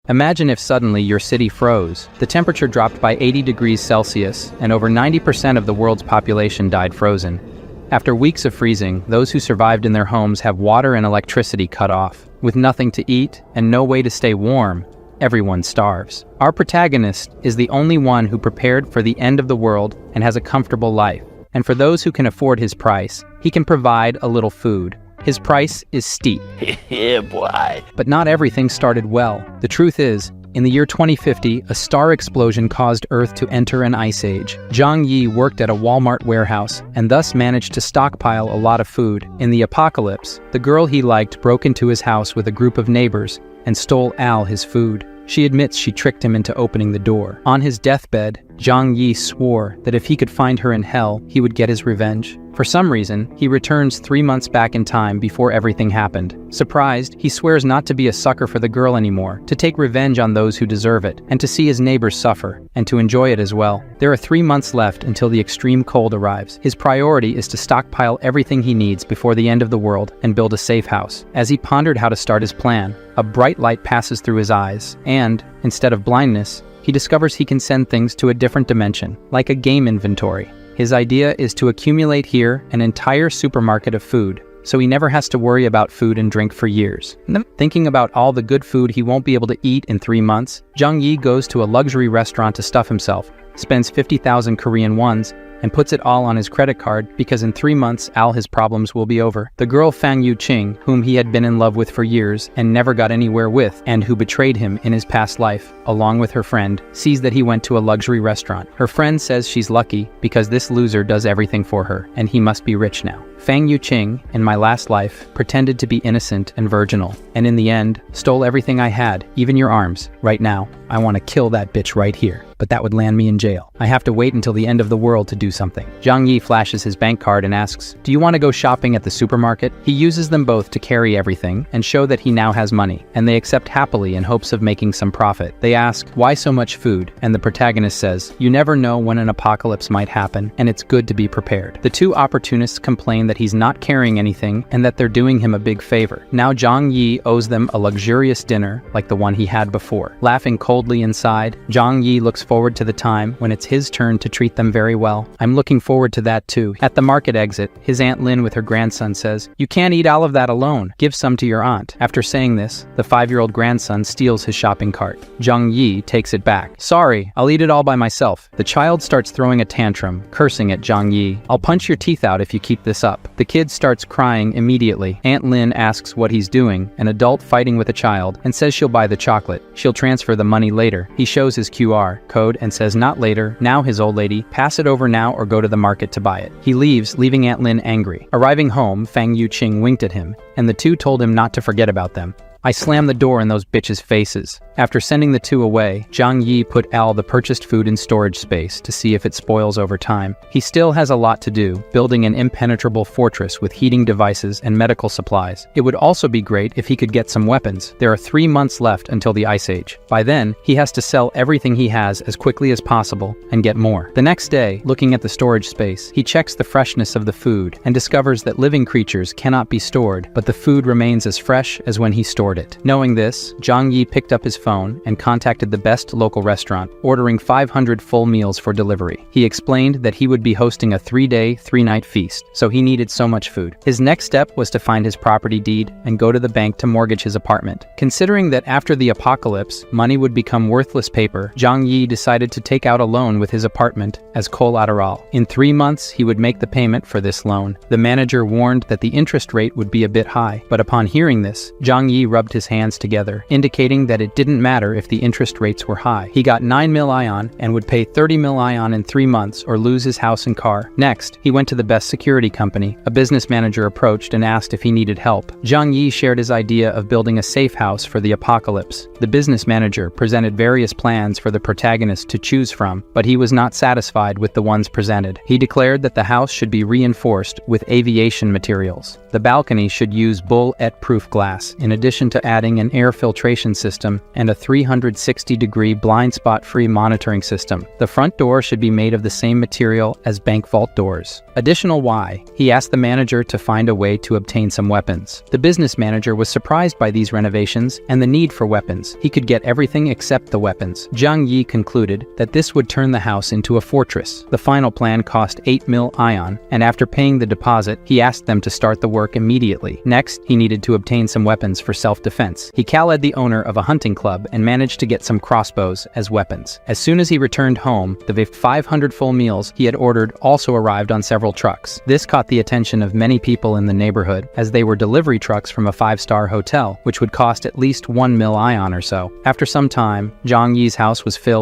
Imagine if suddenly your city froze. The temperature dropped by 80 degrees Celsius, and over 90% of the world's population died frozen. After weeks of freezing, those who survived in their homes have water and electricity cut off. With nothing to eat and no way to stay warm, everyone starves. Our protagonist is the only one who prepared for the end of the world and has a comfortable life. And for those who can afford his price, he can provide a little food. His price is steep. Yeah, boy. But not everything started well. The truth is, in the year 2050, a star explosion caused Earth to enter an ice age. Zhang Yi worked at a Walmart warehouse and thus managed to stockpile a lot of food. In the apocalypse, the girl he liked broke into his house with a group of neighbors and stole Al his food. She admits she tricked him into opening the door. On his deathbed, Zhang Yi swore that if he could find her in hell, he would get his revenge. For some reason, he returns 3 months back in time before everything happened. Surprised, he swears not to be a sucker for the girl anymore, to take revenge on those who deserve it, and to see his neighbors suffer, and to enjoy it as well. There are 3 months left until the extreme cold arrives. His priority is to stockpile everything he needs before the end of the world and build a safe house. As he pondered how to start his plan, a bright light passes through his eyes, and, instead of blindness, he discovers he can send things to a different dimension, like a game inventory. His idea is to accumulate here an entire supermarket of food, so he never has to worry about food and drink for years. Thinking about all the good food he won't be able to eat in 3 months, Zhang Yi goes to a luxury restaurant to stuff himself, spends 50,000 Korean wons, and puts it all on his credit card because in 3 months, all his problems will be over. The girl Fang Yuqing, whom he had been in love with for years and never got anywhere with, and who betrayed him in his past life, along with her friend, sees that he went to a luxury restaurant. Her friend says she's lucky because this loser does everything for her, and he must be rich now. Fang Yuqing, in my last life, pretended to be innocent and virginal, and in the end, stole everything I had, even your arms. Right now, I want to kill that bitch right here, but that would land me in jail. I have to wait until the end of the world to do something. Zhang Yi flashes his bank card and asks, "Do you want to go shopping at the supermarket?" He uses them both to carry everything and show that he now has money, and they accept happily in hopes of making some profit. They ask, "Why so much food?" And the protagonist says, "You never know when an apocalypse might happen, and it's good to be prepared." The two opportunists complain that he's not carrying anything and that they're doing him a big favor. Now Zhang Yi owes them a luxurious dinner like the one he had before. Laughing coldly inside, Zhang Yi looks forward to the time when it's his turn to treat them very well. "I'm looking forward to that too." At the market exit, his Aunt Lin with her grandson says, "You can't eat all of that alone. Give some to your aunt." After saying this, the 5-year-old grandson steals his shopping cart. Zhang Yi takes it back. "Sorry, I'll eat it all by myself." The child starts throwing a tantrum, cursing at Zhang Yi. "I'll punch your teeth out if you keep this up." The kid starts crying immediately. Aunt Lin asks what he's doing, an adult fighting with a child, and says she'll buy the chocolate. She'll transfer the money later. He shows his QR code and says not later, now his old lady, pass it over now or go to the market to buy it. He leaves, leaving Aunt Lin angry. Arriving home, Fang Yuqing winked at him, and the two told him not to forget about them. "I slammed the door in those bitches' faces." After sending the two away, Zhang Yi put Al the purchased food in storage space to see if it spoils over time. He still has a lot to do, building an impenetrable fortress with heating devices and medical supplies. It would also be great if he could get some weapons. There are 3 months left until the Ice Age. By then, he has to sell everything he has as quickly as possible and get more. The next day, looking at the storage space, he checks the freshness of the food and discovers that living creatures cannot be stored, but the food remains as fresh as when he stored it. Knowing this, Zhang Yi picked up his phone and contacted the best local restaurant, ordering 500 full meals for delivery. He explained that he would be hosting a 3-day, 3-night feast, so he needed so much food. His next step was to find his property deed and go to the bank to mortgage his apartment. Considering that after the apocalypse, money would become worthless paper, Zhang Yi decided to take out a loan with his apartment as collateral. In 3 months, he would make the payment for this loan. The manager warned that the interest rate would be a bit high, but upon hearing this, Zhang Yi rubbed his hands together, indicating that it didn't matter if the interest rates were high. He got 9 mil ion and would pay 30 mil ion in 3 months or lose his house and car. Next, he went to the best security company. A business manager approached and asked if he needed help. Zhang Yi shared his idea of building a safe house for the apocalypse. The business manager presented various plans for the protagonist to choose from, but he was not satisfied with the ones presented. He declared that the house should be reinforced with aviation materials. The balcony should use bullet-proof glass, in addition to adding an air filtration system and and a 360-degree blind spot-free monitoring system. The front door should be made of the same material as bank vault doors. Additional why, he asked the manager to find a way to obtain some weapons. The business manager was surprised by these renovations and the need for weapons. He could get everything except the weapons. Zhang Yi concluded that this would turn the house into a fortress. The final plan cost 8 mil ion, and after paying the deposit, he asked them to start the work immediately. Next, he needed to obtain some weapons for self-defense. He called the owner of a hunting club and managed to get some crossbows as weapons. As soon as he returned home, the 500 full meals he had ordered also arrived on several trucks. This caught the attention of many people in the neighborhood, as they were delivery trucks from a 5-star hotel, which would cost at least 1 mil ion or so. After some time, Zhang Yi's house was filled.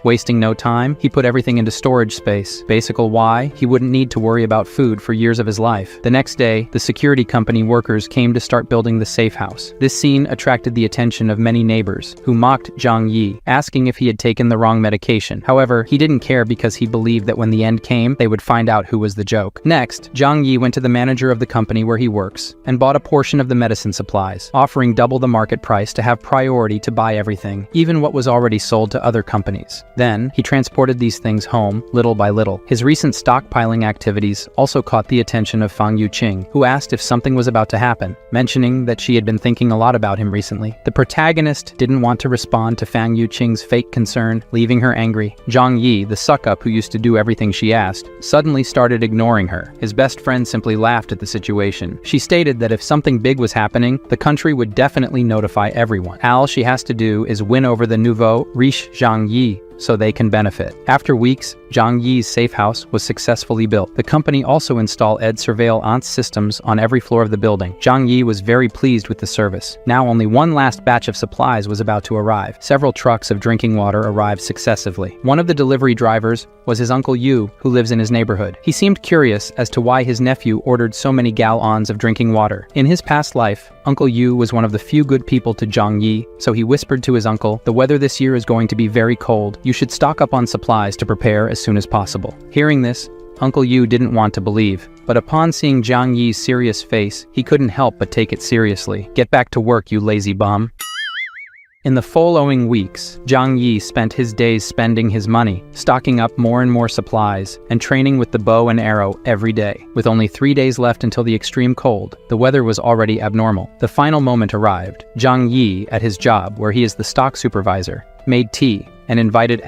Wasting no time, he put everything into storage space. Basically why, he wouldn't need to worry about food for years of his life. The next day, the security company workers came to start building the safe house. This scene attracted the attention of many neighbors, who mocked Zhang Yi, asking if he had taken the wrong medication. However, he didn't care because he believed that when the end came, they would find out who was the joke. Next, Zhang Yi went to the manager of the company where he works and bought a portion of the medicine supplies, offering double the market price to have priority to buy everything, even what was already sold to other companies. Then, he transported these things home, little by little. His recent stockpiling activities also caught the attention of Fang Yuqing, who asked if something was about to happen, mentioning that she had been thinking a lot about him recently. The protagonist didn't want to respond to Fang Yuqing's fake concern, leaving her angry. Zhang Yi, the suck-up who used to do everything she asked, suddenly started ignoring her. His best friend simply laughed at the situation. She stated that if something big was happening, the country would definitely notify everyone. All she has to do is win over the nouveau riche Zhang Yi, so they can benefit. After weeks, Zhang Yi's safe house was successfully built. The company also installed surveillance systems on every floor of the building. Zhang Yi was very pleased with the service. Now only one last batch of supplies was about to arrive. Several trucks of drinking water arrived successively. One of the delivery drivers was his Uncle Yu, who lives in his neighborhood. He seemed curious as to why his nephew ordered so many gallons of drinking water. In his past life, Uncle Yu was one of the few good people to Zhang Yi, so he whispered to his uncle, "The weather this year is going to be very cold. You should stock up on supplies to prepare as soon as possible." Hearing this, Uncle Yu didn't want to believe, but upon seeing Zhang Yi's serious face, he couldn't help but take it seriously. "Get back to work, you lazy bum." In the following weeks, Zhang Yi spent his days spending his money, stocking up more and more supplies, and training with the bow and arrow every day. With only 3 days left until the extreme cold, the weather was already abnormal. The final moment arrived. Zhang Yi, at his job, where he is the stock supervisor, made tea and invited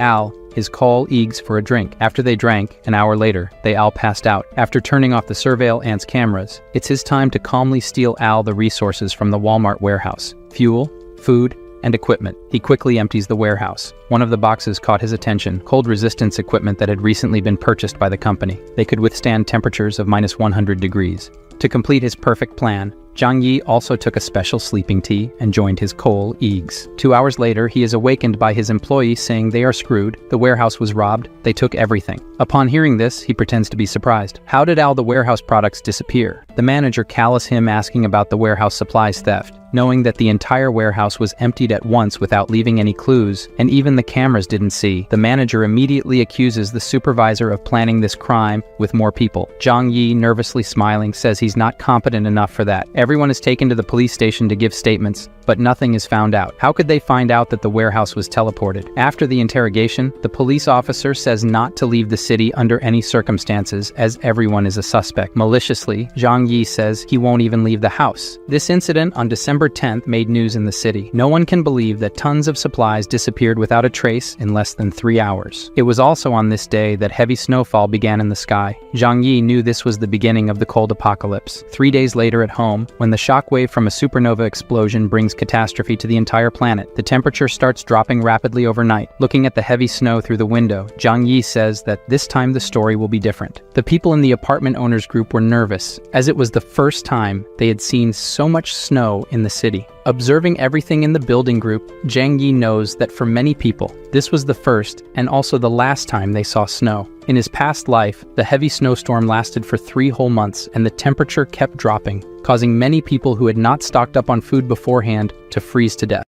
his colleagues for a drink. After they drank, an hour later, they all passed out. After turning off the surveillance cameras, it's his time to calmly steal the resources from the Walmart warehouse: fuel, food, and equipment. He quickly empties the warehouse. One of the boxes caught his attention: cold resistance equipment that had recently been purchased by the company. They could withstand temperatures of -100 degrees. To complete his perfect plan, Zhang Yi also took a special sleeping tea and joined his colleagues. 2 hours later, he is awakened by his employee saying they are screwed, the warehouse was robbed, they took everything. Upon hearing this, he pretends to be surprised. How did all the warehouse products disappear? The manager calls him asking about the warehouse supplies theft. Knowing that the entire warehouse was emptied at once without leaving any clues, and even the cameras didn't see, the manager immediately accuses the supervisor of planning this crime with more people. Zhang Yi, nervously smiling, says he's not competent enough for that. Everyone is taken to the police station to give statements, but nothing is found out. How could they find out that the warehouse was teleported? After the interrogation, the police officer says not to leave the city under any circumstances, as everyone is a suspect. Maliciously, Zhang Yi says he won't even leave the house. This incident on December 10th made news in the city. No one can believe that tons of supplies disappeared without a trace in less than 3 hours. It was also on this day that heavy snowfall began in the sky. Zhang Yi knew this was the beginning of the cold apocalypse. 3 days later at home, when the shockwave from a supernova explosion brings catastrophe to the entire planet, the temperature starts dropping rapidly overnight. Looking at the heavy snow through the window, Zhang Yi says that this time the story will be different. The people in the apartment owners group were nervous, as it was the first time they had seen so much snow in the city. Observing everything in the building group, Zhang Yi knows that for many people, this was the first and also the last time they saw snow. In his past life, the heavy snowstorm lasted for 3 whole months and the temperature kept dropping, causing many people who had not stocked up on food beforehand to freeze to death.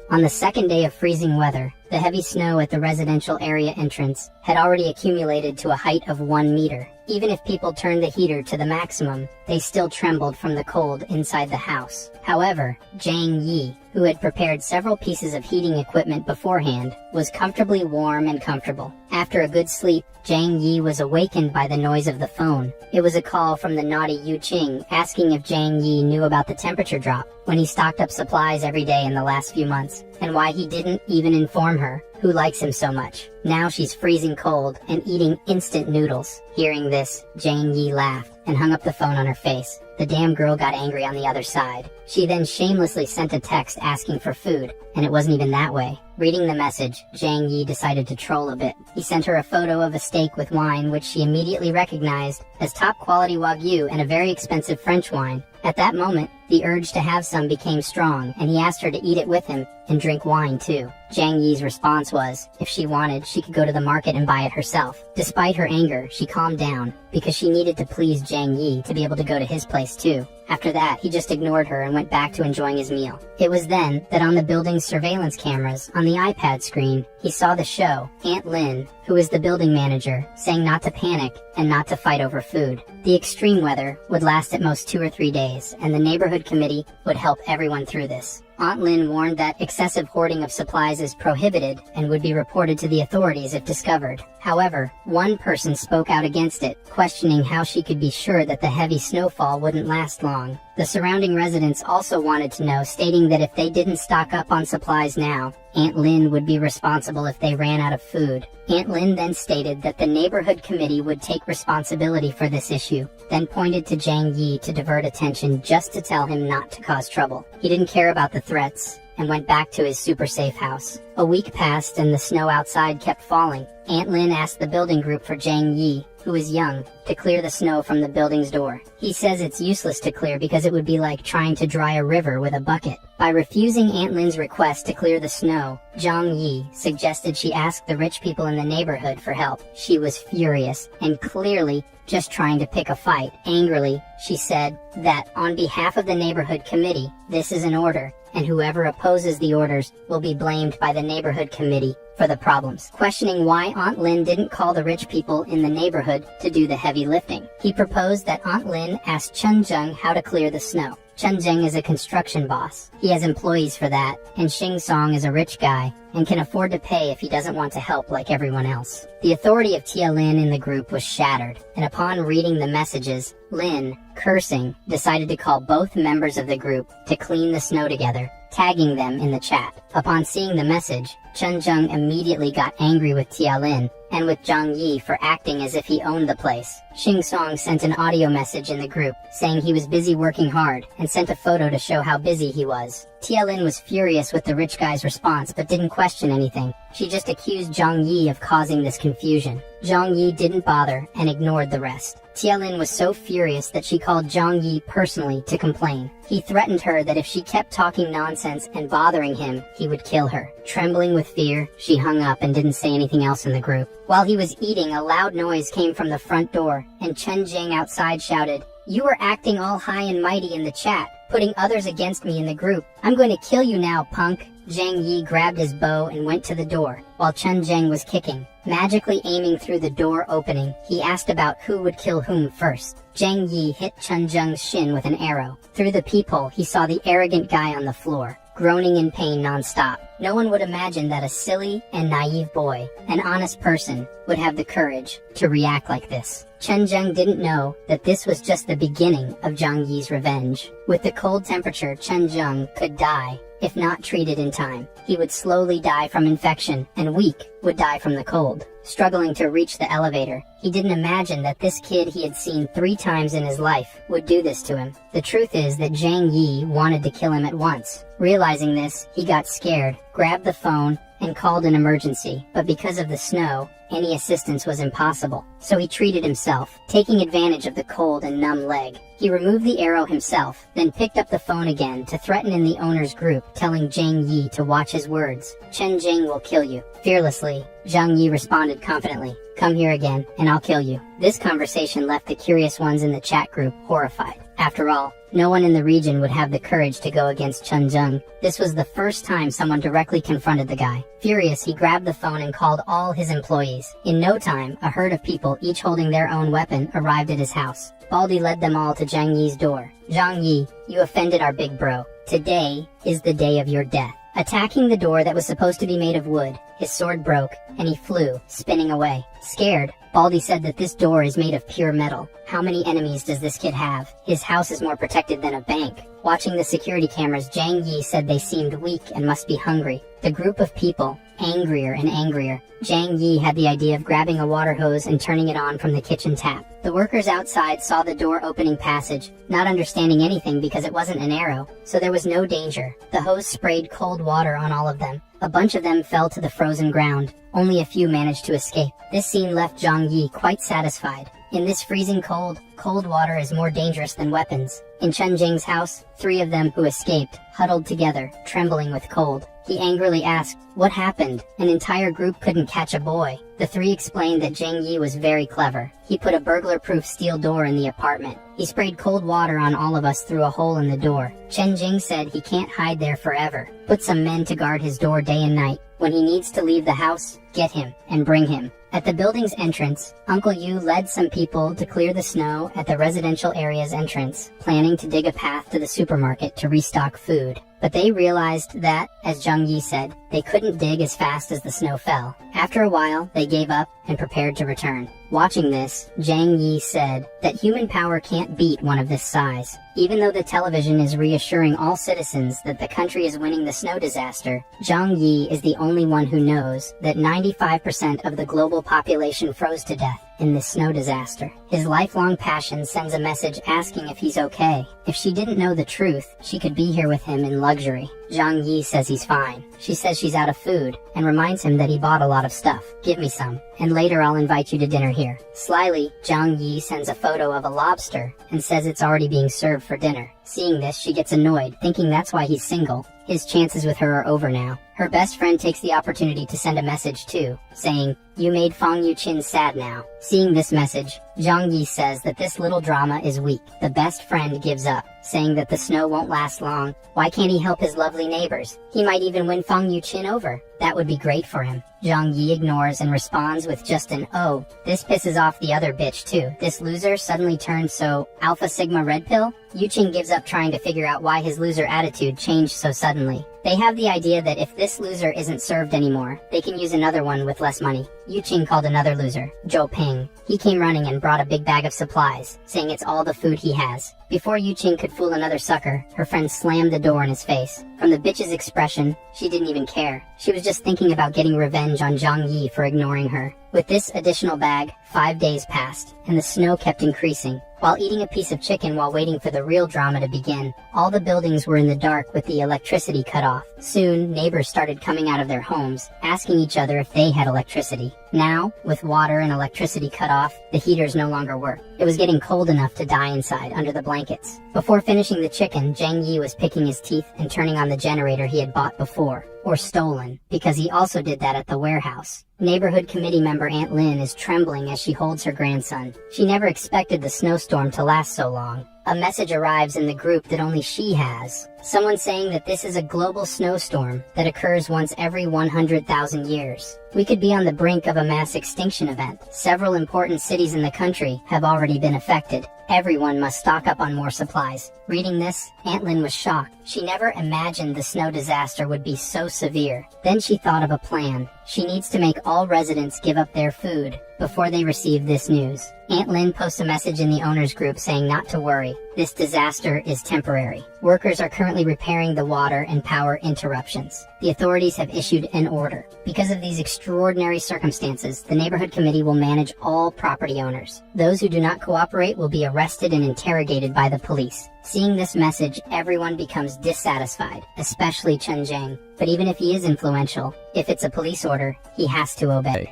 On the second day of freezing weather, the heavy snow at the residential area entrance had already accumulated to a height of 1 meter. Even if people turned the heater to the maximum, they still trembled from the cold inside the house. However, Zhang Yi, who had prepared several pieces of heating equipment beforehand, was comfortably warm and comfortable. After a good sleep, Zhang Yi was awakened by the noise of the phone. It was a call from the naughty Yu Qing asking if Zhang Yi knew about the temperature drop when he stocked up supplies every day in the last few months, and why he didn't even inform her, who likes him so much. Now she's freezing cold and eating instant noodles. Hearing this, Zhang Yi laughed and hung up the phone on her face. The damn girl got angry on the other side. She then shamelessly sent a text asking for food, and it wasn't even that way. Reading the message, Zhang Yi decided to troll a bit. He sent her a photo of a steak with wine, which she immediately recognized as top quality Wagyu and a very expensive French wine. At that moment, the urge to have some became strong, and he asked her to eat it with him and drink wine too. Zhang Yi's response was, if she wanted, she could go to the market and buy it herself. Despite her anger, she calmed down, because she needed to please Zhang Yi to be able to go to his place too. After that, he just ignored her and went back to enjoying his meal. It was then that on the building's surveillance cameras on the iPad screen, he saw the show, Aunt Lin, who is the building manager, saying not to panic and not to fight over food. The extreme weather would last at most 2 or 3 days, and the neighborhood committee would help everyone through this. Aunt Lin warned that excessive hoarding of supplies is prohibited and would be reported to the authorities if discovered. However, one person spoke out against it, questioning how she could be sure that the heavy snowfall wouldn't last long. The surrounding residents also wanted to know, stating that if they didn't stock up on supplies now, Aunt Lin would be responsible if they ran out of food. Aunt Lin then stated that the neighborhood committee would take responsibility for this issue, then pointed to Zhang Yi to divert attention just to tell him not to cause trouble. He didn't care about the threats and went back to his super safe house. A week passed and the snow outside kept falling. Aunt Lin asked the building group for Zhang Yi, who is young, to clear the snow from the building's door. He says it's useless to clear because it would be like trying to dry a river with a bucket. By refusing Aunt Lin's request to clear the snow, Zhang Yi suggested she ask the rich people in the neighborhood for help. She was furious and clearly just trying to pick a fight. Angrily, she said that on behalf of the neighborhood committee, this is an order, and whoever opposes the orders will be blamed by the neighborhood committee for the problems. Questioning why Aunt Lin didn't call the rich people in the neighborhood to do the heavy lifting, he proposed that Aunt Lin ask Chen Zheng how to clear the snow. Chen Zheng is a construction boss. He has employees for that, and Xing Song is a rich guy and can afford to pay if he doesn't want to help like everyone else. The authority of Tia Lin in the group was shattered, and upon reading the messages, Lin, cursing, decided to call both members of the group to clean the snow together, tagging them in the chat. Upon seeing the message, Chen Zheng immediately got angry with Tia Lin and with Zhang Yi for acting as if he owned the place. Xing Song sent an audio message in the group saying he was busy working hard and sent a photo to show how busy he was. Tia Lin was furious with the rich guy's response but didn't question anything. She just accused Zhang Yi of causing this confusion. Zhang Yi didn't bother and ignored the rest. Tia Lin was so furious that she called Zhang Yi personally to complain. He threatened her that if she kept talking nonsense and bothering him, he would kill her. Trembling with fear, she hung up and didn't say anything else in the group. While he was eating, a loud noise came from the front door, and Chen Jing outside shouted, "You were acting all high and mighty in the chat, putting others against me in the group. I'm going to kill you now, punk." Zhang Yi grabbed his bow and went to the door, while Chen Zheng was kicking. Magically aiming through the door opening, he asked about who would kill whom first. Zhang Yi hit Chen Zheng's shin with an arrow. Through the peephole, he saw the arrogant guy on the floor, groaning in pain non-stop. No one would imagine that a silly and naive boy, an honest person, would have the courage to react like this. Chen Zheng didn't know that this was just the beginning of Zhang Yi's revenge. With the cold temperature, Chen Zheng could die if not treated in time. He would slowly die from infection, and weak would die from the cold. Struggling to reach the elevator, he didn't imagine that this kid he had seen 3 times in his life would do this to him. The truth is that Zhang Yi wanted to kill him at once. Realizing this, he got scared, grabbed the phone, and called an emergency, but because of the snow, any assistance was impossible. So he treated himself, taking advantage of the cold and numb leg. He removed the arrow himself, then picked up the phone again to threaten in the owner's group, telling Zhang Yi to watch his words. "Chen Jing will kill you." Fearlessly, Zhang Yi responded confidently, "Come here again, and I'll kill you." This conversation left the curious ones in the chat group horrified. After all, no one in the region would have the courage to go against Chunjung. This was the first time someone directly confronted the guy. Furious, he grabbed the phone and called all his employees. In no time, a herd of people, each holding their own weapon, arrived at his house. Baldy led them all to Zhang Yi's door. "Zhang Yi, you offended our big bro. Today is the day of your death." Attacking the door that was supposed to be made of wood, his sword broke, and he flew, spinning away. Scared, Baldy said that this door is made of pure metal. How many enemies does this kid have? His house is more protected than a bank. Watching the security cameras, Zhang Yi said they seemed weak and must be hungry. The group of people, angrier and angrier. Zhang Yi had the idea of grabbing a water hose and turning it on from the kitchen tap. The workers outside saw the door opening passage, not understanding anything because it wasn't an arrow, so there was no danger. The hose sprayed cold water on all of them. A bunch of them fell to the frozen ground. Only a few managed to escape. This scene left Zhang Yi quite satisfied. In this freezing cold, cold water is more dangerous than weapons. In Chen Jing's house, 3 of them who escaped huddled together, trembling with cold. He angrily asked, "What happened? An entire group couldn't catch a boy." The 3 explained that Zhang Yi was very clever. He put a burglar-proof steel door in the apartment. He sprayed cold water on all of us through a hole in the door. Chen Jing said he can't hide there forever. Put some men to guard his door day and night. When he needs to leave the house, get him and bring him. At the building's entrance, Uncle Yu led some people to clear the snow at the residential area's entrance, planning to dig a path to the supermarket to restock food. But they realized that, as Zhang Yi said, they couldn't dig as fast as the snow fell. After a while, they gave up and prepared to return. Watching this, Zhang Yi said that human power can't beat one of this size. Even though the television is reassuring all citizens that the country is winning the snow disaster, Zhang Yi is the only one who knows that 95% of the global population froze to death in this snow disaster. His lifelong passion sends a message asking if he's okay. If she didn't know the truth, she could be here with him in luxury. Zhang Yi says he's fine. She says she's out of food, and reminds him that he bought a lot of stuff. "Give me some, and later I'll invite you to dinner here." Slyly, Zhang Yi sends a photo of a lobster, and says it's already being served for dinner. Seeing this, she gets annoyed, thinking that's why he's single. His chances with her are over now. Her best friend takes the opportunity to send a message too, saying, "You made Fang Yuqin sad now." Seeing this message, Zhang Yi says that this little drama is weak. The best friend gives up, saying that the snow won't last long. Why can't he help his lovely neighbors? He might even win Fang Yuqin over. That would be great for him. Zhang Yi ignores and responds with just an "oh." This pisses off the other bitch too. This loser suddenly turned so Alpha Sigma Red Pill? Yuqin gives up trying to figure out why his loser attitude changed so suddenly. They have the idea that if this loser isn't served anymore, they can use another one with less money. Yuqin called another loser, Zhou Ping. He came running and brought a big bag of supplies, saying it's all the food he has. Before Yuqin could fool another sucker, her friend slammed the door in his face. From the bitch's expression, she didn't even care. She was just thinking about getting revenge on Zhang Yi for ignoring her. With this additional bag, 5 days passed, and the snow kept increasing. While eating a piece of chicken while waiting for the real drama to begin, all the buildings were in the dark with the electricity cut off. Soon, neighbors started coming out of their homes, asking each other if they had electricity. Now, with water and electricity cut off, the heaters no longer worked. It was getting cold enough to die inside under the blankets. Before finishing the chicken, Zhang Yi was picking his teeth and turning on the generator he had bought before. Or stolen, because he also did that at the warehouse. Neighborhood committee member Aunt Lin is trembling as she holds her grandson. She never expected the snowstorm to last so long. A message arrives in the group that only she has. Someone saying that this is a global snowstorm that occurs once every 100,000 years. We could be on the brink of a mass extinction event. Several important cities in the country have already been affected. Everyone must stock up on more supplies. Reading this, Aunt Lin was shocked. She never imagined the snow disaster would be so severe. Then she thought of a plan. She needs to make all residents give up their food before they receive this news. Aunt Lin posts a message in the owners group saying not to worry. This disaster is temporary. Workers are currently repairing the water and power interruptions. The authorities have issued an order. Because of these extraordinary circumstances, the neighborhood committee will manage all property owners. Those who do not cooperate will be arrested and interrogated by the police. Seeing this message, everyone becomes dissatisfied, especially Chen Zhang. But even if he is influential, if it's a police order, he has to obey.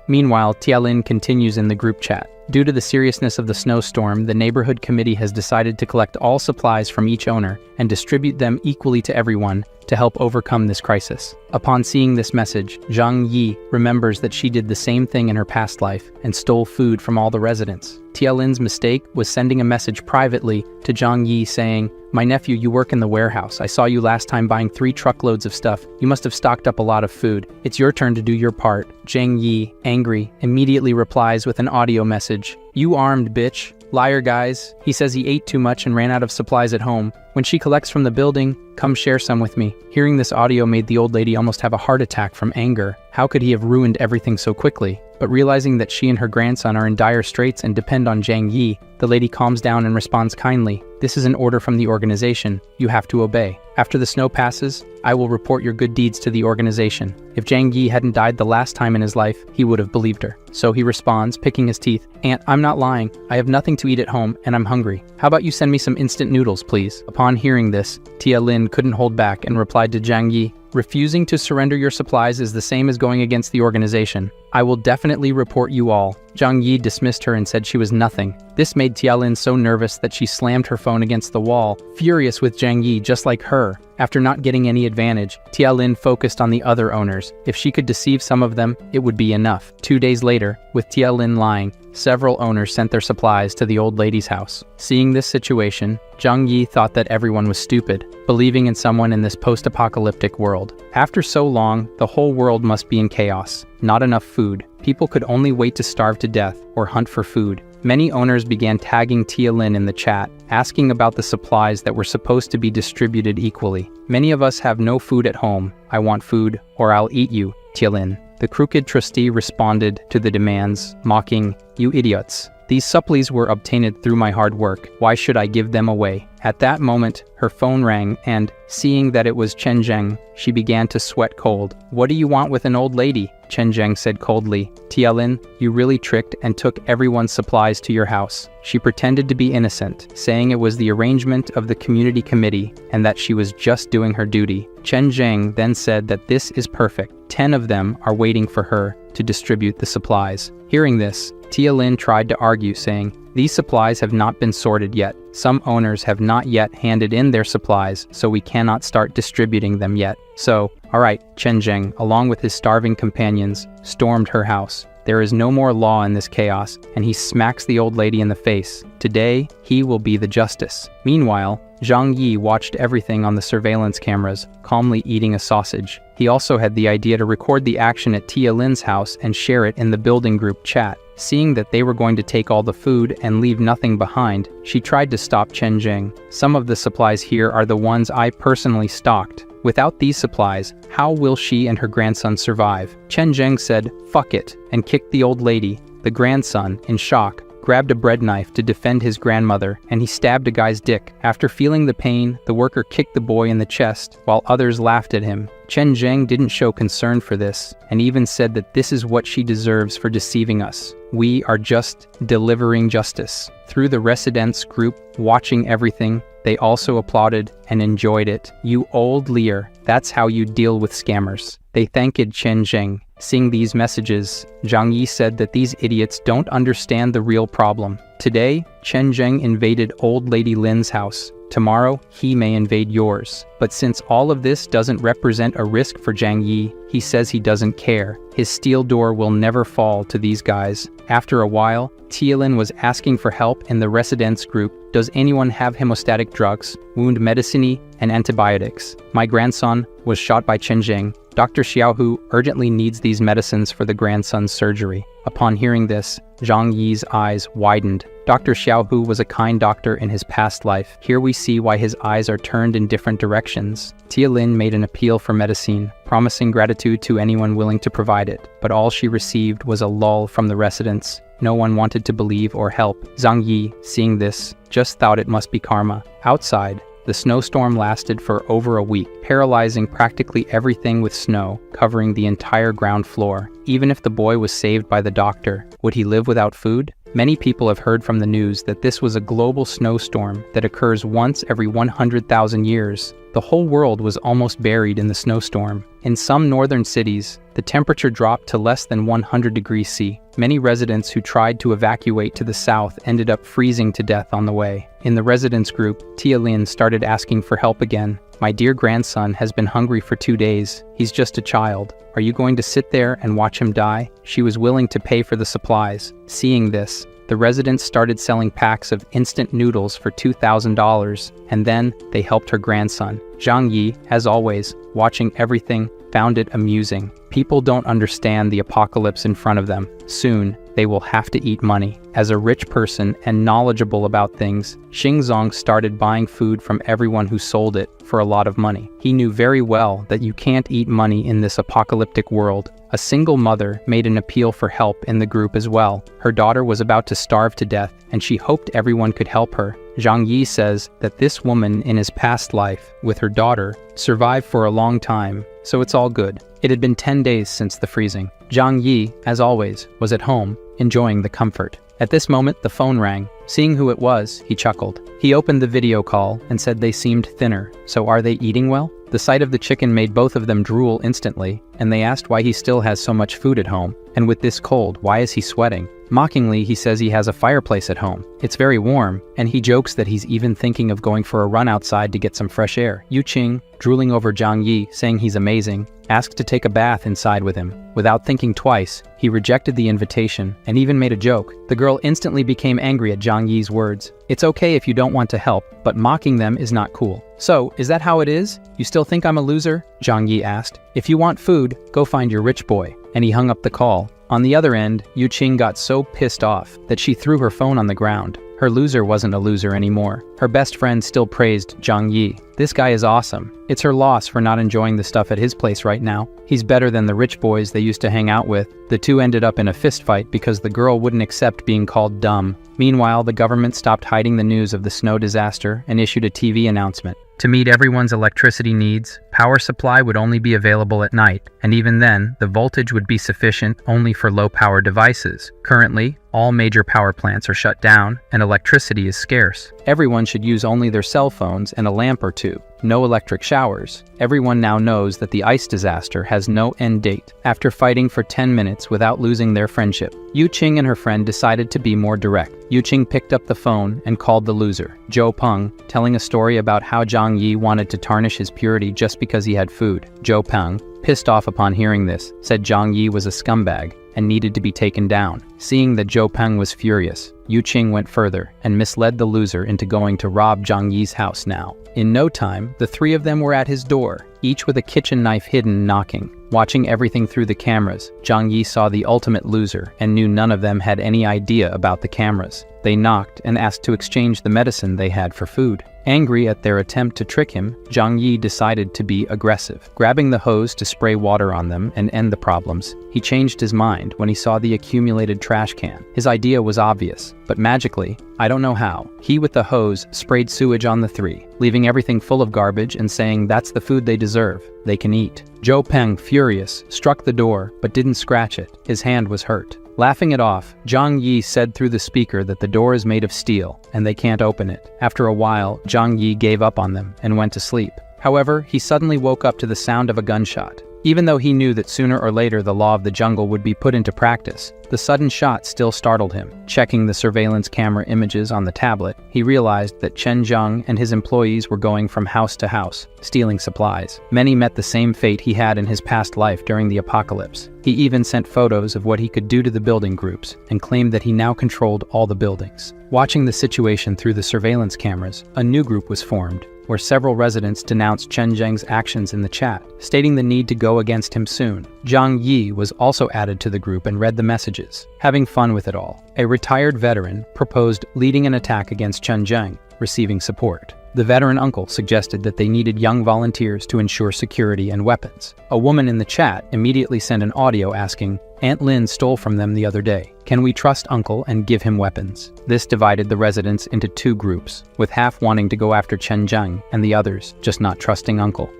Meanwhile, Tialin continues in the group chat. Due to the seriousness of the snowstorm, the neighborhood committee has decided to collect all supplies from each owner and distribute them equally to everyone to help overcome this crisis. Upon seeing this message, Zhang Yi remembers that she did the same thing in her past life and stole food from all the residents. Tia Lin's mistake was sending a message privately to Zhang Yi saying, "My nephew, you work in the warehouse. I saw you last time buying 3 truckloads of stuff. You must have stocked up a lot of food. It's your turn to do your part." Zhang Yi, angry, immediately replies with an audio message, "You armed, bitch. Liar, guys. He says he ate too much and ran out of supplies at home. When she collects from the building, come share some with me." Hearing this audio made the old lady almost have a heart attack from anger. How could he have ruined everything so quickly? But realizing that she and her grandson are in dire straits and depend on Zhang Yi, the lady calms down and responds kindly, "This is an order from the organization. You have to obey. After the snow passes, I will report your good deeds to the organization." If Zhang Yi hadn't died the last time in his life, he would have believed her. So he responds, picking his teeth, "Aunt, I'm not lying. I have nothing to eat at home, and I'm hungry. How about you send me some instant noodles, please?" Upon hearing this, Tia Lin couldn't hold back and replied to Zhang Yi, "Refusing to surrender your supplies is the same as going against the organization. I will definitely report you all." Zhang Yi dismissed her and said she was nothing. This made Tia Lin so nervous that she slammed her phone against the wall, furious with Zhang Yi just like her. After not getting any advantage, Tia Lin focused on the other owners. If she could deceive some of them, it would be enough. 2 days later, with Tia Lin lying, several owners sent their supplies to the old lady's house. Seeing this situation, Zhang Yi thought that everyone was stupid, believing in someone in this post-apocalyptic world. After so long, the whole world must be in chaos. Not enough food. People could only wait to starve to death or hunt for food. Many owners began tagging Tia Lin in the chat, asking about the supplies that were supposed to be distributed equally. "Many of us have no food at home. I want food, or I'll eat you, Tia Lin." The crooked trustee responded to the demands, mocking, "You idiots. These supplies were obtained through my hard work. Why should I give them away?" At that moment, her phone rang and, seeing that it was Chen Zheng, she began to sweat cold. "What do you want with an old lady?" Chen Zheng said coldly. "Tia Lin, you really tricked and took everyone's supplies to your house." She pretended to be innocent, saying it was the arrangement of the community committee and that she was just doing her duty. Chen Zheng then said that this is perfect. 10 of them are waiting for her to distribute the supplies. Hearing this, Tia Lin tried to argue, saying, "These supplies have not been sorted yet. Some owners have not yet handed in their supplies, so we cannot start distributing them yet. So, alright," Chen Zheng, along with his starving companions, stormed her house. There is no more law in this chaos, and he smacks the old lady in the face. Today, he will be the justice. Meanwhile, Zhang Yi watched everything on the surveillance cameras, calmly eating a sausage. He also had the idea to record the action at Tia Lin's house and share it in the building group chat. Seeing that they were going to take all the food and leave nothing behind, she tried to stop Chen Zheng. "Some of the supplies here are the ones I personally stocked. Without these supplies, how will she and her grandson survive?" Chen Zheng said, "Fuck it," and kicked the old lady. The grandson, in shock, grabbed a bread knife to defend his grandmother, and he stabbed a guy's dick. After feeling the pain, the worker kicked the boy in the chest, while others laughed at him. Chen Zheng didn't show concern for this, and even said that this is what she deserves for deceiving us. "We are just delivering justice." Through the residents group, watching everything, they also applauded and enjoyed it. "You old liar, that's how you deal with scammers." They thanked Chen Zheng. Seeing these messages, Zhang Yi said that these idiots don't understand the real problem. Today, Chen Zheng invaded old lady Lin's house. Tomorrow, he may invade yours. But since all of this doesn't represent a risk for Zhang Yi, he says he doesn't care. His steel door will never fall to these guys. After a while, Tia Lin was asking for help in the residents group. "Does anyone have hemostatic drugs, wound medicine, and antibiotics? My grandson was shot by Chen Zheng. Dr. Xiaohu urgently needs these medicines for the grandson's surgery." Upon hearing this, Zhang Yi's eyes widened. Dr. Xiaohu was a kind doctor in his past life. Here we see why his eyes are turned in different directions. Tia Lin made an appeal for medicine, promising gratitude to anyone willing to provide it, but all she received was a lull from the residents. No one wanted to believe or help. Zhang Yi, seeing this, just thought it must be karma. Outside, the snowstorm lasted for over a week, paralyzing practically everything with snow, covering the entire ground floor. Even if the boy was saved by the doctor, would he live without food? Many people have heard from the news that this was a global snowstorm that occurs once every 100,000 years. The whole world was almost buried in the snowstorm. In some northern cities, the temperature dropped to less than 100 degrees C. Many residents who tried to evacuate to the south ended up freezing to death on the way. In the residents group, Tia Lin started asking for help again. "My dear grandson has been hungry for 2 days. He's just a child. Are you going to sit there and watch him die?" She was willing to pay for the supplies. Seeing this, the residents started selling packs of instant noodles for $2,000, and then they helped her grandson. Zhang Yi, as always, watching everything, found it amusing. People don't understand the apocalypse in front of them. Soon, they will have to eat money. As a rich person and knowledgeable about things, Xingzong started buying food from everyone who sold it for a lot of money. He knew very well that you can't eat money in this apocalyptic world. A single mother made an appeal for help in the group as well. Her daughter was about to starve to death, and she hoped everyone could help her. Zhang Yi says that this woman in his past life, with her daughter, survived for a long time, so it's all good. It had been 10 days since the freezing. Zhang Yi, as always, was at home, enjoying the comfort. At this moment, the phone rang. Seeing who it was, he chuckled. He opened the video call and said they seemed thinner. So are they eating well? The sight of the chicken made both of them drool instantly, and they asked why he still has so much food at home. And with this cold, why is he sweating? Mockingly, he says he has a fireplace at home. It's very warm, and he jokes that he's even thinking of going for a run outside to get some fresh air. Yu Qing, drooling over Zhang Yi, saying he's amazing, asked to take a bath inside with him. Without thinking twice, he rejected the invitation and even made a joke. The girl instantly became angry at Zhang Yi's words. It's okay if you don't want to help, but mocking them is not cool. So, is that how it is? You still think I'm a loser? Zhang Yi asked. If you want food, go find your rich boy. And he hung up the call. On the other end, Yu Qing got so pissed off that she threw her phone on the ground. Her loser wasn't a loser anymore. Her best friend still praised Zhang Yi. This guy is awesome. It's her loss for not enjoying the stuff at his place right now. He's better than the rich boys they used to hang out with. The two ended up in a fistfight because the girl wouldn't accept being called dumb. Meanwhile, the government stopped hiding the news of the snow disaster and issued a TV announcement. To meet everyone's electricity needs, power supply would only be available at night, and even then, the voltage would be sufficient only for low-power devices. Currently, all major power plants are shut down, and electricity is scarce. Everyone should use only their cell phones and a lamp or two. No electric showers. Everyone now knows that the ice disaster has no end date. After fighting for 10 minutes without losing their friendship, Yu Qing and her friend decided to be more direct. Yu Qing picked up the phone and called the loser, Zhou Peng, telling a story about how Zhang Yi wanted to tarnish his purity just because he had food. Zhou Peng, pissed off upon hearing this, said Zhang Yi was a scumbag and needed to be taken down. Seeing that Zhou Peng was furious, Yu Qing went further and misled the loser into going to rob Zhang Yi's house now. In no time, the three of them were at his door, each with a kitchen knife hidden, knocking. Watching everything through the cameras, Zhang Yi saw the ultimate loser and knew none of them had any idea about the cameras. They knocked and asked to exchange the medicine they had for food. Angry at their attempt to trick him, Zhang Yi decided to be aggressive. Grabbing the hose to spray water on them and end the problems, he changed his mind when he saw the accumulated trash can. His idea was obvious, but magically, I don't know how, he with the hose sprayed sewage on the three, leaving everything full of garbage and saying that's the food they deserve, they can eat. Zhou Peng, furious, struck the door but didn't scratch it. His hand was hurt. Laughing it off, Zhang Yi said through the speaker that the door is made of steel and they can't open it. After a while, Zhang Yi gave up on them and went to sleep. However, he suddenly woke up to the sound of a gunshot. Even though he knew that sooner or later the law of the jungle would be put into practice, the sudden shot still startled him. Checking the surveillance camera images on the tablet, he realized that Chen Zheng and his employees were going from house to house, stealing supplies. Many met the same fate he had in his past life during the apocalypse. He even sent photos of what he could do to the building groups, and claimed that he now controlled all the buildings. Watching the situation through the surveillance cameras, a new group was formed, where several residents denounced Chen Zheng's actions in the chat, stating the need to go against him soon. Zhang Yi was also added to the group and read the messages. Having fun with it all, a retired veteran proposed leading an attack against Chen Zheng, receiving support. The veteran uncle suggested that they needed young volunteers to ensure security and weapons. A woman in the chat immediately sent an audio asking, Aunt Lin stole from them the other day. Can we trust Uncle and give him weapons? This divided the residents into two groups, with half wanting to go after Chen Zheng and the others just not trusting Uncle.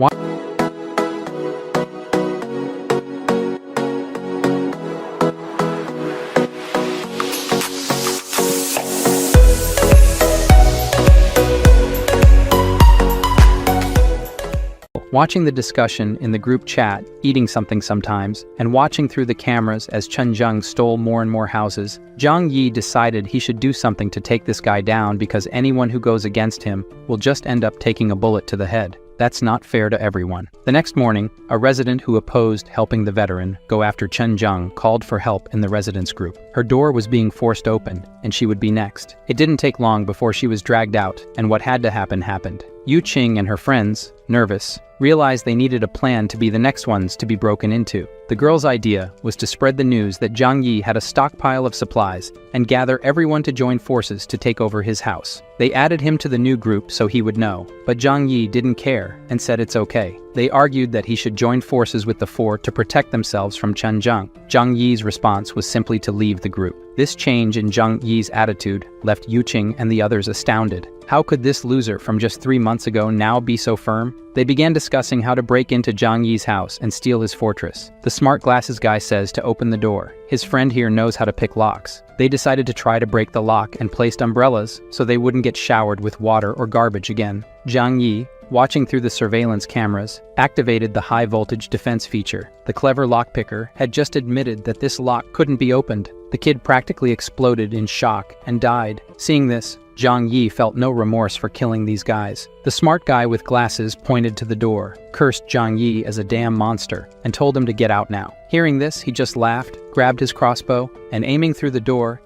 Watching the discussion in the group chat, eating something sometimes, and watching through the cameras as Chen Zheng stole more and more houses, Zhang Yi decided he should do something to take this guy down because anyone who goes against him will just end up taking a bullet to the head. That's not fair to everyone. The next morning, a resident who opposed helping the veteran go after Chen Zheng called for help in the residents group. Her door was being forced open, and she would be next. It didn't take long before she was dragged out, and what had to happen happened. Yu Qing and her friends, nervous, realized they needed a plan to be the next ones to be broken into. The girl's idea was to spread the news that Zhang Yi had a stockpile of supplies and gather everyone to join forces to take over his house. They added him to the new group so he would know, but Zhang Yi didn't care and said it's okay. They argued that he should join forces with the four to protect themselves from Chen Zheng. Zhang Yi's response was simply to leave the group. This change in Zhang Yi's attitude left Yu Qing and the others astounded. How could this loser from just 3 months ago now be so firm? They began discussing how to break into Zhang Yi's house and steal his fortress. The smart glasses guy says to open the door. His friend here knows how to pick locks. They decided to try to break the lock and placed umbrellas so they wouldn't get showered with water or garbage again. Zhang Yi, watching through the surveillance cameras, activated the high-voltage defense feature. The clever lockpicker had just admitted that this lock couldn't be opened. The kid practically exploded in shock and died. Seeing this, Zhang Yi felt no remorse for killing these guys. The smart guy with glasses pointed to the door, cursed Zhang Yi as a damn monster, and told him to get out now. Hearing this, he just laughed, grabbed his crossbow, and aiming through the door,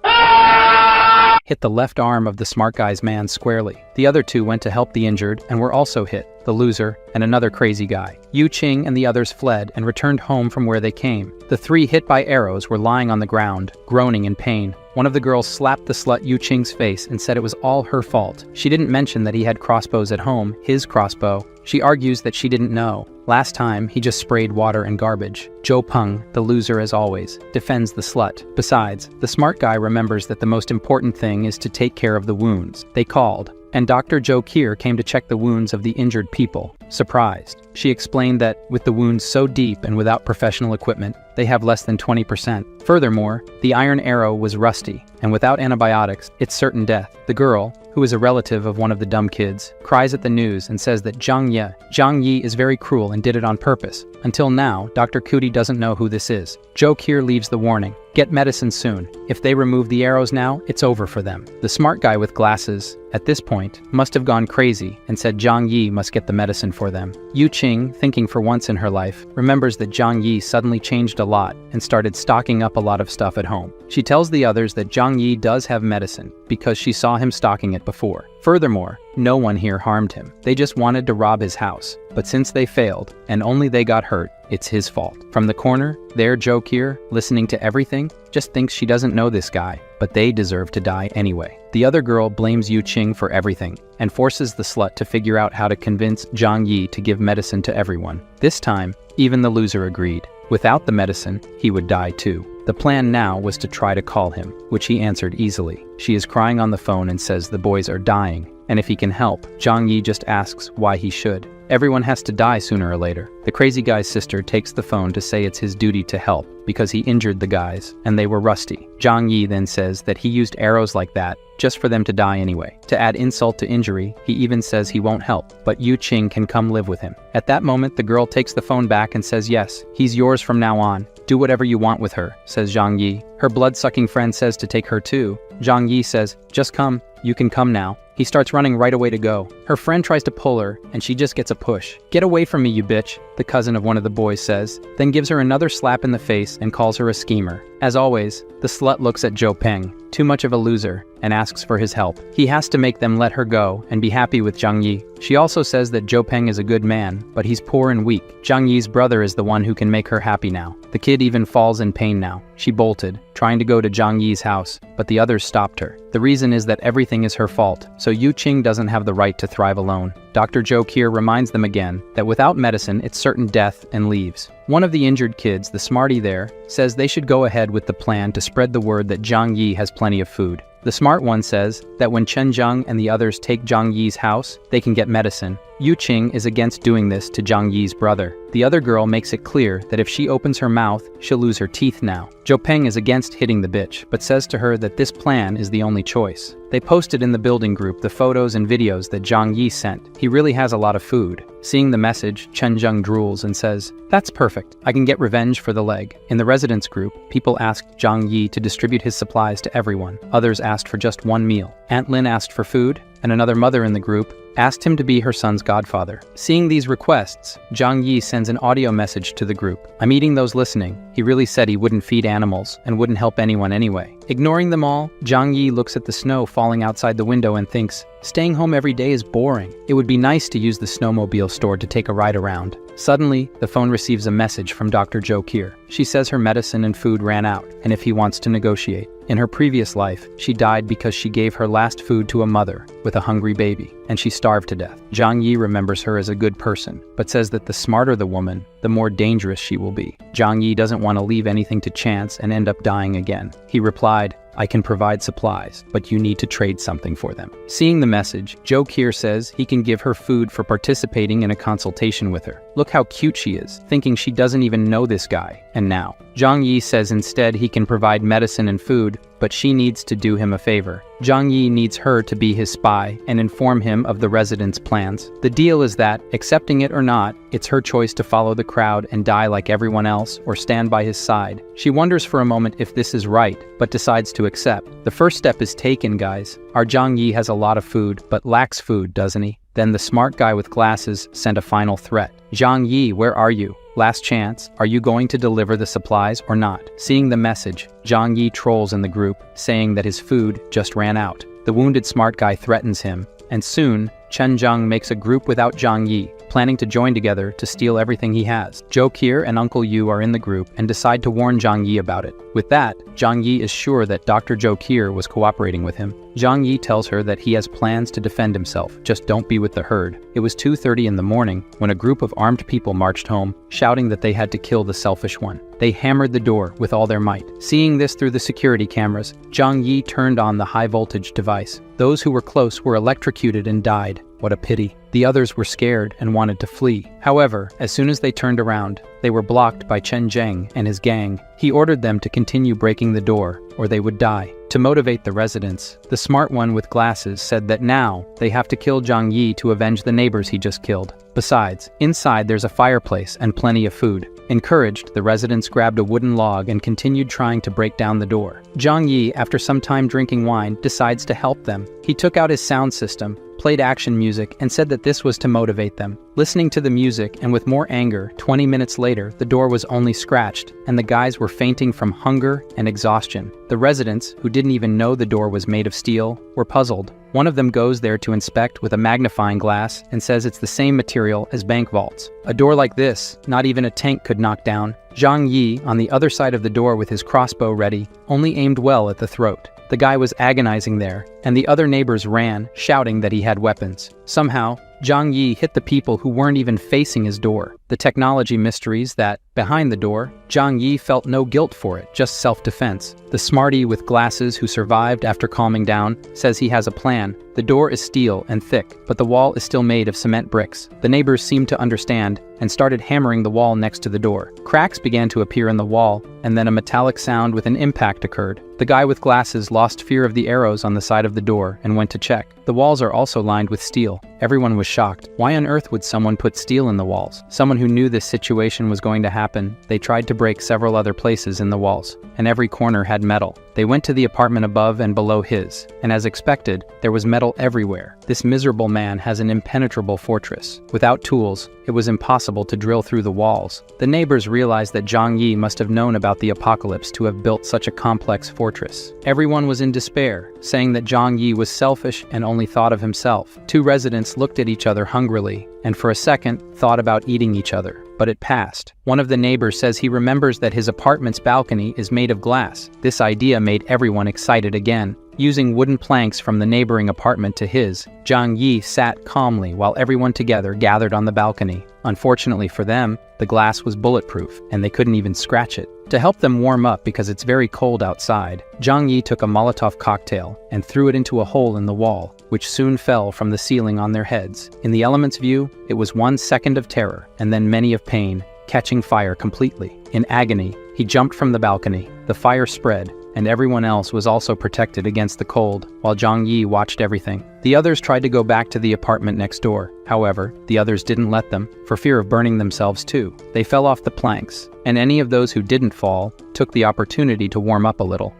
hit the left arm of the smart guy's man squarely. The other two went to help the injured and were also hit, the loser and another crazy guy. Yu Qing and the others fled and returned home from where they came. The three hit by arrows were lying on the ground, groaning in pain. One of the girls slapped the slut Yu Qing's face and said it was all her fault. She didn't mention that he had crossbows at home, his crossbow. She argues that she didn't know. Last time, he just sprayed water and garbage. Zhou Peng, the loser as always, defends the slut. Besides, the smart guy remembers that the most important thing is to take care of the wounds. They called, and Dr. Zhou Kier came to check the wounds of the injured people. Surprised, she explained that with the wounds so deep and without professional equipment, they have less than 20%. Furthermore, the iron arrow was rusty, and without antibiotics, it's certain death. The girl, who is a relative of one of the dumb kids, cries at the news and says that Zhang Yi is very cruel and did it on purpose. Until now, Dr. Kuti doesn't know who this is. Zhou Kier leaves the warning. Get medicine soon. If they remove the arrows now, it's over for them. The smart guy with glasses, at this point, must have gone crazy and said Zhang Yi must get the medicine for them. Yu Qing, thinking for once in her life, remembers that Zhang Yi suddenly changed a lot and started stocking up a lot of stuff at home. She tells the others that Zhang Yi does have medicine because she saw him stocking it before. Furthermore, no one here harmed him. They just wanted to rob his house. But since they failed, and only they got hurt, it's his fault. From the corner, there Zhou Kier, listening to everything, just thinks she doesn't know this guy, but they deserve to die anyway. The other girl blames Yu Qing for everything, and forces the slut to figure out how to convince Zhang Yi to give medicine to everyone. This time, even the loser agreed. Without the medicine, he would die too. The plan now was to try to call him, which he answered easily. She is crying on the phone and says the boys are dying, and if he can help, Zhang Yi just asks why he should. Everyone has to die sooner or later. The crazy guy's sister takes the phone to say it's his duty to help because he injured the guys and they were rusty. Zhang Yi then says that he used arrows like that just for them to die anyway. To add insult to injury, he even says he won't help, but Yu Qing can come live with him. At that moment, the girl takes the phone back and says yes, he's yours from now on. Do whatever you want with her, says Zhang Yi. Her blood-sucking friend says to take her too. Zhang Yi says, just come, you can come now. He starts running right away to go. Her friend tries to pull her, and she just gets a push. Get away from me, you bitch, the cousin of one of the boys says, then gives her another slap in the face and calls her a schemer. As always, the slut looks at Zhou Peng, too much of a loser, and asks for his help. He has to make them let her go and be happy with Zhang Yi. She also says that Zhou Peng is a good man, but he's poor and weak. Zhang Yi's brother is the one who can make her happy now. The kid even falls in pain now. She bolted, trying to go to Zhang Yi's house, but the others stopped her. The reason is that everything is her fault, so Yu Qing doesn't have the right to thrive alone. Dr. Zhou Kier reminds them again that without medicine, it's certain death and leaves. One of the injured kids, the smarty there, says they should go ahead with the plan to spread the word that Zhang Yi has plenty of food. The smart one says that when Chen Zheng and the others take Zhang Yi's house, they can get medicine. Yu Qing is against doing this to Zhang Yi's brother. The other girl makes it clear that if she opens her mouth, she'll lose her teeth now. Jo Peng is against hitting the bitch, but says to her that this plan is the only choice. They posted in the building group the photos and videos that Zhang Yi sent. He really has a lot of food. Seeing the message, Chen Zheng drools and says, "That's perfect. I can get revenge for the leg." In the residence group, people asked Zhang Yi to distribute his supplies to everyone. Others asked for just one meal. Aunt Lin asked for food, and another mother in the group asked him to be her son's godfather. Seeing these requests, Zhang Yi sends an audio message to the group. "I'm eating those listening. He really said he wouldn't feed animals and wouldn't help anyone anyway." Ignoring them all, Zhang Yi looks at the snow falling outside the window and thinks, staying home every day is boring. It would be nice to use the snowmobile store to take a ride around. Suddenly, the phone receives a message from Dr. Jo Kier. She says her medicine and food ran out, and if he wants to negotiate. In her previous life, she died because she gave her last food to a mother with a hungry baby, and she starved to death. Zhang Yi remembers her as a good person, but says that the smarter the woman, the more dangerous she will be. Zhang Yi doesn't want to leave anything to chance and end up dying again. He replied, "I can provide supplies, but you need to trade something for them." Seeing the message, Jo Kier says he can give her food for participating in a consultation with her. Look how cute she is, thinking she doesn't even know this guy. And now, Zhang Yi says instead he can provide medicine and food, but she needs to do him a favor. Zhang Yi needs her to be his spy and inform him of the residents' plans. The deal is that, accepting it or not, it's her choice to follow the crowd and die like everyone else or stand by his side. She wonders for a moment if this is right, but decides to accept. The first step is taken, guys. Our Zhang Yi has a lot of food, but lacks food, doesn't he? Then the smart guy with glasses sent a final threat. "Zhang Yi, where are you? Last chance, are you going to deliver the supplies or not?" Seeing the message, Zhang Yi trolls in the group, saying that his food just ran out. The wounded smart guy threatens him, and soon, Chen Zheng makes a group without Zhang Yi, planning to join together to steal everything he has. Jo Kier and Uncle Yu are in the group and decide to warn Zhang Yi about it. With that, Zhang Yi is sure that Dr. Jo Kier was cooperating with him. Zhang Yi tells her that he has plans to defend himself, just don't be with the herd. It was 2:30 in the morning when a group of armed people marched home, shouting that they had to kill the selfish one. They hammered the door with all their might. Seeing this through the security cameras, Zhang Yi turned on the high-voltage device. Those who were close were electrocuted and died. What a pity. The others were scared and wanted to flee. However, as soon as they turned around, they were blocked by Chen Zheng and his gang. He ordered them to continue breaking the door, or they would die. To motivate the residents, the smart one with glasses said that now they have to kill Zhang Yi to avenge the neighbors he just killed. Besides, inside there's a fireplace and plenty of food. Encouraged, the residents grabbed a wooden log and continued trying to break down the door. Zhang Yi, after some time drinking wine, decides to help them. He took out his sound system, played action music, and said that this was to motivate them. Listening to the music and with more anger, 20 minutes later, the door was only scratched, and the guys were fainting from hunger and exhaustion. The residents, who didn't even know the door was made of steel, were puzzled. One of them goes there to inspect with a magnifying glass and says it's the same material as bank vaults. A door like this, not even a tank could knock down. Zhang Yi, on the other side of the door with his crossbow ready, only aimed well at the throat. The guy was agonizing there, and the other neighbors ran, shouting that he had weapons. Somehow, Zhang Yi hit the people who weren't even facing his door. The technology mysteries that, behind the door, Zhang Yi felt no guilt for it, just self-defense. The smarty with glasses who survived after calming down says he has a plan. The door is steel and thick, but the wall is still made of cement bricks. The neighbors seemed to understand and started hammering the wall next to the door. Cracks began to appear in the wall, and then a metallic sound with an impact occurred. The guy with glasses lost fear of the arrows on the side of the door and went to check. The walls are also lined with steel. Everyone was shocked. Why on earth would someone put steel in the walls? Someone who knew this situation was going to happen. They tried to break several other places in the walls, and every corner had metal. They went to the apartment above and below his, and as expected, there was metal everywhere. This miserable man has an impenetrable fortress. Without tools, it was impossible to drill through the walls. The neighbors realized that Zhang Yi must have known about the apocalypse to have built such a complex fortress. Everyone was in despair, saying that Zhang Yi was selfish and only thought of himself. Two residents looked at each other hungrily, and for a second thought about eating each other. But it passed. One of the neighbors says he remembers that his apartment's balcony is made of glass. This idea made everyone excited again. Using wooden planks from the neighboring apartment to his, Zhang Yi sat calmly while everyone together gathered on the balcony. Unfortunately for them, the glass was bulletproof, and they couldn't even scratch it. To help them warm up because it's very cold outside, Zhang Yi took a Molotov cocktail and threw it into a hole in the wall, which soon fell from the ceiling on their heads. In the element's view, it was 1 second of terror, and then many of pain, catching fire completely. In agony, he jumped from the balcony. The fire spread, and everyone else was also protected against the cold, while Zhang Yi watched everything. The others tried to go back to the apartment next door. However, the others didn't let them, for fear of burning themselves too. They fell off the planks, and any of those who didn't fall took the opportunity to warm up a little.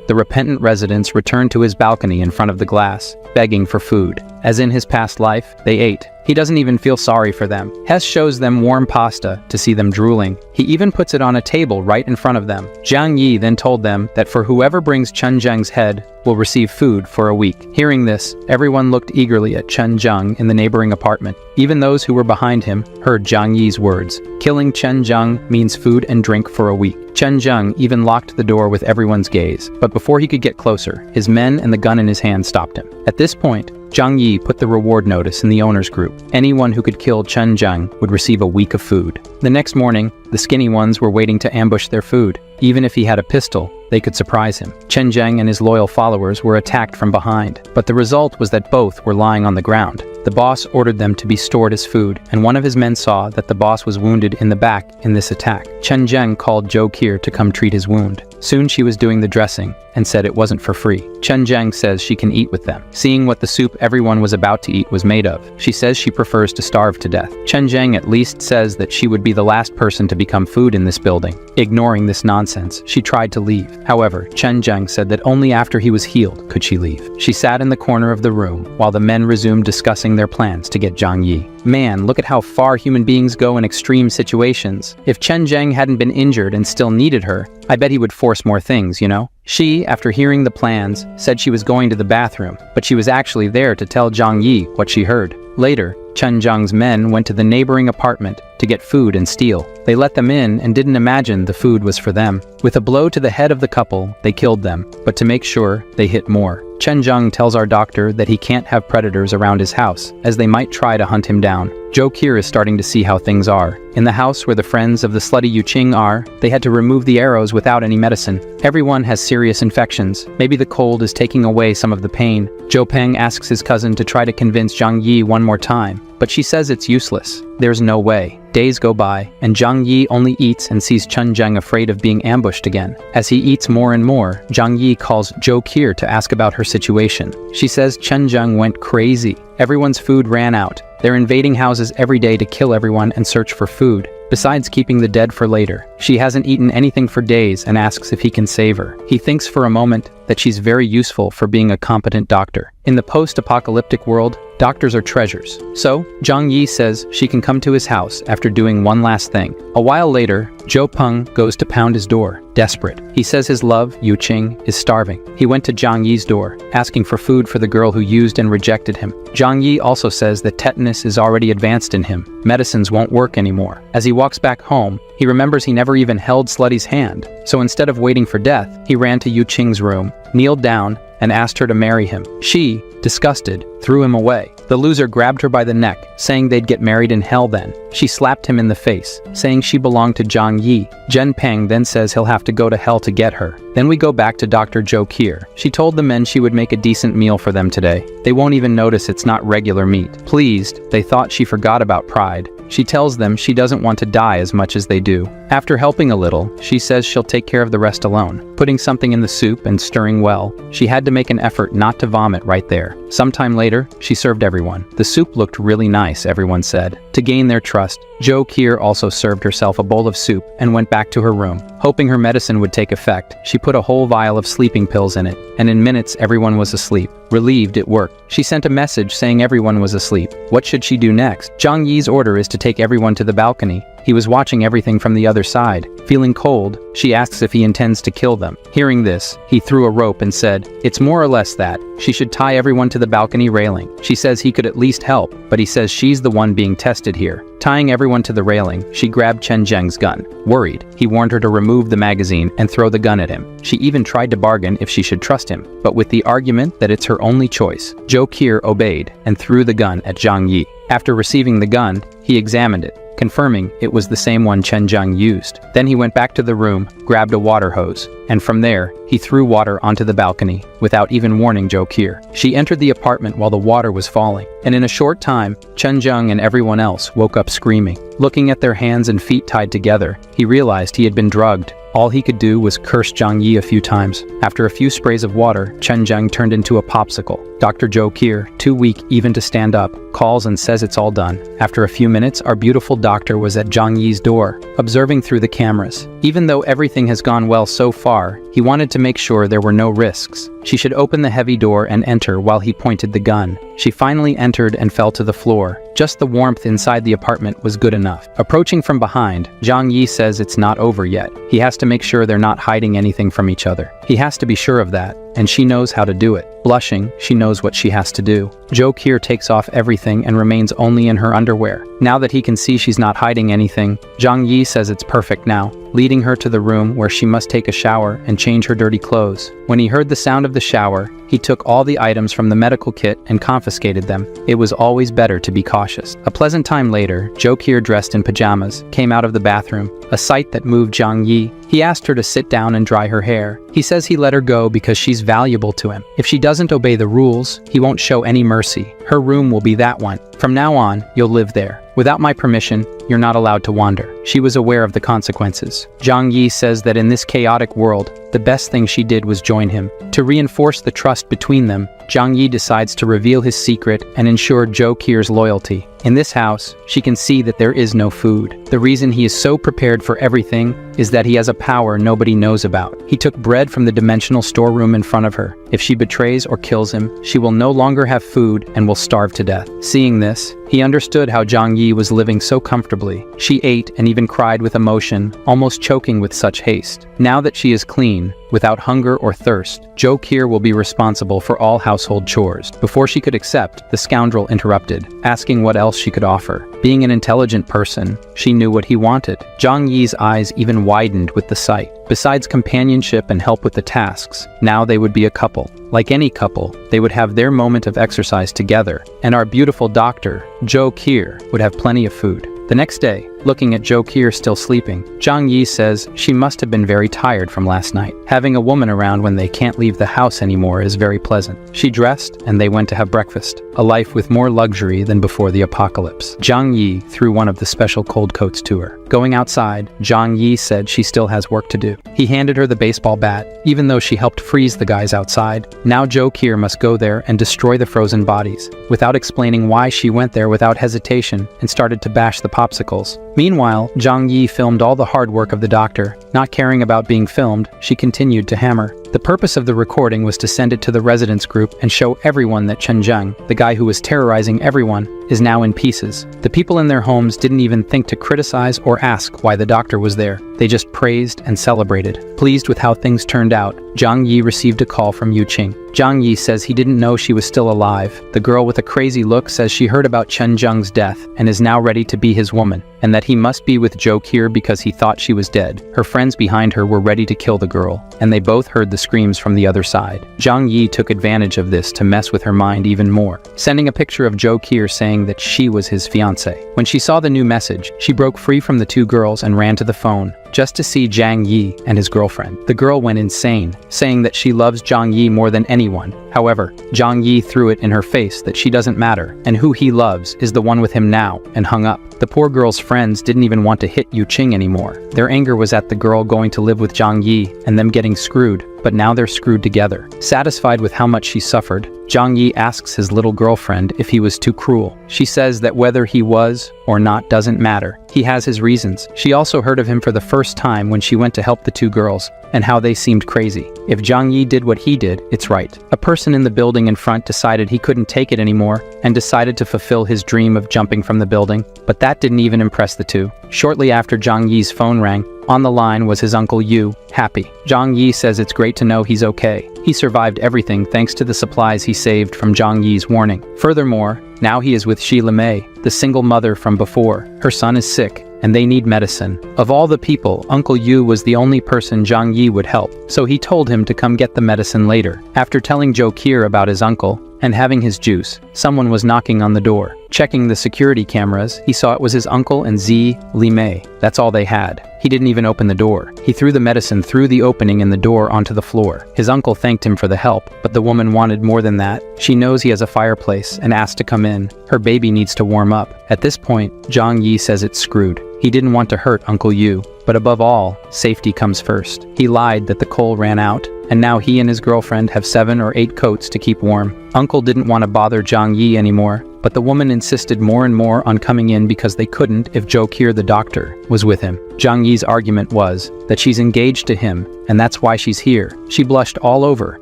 The repentant residents returned to his balcony in front of the glass, begging for food. As in his past life, they ate. He doesn't even feel sorry for them. Hess shows them warm pasta to see them drooling. He even puts it on a table right in front of them. Zhang Yi then told them that for whoever brings Chen Zheng's head will receive food for a week. Hearing this, everyone looked eagerly at Chen Zheng in the neighboring apartment. Even those who were behind him heard Zhang Yi's words. Killing Chen Zheng means food and drink for a week. Chen Zheng even locked the door with everyone's gaze, but before he could get closer, his men and the gun in his hand stopped him. At this point, Zhang Yi put the reward notice in the owner's group. Anyone who could kill Chen Zheng would receive a week of food. The next morning, the skinny ones were waiting to ambush their food. Even if he had a pistol, they could surprise him. Chen Zheng and his loyal followers were attacked from behind, but the result was that both were lying on the ground. The boss ordered them to be stored as food, and one of his men saw that the boss was wounded in the back in this attack. Chen Zheng called Zhou Qi to come treat his wound. Soon she was doing the dressing and said it wasn't for free. Chen Zheng says she can eat with them. Seeing what the soup everyone was about to eat was made of, she says she prefers to starve to death. Chen Zheng at least says that she would be the last person to become food in this building. Ignoring this nonsense, she tried to leave. However, Chen Zheng said that only after he was healed could she leave. She sat in the corner of the room while the men resumed discussing their plans to get Zhang Yi. Man, look at how far human beings go in extreme situations. If Chen Zheng hadn't been injured and still needed her, I bet he would force more things, you know? She, after hearing the plans, said she was going to the bathroom, but she was actually there to tell Zhang Yi what she heard. Later, Chen Zheng's men went to the neighboring apartment to get food and steal. They let them in and didn't imagine the food was for them. With a blow to the head of the couple, they killed them, but to make sure, they hit more. Chen Zheng tells our doctor that he can't have predators around his house, as they might try to hunt him down. Zhou Qi is starting to see how things are. In the house where the friends of the slutty Yuqing are, they had to remove the arrows without any medicine. Everyone has serious infections. Maybe the cold is taking away some of the pain. Zhou Peng asks his cousin to try to convince Zhang Yi one more time, but she says it's useless. There's no way. Days go by, and Zhang Yi only eats and sees Chen Zheng afraid of being ambushed again. As he eats more and more, Zhang Yi calls Zhou Qi to ask about her situation. She says Chen Zheng went crazy. Everyone's food ran out. They're invading houses every day to kill everyone and search for food, besides keeping the dead for later. She hasn't eaten anything for days and asks if he can save her. He thinks for a moment that she's very useful for being a competent doctor. In the post-apocalyptic world, doctors are treasures. So, Zhang Yi says she can come to his house after doing one last thing. A while later, Zhou Peng goes to pound his door, desperate. He says his love, Yuqing, is starving. He went to Zhang Yi's door, asking for food for the girl who used and rejected him. Zhang Yi also says that tetanus is already advanced in him. Medicines won't work anymore. As he walks back home, he remembers he never even held Slutty's hand. So instead of waiting for death, he ran to Yuqing's room, kneeled down, and asked her to marry him. She, disgusted, threw him away. The loser grabbed her by the neck, saying they'd get married in hell then. She slapped him in the face, saying she belonged to Zhang Yi. Zhen Peng then says he'll have to go to hell to get her. Then we go back to Dr. Zhou Qi. She told the men she would make a decent meal for them today. They won't even notice it's not regular meat. Pleased, they thought she forgot about pride. She tells them she doesn't want to die as much as they do. After helping a little, she says she'll take care of the rest alone. Putting something in the soup and stirring well, she had to make an effort not to vomit right there. Sometime later, she served everyone. The soup looked really nice, everyone said. To gain their trust, Zhou Qi also served herself a bowl of soup and went back to her room. Hoping her medicine would take effect, she put a whole vial of sleeping pills in it, and in minutes everyone was asleep. Relieved it worked, she sent a message saying everyone was asleep. What should she do next? Zhang Yi's order is to take everyone to the balcony. He was watching everything from the other side. Feeling cold, she asks if he intends to kill them. Hearing this, he threw a rope and said, "It's more or less that. She should tie everyone to the balcony railing." She says he could at least help, but he says she's the one being tested here. Tying everyone to the railing, she grabbed Chen Zheng's gun. Worried, he warned her to remove the magazine and throw the gun at him. She even tried to bargain if she should trust him, but with the argument that it's her only choice. Zhou Qiu obeyed and threw the gun at Zhang Yi. After receiving the gun, he examined it, confirming it was the same one Chen Zheng used. Then he went back to the room, grabbed a water hose, and from there, he threw water onto the balcony, without even warning Zhou Qiu. She entered the apartment while the water was falling, and in a short time, Chen Zheng and everyone else woke up screaming. Looking at their hands and feet tied together, he realized he had been drugged. All he could do was curse Zhang Yi a few times. After a few sprays of water, Chen Zheng turned into a popsicle. Dr. Zhou Qiu, too weak even to stand up, calls and says it's all done. After a few minutes, our beautiful doctor was at Zhang Yi's door, observing through the cameras. Even though everything has gone well so far, he wanted to make sure there were no risks. She should open the heavy door and enter while he pointed the gun. She finally entered and fell to the floor. Just the warmth inside the apartment was good enough. Approaching from behind, Zhang Yi says it's not over yet. He has to make sure they're not hiding anything from each other. He has to be sure of that, and she knows how to do it. Blushing, she knows what she has to do. Zhou Qiu takes off everything and remains only in her underwear. Now that he can see she's not hiding anything, Zhang Yi says it's perfect now, leading her to the room where she must take a shower and change her dirty clothes. When he heard the sound of the shower, he took all the items from the medical kit and confiscated them. It was always better to be cautious. A pleasant time later, Zhou Qiu, dressed in pajamas, came out of the bathroom, a sight that moved Zhang Yi. He asked her to sit down and dry her hair. He says he let her go because she's valuable to him. If she doesn't obey the rules, he won't show any mercy. Her room will be that one. From now on, you'll live there. Without my permission, you're not allowed to wander. She was aware of the consequences. Zhang Yi says that in this chaotic world, the best thing she did was join him. To reinforce the trust between them, Zhang Yi decides to reveal his secret and ensure Zhou Qiu's loyalty. In this house, she can see that there is no food. The reason he is so prepared for everything is that he has a power nobody knows about. He took bread from the dimensional storeroom in front of her. If she betrays or kills him, she will no longer have food and will starve to death. Seeing this, he understood how Zhang Yi was living so comfortably. She ate and even cried with emotion, almost choking with such haste. Now that she is clean, without hunger or thirst, Zhou Qiu will be responsible for all household chores. Before she could accept, the scoundrel interrupted, asking what else she could offer. Being an intelligent person, she knew what he wanted. Zhang Yi's eyes even widened with the sight. Besides companionship and help with the tasks, now they would be a couple. Like any couple, they would have their moment of exercise together, and our beautiful doctor, Zhou Qiu, would have plenty of food. The next day, looking at Zhou Qiu still sleeping, Zhang Yi says she must have been very tired from last night. Having a woman around when they can't leave the house anymore is very pleasant. She dressed, and they went to have breakfast, a life with more luxury than before the apocalypse. Zhang Yi threw one of the special cold coats to her. Going outside, Zhang Yi said she still has work to do. He handed her the baseball bat, even though she helped freeze the guys outside. Now Zhou Qiu must go there and destroy the frozen bodies, without explaining why she went there without hesitation and started to bash the popsicles. Meanwhile, Zhang Yi filmed all the hard work of the doctor. Not caring about being filmed, she continued to hammer. The purpose of the recording was to send it to the residence group and show everyone that Chen Zheng, the guy who was terrorizing everyone, is now in pieces. The people in their homes didn't even think to criticize or ask why the doctor was there. They just praised and celebrated. Pleased with how things turned out, Zhang Yi received a call from Yu Qing. Zhang Yi says he didn't know she was still alive. The girl with a crazy look says she heard about Chen Zheng's death and is now ready to be his woman, and that he must be with Zhou Qiu because he thought she was dead. Her friends behind her were ready to kill the girl, and they both heard the screams from the other side. Zhang Yi took advantage of this to mess with her mind even more, sending a picture of Zhou Qiu saying that she was his fiancée. When she saw the new message, she broke free from the two girls and ran to the phone, just to see Zhang Yi and his girlfriend. The girl went insane, saying that she loves Zhang Yi more than anyone. However, Zhang Yi threw it in her face that she doesn't matter, and who he loves is the one with him now, and hung up. The poor girl's friends didn't even want to hit Yu Qing anymore. Their anger was at the girl going to live with Zhang Yi and them getting screwed, but now they're screwed together. Satisfied with how much she suffered, Zhang Yi asks his little girlfriend if he was too cruel. She says that whether he was or not doesn't matter. He has his reasons. She also heard of him for the first time when she went to help the two girls, and how they seemed crazy. If Zhang Yi did what he did, it's right. A person in the building in front decided he couldn't take it anymore and decided to fulfill his dream of jumping from the building, but that didn't even impress the two. Shortly after Zhang Yi's phone rang, on the line was his uncle Yu, happy. Zhang Yi says it's great to know he's okay. He survived everything thanks to the supplies he saved from Zhang Yi's warning. Furthermore, now he is with Shi Limei, the single mother from before. Her son is sick, and they need medicine. Of all the people, Uncle Yu was the only person Zhang Yi would help, so he told him to come get the medicine later. After telling Zhou Qi about his uncle, and having his juice, someone was knocking on the door. Checking the security cameras, he saw it was his uncle and Zi Limei. That's all they had. He didn't even open the door. He threw the medicine through the opening in the door onto the floor. His uncle thanked him for the help, but the woman wanted more than that. She knows he has a fireplace and asked to come in. Her baby needs to warm up. At this point, Zhang Yi says it's screwed. He didn't want to hurt Uncle Yu, but above all, safety comes first. He lied that the coal ran out, and now he and his girlfriend have 7 or 8 coats to keep warm. Uncle didn't want to bother Zhang Yi anymore, but the woman insisted more and more on coming in because they couldn't if Zhou Qi, the doctor, was with him. Zhang Yi's argument was that she's engaged to him, and that's why she's here. She blushed all over,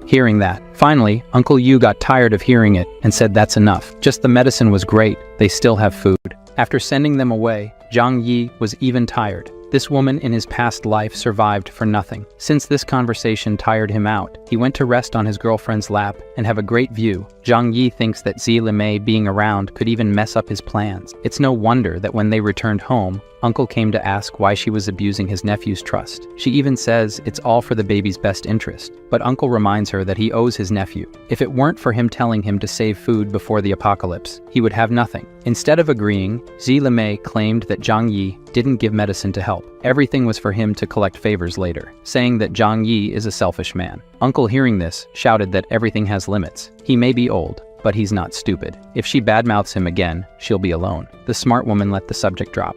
hearing that. Finally, Uncle Yu got tired of hearing it and said that's enough. Just the medicine was great, they still have food. After sending them away, Zhang Yi was even tired. This woman in his past life survived for nothing. Since this conversation tired him out, he went to rest on his girlfriend's lap and have a great view. Zhang Yi thinks that Zi Limei being around could even mess up his plans. It's no wonder that when they returned home, Uncle came to ask why she was abusing his nephew's trust. She even says it's all for the baby's best interest, but Uncle reminds her that he owes his nephew. If it weren't for him telling him to save food before the apocalypse, he would have nothing. Instead of agreeing, Zi Limei claimed that Zhang Yi didn't give medicine to help. Everything was for him to collect favors later, saying that Zhang Yi is a selfish man. Uncle, hearing this, shouted that everything has limits. He may be old, but he's not stupid. If she badmouths him again, she'll be alone. The smart woman let the subject drop.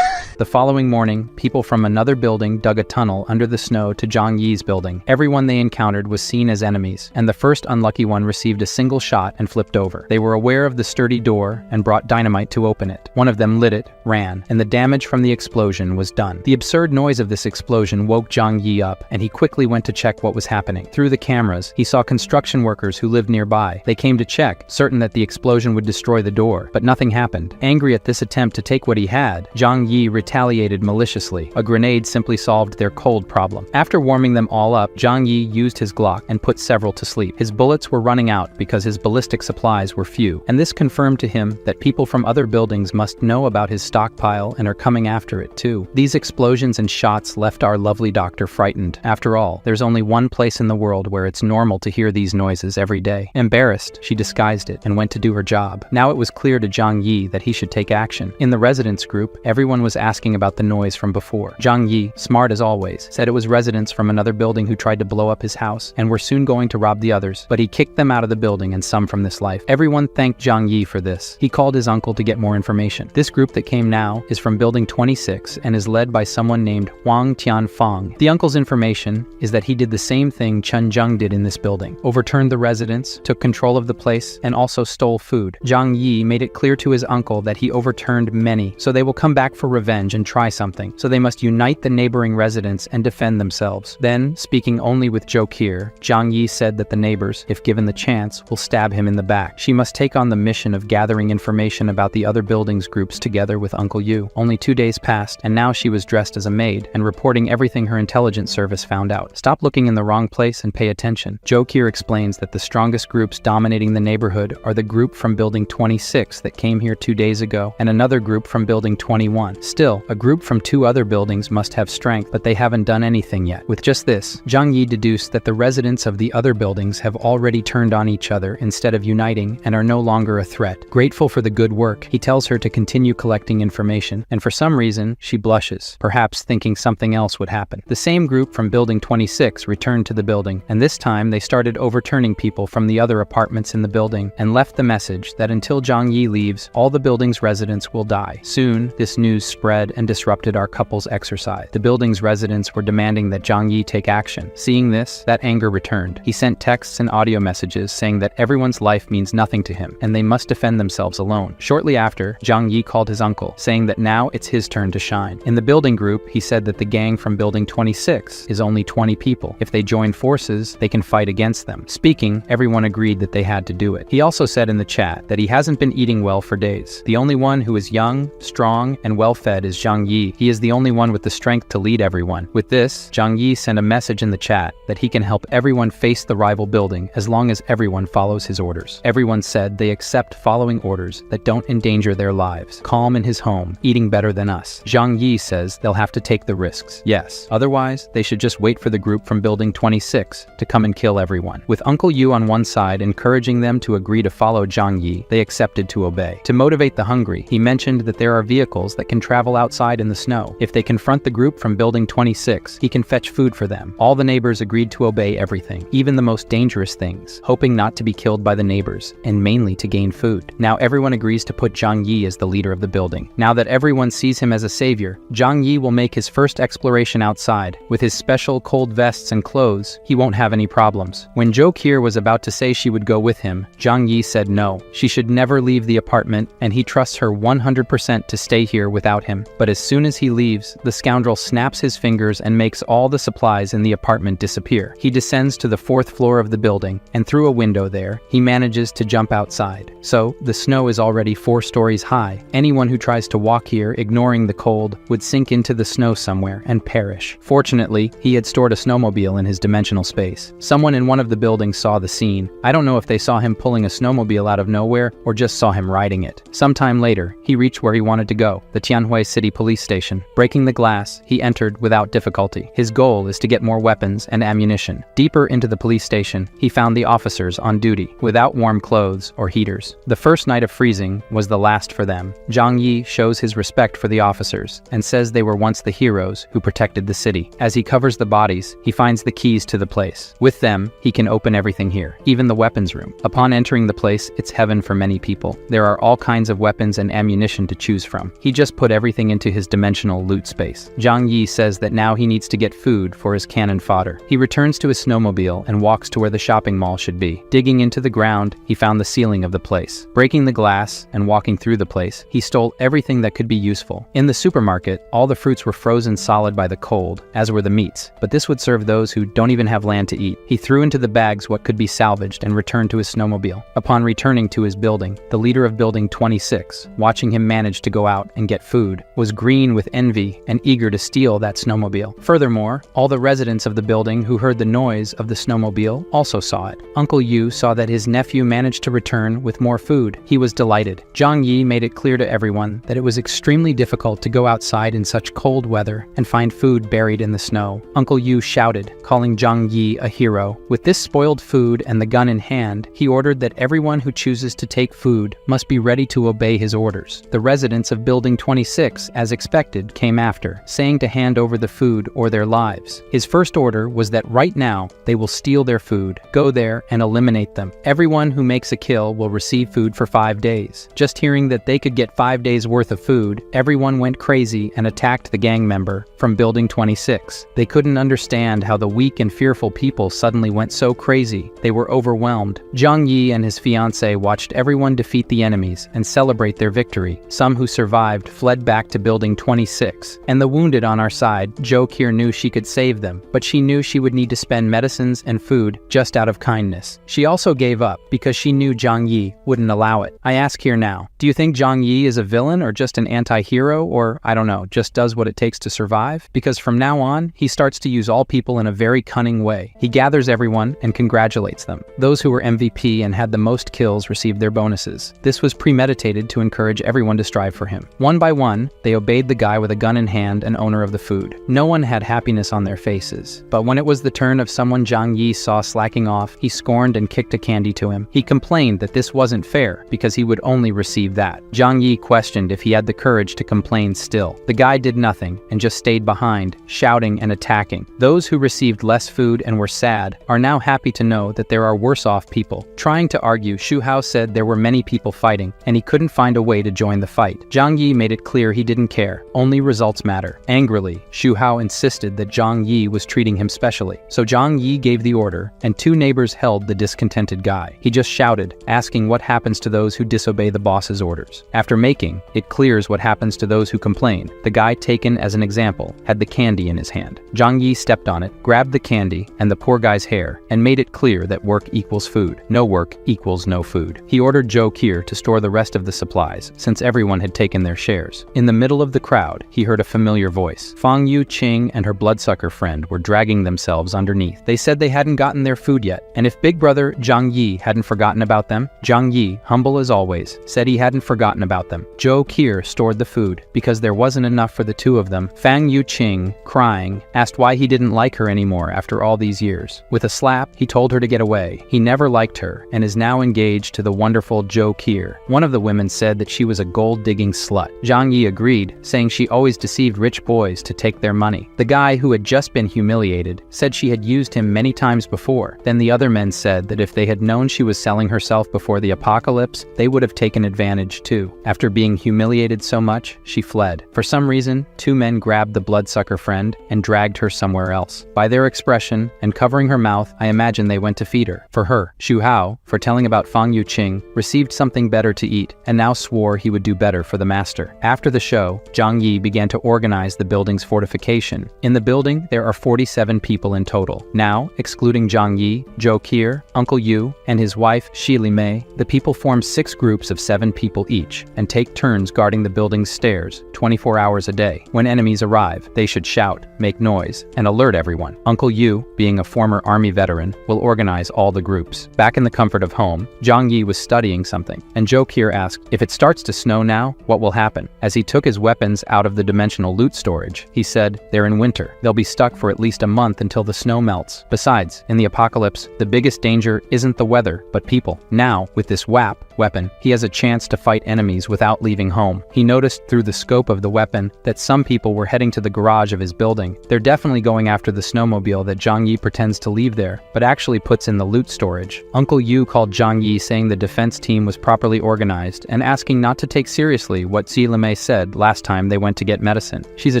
The following morning, people from another building dug a tunnel under the snow to Zhang Yi's building. Everyone they encountered was seen as enemies, and the first unlucky one received a single shot and flipped over. They were aware of the sturdy door and brought dynamite to open it. One of them lit it, ran, and the damage from the explosion was done. The absurd noise of this explosion woke Zhang Yi up, and he quickly went to check what was happening. Through the cameras, he saw construction workers who lived nearby. They came to check, certain that the explosion would destroy the door, but nothing happened. Angry at this attempt to take what he had, Zhang Yi retaliated maliciously. A grenade simply solved their cold problem. After warming them all up, Zhang Yi used his Glock and put several to sleep. His bullets were running out because his ballistic supplies were few, and this confirmed to him that people from other buildings must know about his stockpile and are coming after it too. These explosions and shots left our lovely doctor frightened. After all, there's only one place in the world where it's normal to hear these noises every day. Embarrassed, she disguised it and went to do her job. Now it was clear to Zhang Yi that he should take action. In the residents group, everyone was asking about the noise from before. Zhang Yi, smart as always, said it was residents from another building who tried to blow up his house and were soon going to rob the others, but he kicked them out of the building and some from this life. Everyone thanked Zhang Yi for this. He called his uncle to get more information. This group that came now is from building 26 and is led by someone named Huang Tianfang. The uncle's information is that he did the same thing Chen Zheng did in this building, overturned the residents, took control of the place, and also stole food. Zhang Yi made it clear to his uncle that he overturned many, so they will come back for revenge and try something, so they must unite the neighboring residents and defend themselves. Then, speaking only with Zhou Qi, Zhang Yi said that the neighbors, if given the chance, will stab him in the back. She must take on the mission of gathering information about the other buildings groups together with Uncle Yu. Only 2 days passed, and now she was dressed as a maid and reporting everything her intelligence service found out. Stop looking in the wrong place and pay attention. Zhou Qi explains that the strongest groups dominating the neighborhood are the group from building 26 that came here 2 days ago, and another group from building 21. Still, a group from 2 other buildings must have strength, but they haven't done anything yet. With just this, Zhang Yi deduced that the residents of the other buildings have already turned on each other instead of uniting and are no longer a threat. Grateful for the good work, he tells her to continue collecting information, and for some reason, she blushes, perhaps thinking something else would happen. The same group from building 26 returned to the building, and this time they started overturning people from the other apartments in the building and left the message that until Zhang Yi leaves, all the building's residents will die. Soon, this news spread and disrupted our couple's exercise. The building's residents were demanding that Zhang Yi take action. Seeing this, that anger returned. He sent texts and audio messages saying that everyone's life means nothing to him, and they must defend themselves alone. Shortly after, Zhang Yi called his uncle, saying that now it's his turn to shine. In the building group, he said that the gang from building 26 is only 20 people. If they join forces, they can fight against them. Speaking, everyone agreed that they had to do it. He also said in the chat that he hasn't been eating well for days. The only one who is young, strong, and well-fed is is Zhang Yi. He is the only one with the strength to lead everyone. With this, Zhang Yi sent a message in the chat that he can help everyone face the rival building as long as everyone follows his orders. Everyone said they accept following orders that don't endanger their lives. Calm in his home, eating better than us. Zhang Yi says they'll have to take the risks. Yes. Otherwise, they should just wait for the group from Building 26 to come and kill everyone. With Uncle Yu on one side encouraging them to agree to follow Zhang Yi, they accepted to obey. To motivate the hungry, he mentioned that there are vehicles that can travel outside in the snow. If they confront the group from Building 26, he can fetch food for them. All the neighbors agreed to obey everything, even the most dangerous things, hoping not to be killed by the neighbors, and mainly to gain food. Now everyone agrees to put Zhang Yi as the leader of the building. Now that everyone sees him as a savior, Zhang Yi will make his first exploration outside. With his special cold vests and clothes, he won't have any problems. When Jo Kier was about to say she would go with him, Zhang Yi said no. She should never leave the apartment, and he trusts her 100% to stay here without him. But as soon as he leaves, the scoundrel snaps his fingers and makes all the supplies in the apartment disappear. He descends to the 4th floor of the building, and through a window there, he manages to jump outside. So, the snow is already 4 stories high. Anyone who tries to walk here, ignoring the cold, would sink into the snow somewhere and perish. Fortunately, he had stored a snowmobile in his dimensional space. Someone in one of the buildings saw the scene. I don't know if they saw him pulling a snowmobile out of nowhere or just saw him riding it. Sometime later, he reached where he wanted to go, the Tianhui City Police Station. Breaking the glass, he entered without difficulty. His goal is to get more weapons and ammunition. Deeper into the police station, he found the officers on duty, without warm clothes or heaters. The first night of freezing was the last for them. Zhang Yi shows his respect for the officers and says they were once the heroes who protected the city. As he covers the bodies, he finds the keys to the place. With them, he can open everything here, even the weapons room. Upon entering the place, it's heaven for many people. There are all kinds of weapons and ammunition to choose from. He just put everything into his dimensional loot space. Zhang Yi says that now he needs to get food for his cannon fodder. He returns to his snowmobile and walks to where the shopping mall should be. Digging into the ground, he found the ceiling of the place. Breaking the glass and walking through the place, he stole everything that could be useful. In the supermarket, all the fruits were frozen solid by the cold, as were the meats, but this would serve those who don't even have land to eat. He threw into the bags what could be salvaged and returned to his snowmobile. Upon returning to his building, the leader of Building 26, watching him manage to go out and get food, was green with envy and eager to steal that snowmobile. Furthermore, all the residents of the building who heard the noise of the snowmobile also saw it. Uncle Yu saw that his nephew managed to return with more food. He was delighted. Zhang Yi made it clear to everyone that it was extremely difficult to go outside in such cold weather and find food buried in the snow. Uncle Yu shouted, calling Zhang Yi a hero. With this spoiled food and the gun in hand, he ordered that everyone who chooses to take food must be ready to obey his orders. The residents of Building 26, as expected, came after, saying to hand over the food or their lives. His first order was that right now, they will steal their food, go there and eliminate them. Everyone who makes a kill will receive food for 5 days. Just hearing that they could get 5 days worth of food, everyone went crazy and attacked the gang member from Building 26. They couldn't understand how the weak and fearful people suddenly went so crazy. They were overwhelmed. Zhang Yi and his fiancée watched everyone defeat the enemies and celebrate their victory. Some who survived fled back to Building 26. And the wounded on our side, Jo Kier knew she could save them, but she knew she would need to spend medicines and food just out of kindness. She also gave up because she knew Zhang Yi wouldn't allow it. I ask here now, do you think Zhang Yi is a villain or just an anti-hero, or, I don't know, just does what it takes to survive? Because from now on, he starts to use all people in a very cunning way. He gathers everyone and congratulates them. Those who were MVP and had the most kills received their bonuses. This was premeditated to encourage everyone to strive for him. One by one, they obeyed the guy with a gun in hand and owner of the food. No one had happiness on their faces. But when it was the turn of someone Zhang Yi saw slacking off, he scorned and kicked a candy to him. He complained that this wasn't fair because he would only receive that. Zhang Yi questioned if he had the courage to complain still. The guy did nothing and just stayed behind, shouting and attacking. Those who received less food and were sad are now happy to know that there are worse off people. Trying to argue, Shu Hao said there were many people fighting and he couldn't find a way to join the fight. Zhang Yi made it clear he didn't care. Only results matter. Angrily, Shu Hao insisted that Zhang Yi was treating him specially. So Zhang Yi gave the order and 2 neighbors held the discontented guy. He just shouted, asking what happens to those who disobey the boss's orders. After making it clears what happens to those who complain, the guy taken as an example had the candy in his hand. Zhang Yi stepped on it, grabbed the candy and the poor guy's hair, and made it clear that work equals food. No work equals no food. He ordered Jo Kier to store the rest of the supplies, since everyone had taken their shares. In the middle of the crowd, he heard a familiar voice. Fang Yu-ching and her bloodsucker friend were dragging themselves underneath. They said they hadn't gotten their food yet, and if big brother Zhang Yi hadn't forgotten about them. Zhang Yi, humble as always, said he hadn't forgotten about them. Zhou Qier stored the food, because there wasn't enough for the two of them. Fang Yu-ching, crying, asked why he didn't like her anymore after all these years. With a slap, he told her to get away. He never liked her, and is now engaged to the wonderful Zhou Qier. One of the women said that she was a gold-digging slut. Zhang Yi agreed, saying she always deceived rich boys to take their money. The guy who had just been humiliated said she had used him many times before. Then the other men said that if they had known she was selling herself before the apocalypse, they would have taken advantage too. After being humiliated so much, she fled. For some reason, two men grabbed the bloodsucker friend and dragged her somewhere else. By their expression and covering her mouth, I imagine they went to feed her. For her, Xu Hao, for telling about Fang Yu-ching, received something better to eat, and now swore he would do better for the master. After the show, Zhang Yi began to organize the building's fortification. In the building, there are 47 people in total. Now, excluding Zhang Yi, Zhou Qier, Uncle Yu, and his wife, Shi Li Mei, the people form 6 groups of 7 people each, and take turns guarding the building's stairs, 24 hours a day. When enemies arrive, they should shout, make noise, and alert everyone. Uncle Yu, being a former army veteran, will organize all the groups. Back in the comfort of home, Zhang Yi was studying something, and Zhou Qier asked, if it starts to snow now, what will happen? As he took his weapons out of the dimensional loot storage, he said, they're in winter. They'll be stuck for at least a month until the snow melts. Besides, in the apocalypse, the biggest danger isn't the weather, but people. Now, with this weapon, he has a chance to fight enemies without leaving home. He noticed through the scope of the weapon that some people were heading to the garage of his building. They're definitely going after the snowmobile that Zhang Yi pretends to leave there, but actually puts in the loot storage. Uncle Yu called Zhang Yi saying the defense team was properly organized and asking not to take seriously what Xi Limei said last time they went to get medicine. She's a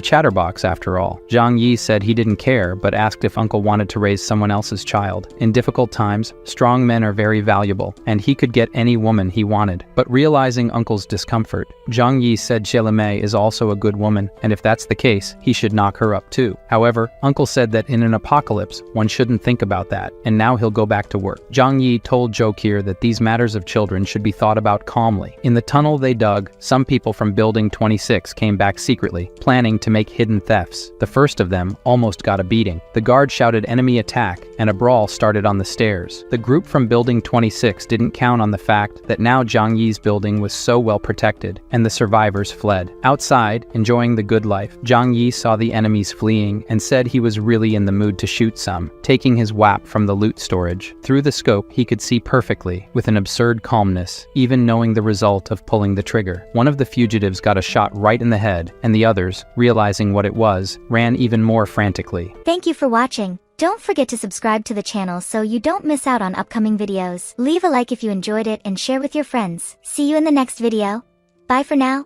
chatterbox after all. Zhang Yi said he didn't care, but asked if Uncle wanted to raise someone else's child. In difficult times, strong men are very valuable, and he could get any woman he wanted. But realizing Uncle's discomfort, Zhang Yi said Xi Limei is also a good woman, and if that's the case, he should knock her up too. However, Uncle said that in an apocalypse, one shouldn't think about that, and now he'll go back to work. Zhang Yi told Zhou Qier that these matters of children should be thought about calmly. In the tunnel they dug, some people from Building 26 came back secretly, planning to make hidden thefts. The first of them almost got a beating. The guard shouted enemy attack, and a brawl started on the stairs. The group from Building 26 didn't count on the fact that now Zhang Yi's building was so well protected, and the survivors fled. Outside, enjoying the good life, Zhang Yi saw the enemies fleeing and said he was really in the mood to shoot some, taking his WAP from the loot storage. Through the scope, he could see perfectly, with an absurd calmness, even knowing the result of pulling the trigger. One of the fugitives got a shot right in the head, and the others, realizing what it was, ran even more frantically. Thank you for watching. Don't forget to subscribe to the channel so you don't miss out on upcoming videos. Leave a like if you enjoyed it and share with your friends. See you in the next video. Bye for now.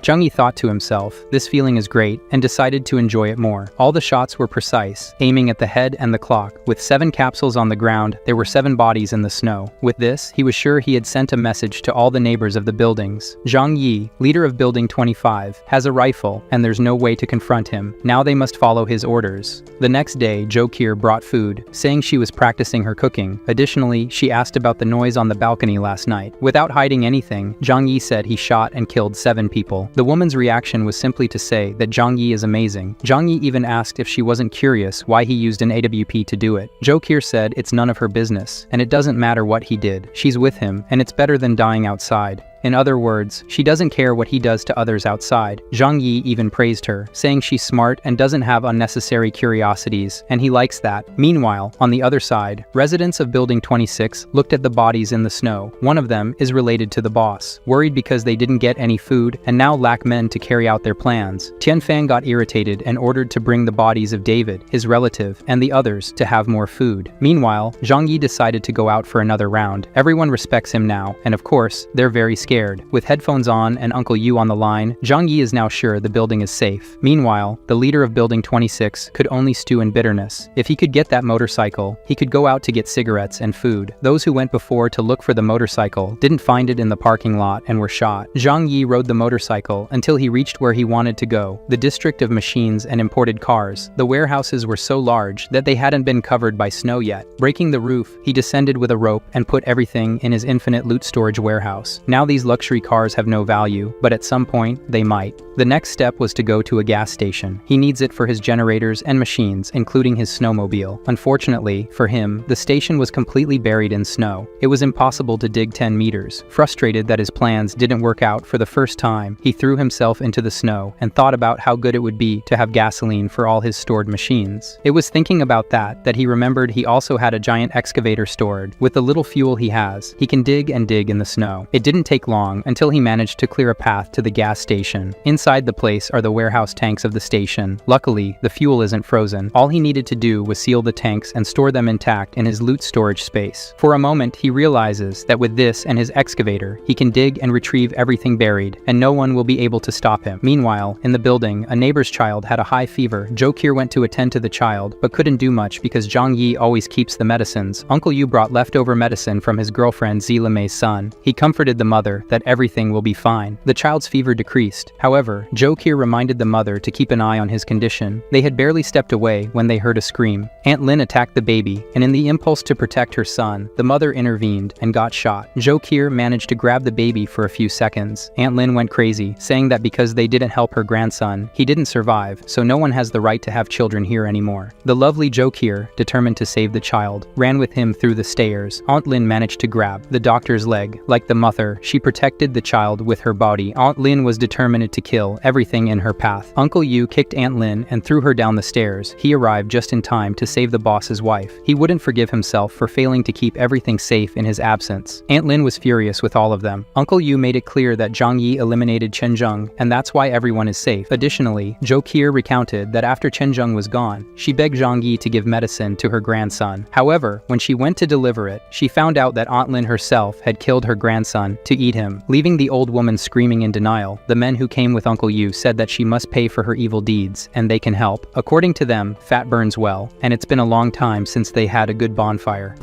Zhang Yi thought to himself, this feeling is great, and decided to enjoy it more. All the shots were precise, aiming at the head and the clock. With 7 capsules on the ground, there were 7 bodies in the snow. With this, he was sure he had sent a message to all the neighbors of the buildings. Zhang Yi, leader of Building 25, has a rifle, and there's no way to confront him. Now they must follow his orders. The next day, Zhou Qier brought food, saying she was practicing her cooking. Additionally, she asked about the noise on the balcony last night. Without hiding anything, Zhang Yi said he shot and killed 7 people. The woman's reaction was simply to say that Zhang Yi is amazing. Zhang Yi even asked if she wasn't curious why he used an AWP to do it. Zhou Qier said it's none of her business, and it doesn't matter what he did. She's with him, and it's better than dying outside. In other words, she doesn't care what he does to others outside. Zhang Yi even praised her, saying she's smart and doesn't have unnecessary curiosities, and he likes that. Meanwhile, on the other side, residents of Building 26 looked at the bodies in the snow. One of them is related to the boss, worried because they didn't get any food and now lack men to carry out their plans. Tianfang got irritated and ordered to bring the bodies of David, his relative, and the others to have more food. Meanwhile, Zhang Yi decided to go out for another round. Everyone respects him now, and of course, they're very scared. With headphones on and Uncle Yu on the line, Zhang Yi is now sure the building is safe. Meanwhile, the leader of Building 26 could only stew in bitterness. If he could get that motorcycle, he could go out to get cigarettes and food. Those who went before to look for the motorcycle didn't find it in the parking lot and were shot. Zhang Yi rode the motorcycle until he reached where he wanted to go, the district of machines and imported cars. The warehouses were so large that they hadn't been covered by snow yet. Breaking the roof, he descended with a rope and put everything in his infinite loot storage warehouse. Now these these luxury cars have no value, but at some point, they might. The next step was to go to a gas station. He needs it for his generators and machines, including his snowmobile. Unfortunately, for him, the station was completely buried in snow. It was impossible to dig 10 meters. Frustrated that his plans didn't work out for the first time, he threw himself into the snow and thought about how good it would be to have gasoline for all his stored machines. It was thinking about that he remembered he also had a giant excavator stored. With the little fuel he has, he can dig and dig in the snow. It didn't take long until he managed to clear a path to the gas station. Inside the place are the warehouse tanks of the station. Luckily, the fuel isn't frozen. All he needed to do was seal the tanks and store them intact in his loot storage space. For a moment, he realizes that with this and his excavator, he can dig and retrieve everything buried, and no one will be able to stop him. Meanwhile, in the building, a neighbor's child had a high fever. Jokir went to attend to the child, but couldn't do much because Zhang Yi always keeps the medicines. Uncle Yu brought leftover medicine from his girlfriend Zila Mei's son. He comforted the mother that everything will be fine. The child's fever decreased. However, Jokir reminded the mother to keep an eye on his condition. They had barely stepped away when they heard a scream. Aunt Lin attacked the baby, and in the impulse to protect her son, the mother intervened and got shot. Jokir managed to grab the baby for a few seconds. Aunt Lin went crazy, saying that because they didn't help her grandson, he didn't survive, so no one has the right to have children here anymore. The lovely Jokir, determined to save the child, ran with him through the stairs. Aunt Lin managed to grab the doctor's leg. Like the mother, she protected the child with her body. Aunt Lin was determined to kill everything in her path. Uncle Yu kicked Aunt Lin and threw her down the stairs. He arrived just in time to save the boss's wife. He wouldn't forgive himself for failing to keep everything safe in his absence. Aunt Lin was furious with all of them. Uncle Yu made it clear that Zhang Yi eliminated Chen Zheng, and that's why everyone is safe. Additionally, Jokir recounted that after Chen Zheng was gone, she begged Zhang Yi to give medicine to her grandson. However, when she went to deliver it, she found out that Aunt Lin herself had killed her grandson to eat him, leaving the old woman screaming in denial. The men who came with Uncle Yu said that she must pay for her evil deeds, and they can help. According to them, fat burns well, and it's been a long time since they had a good bonfire.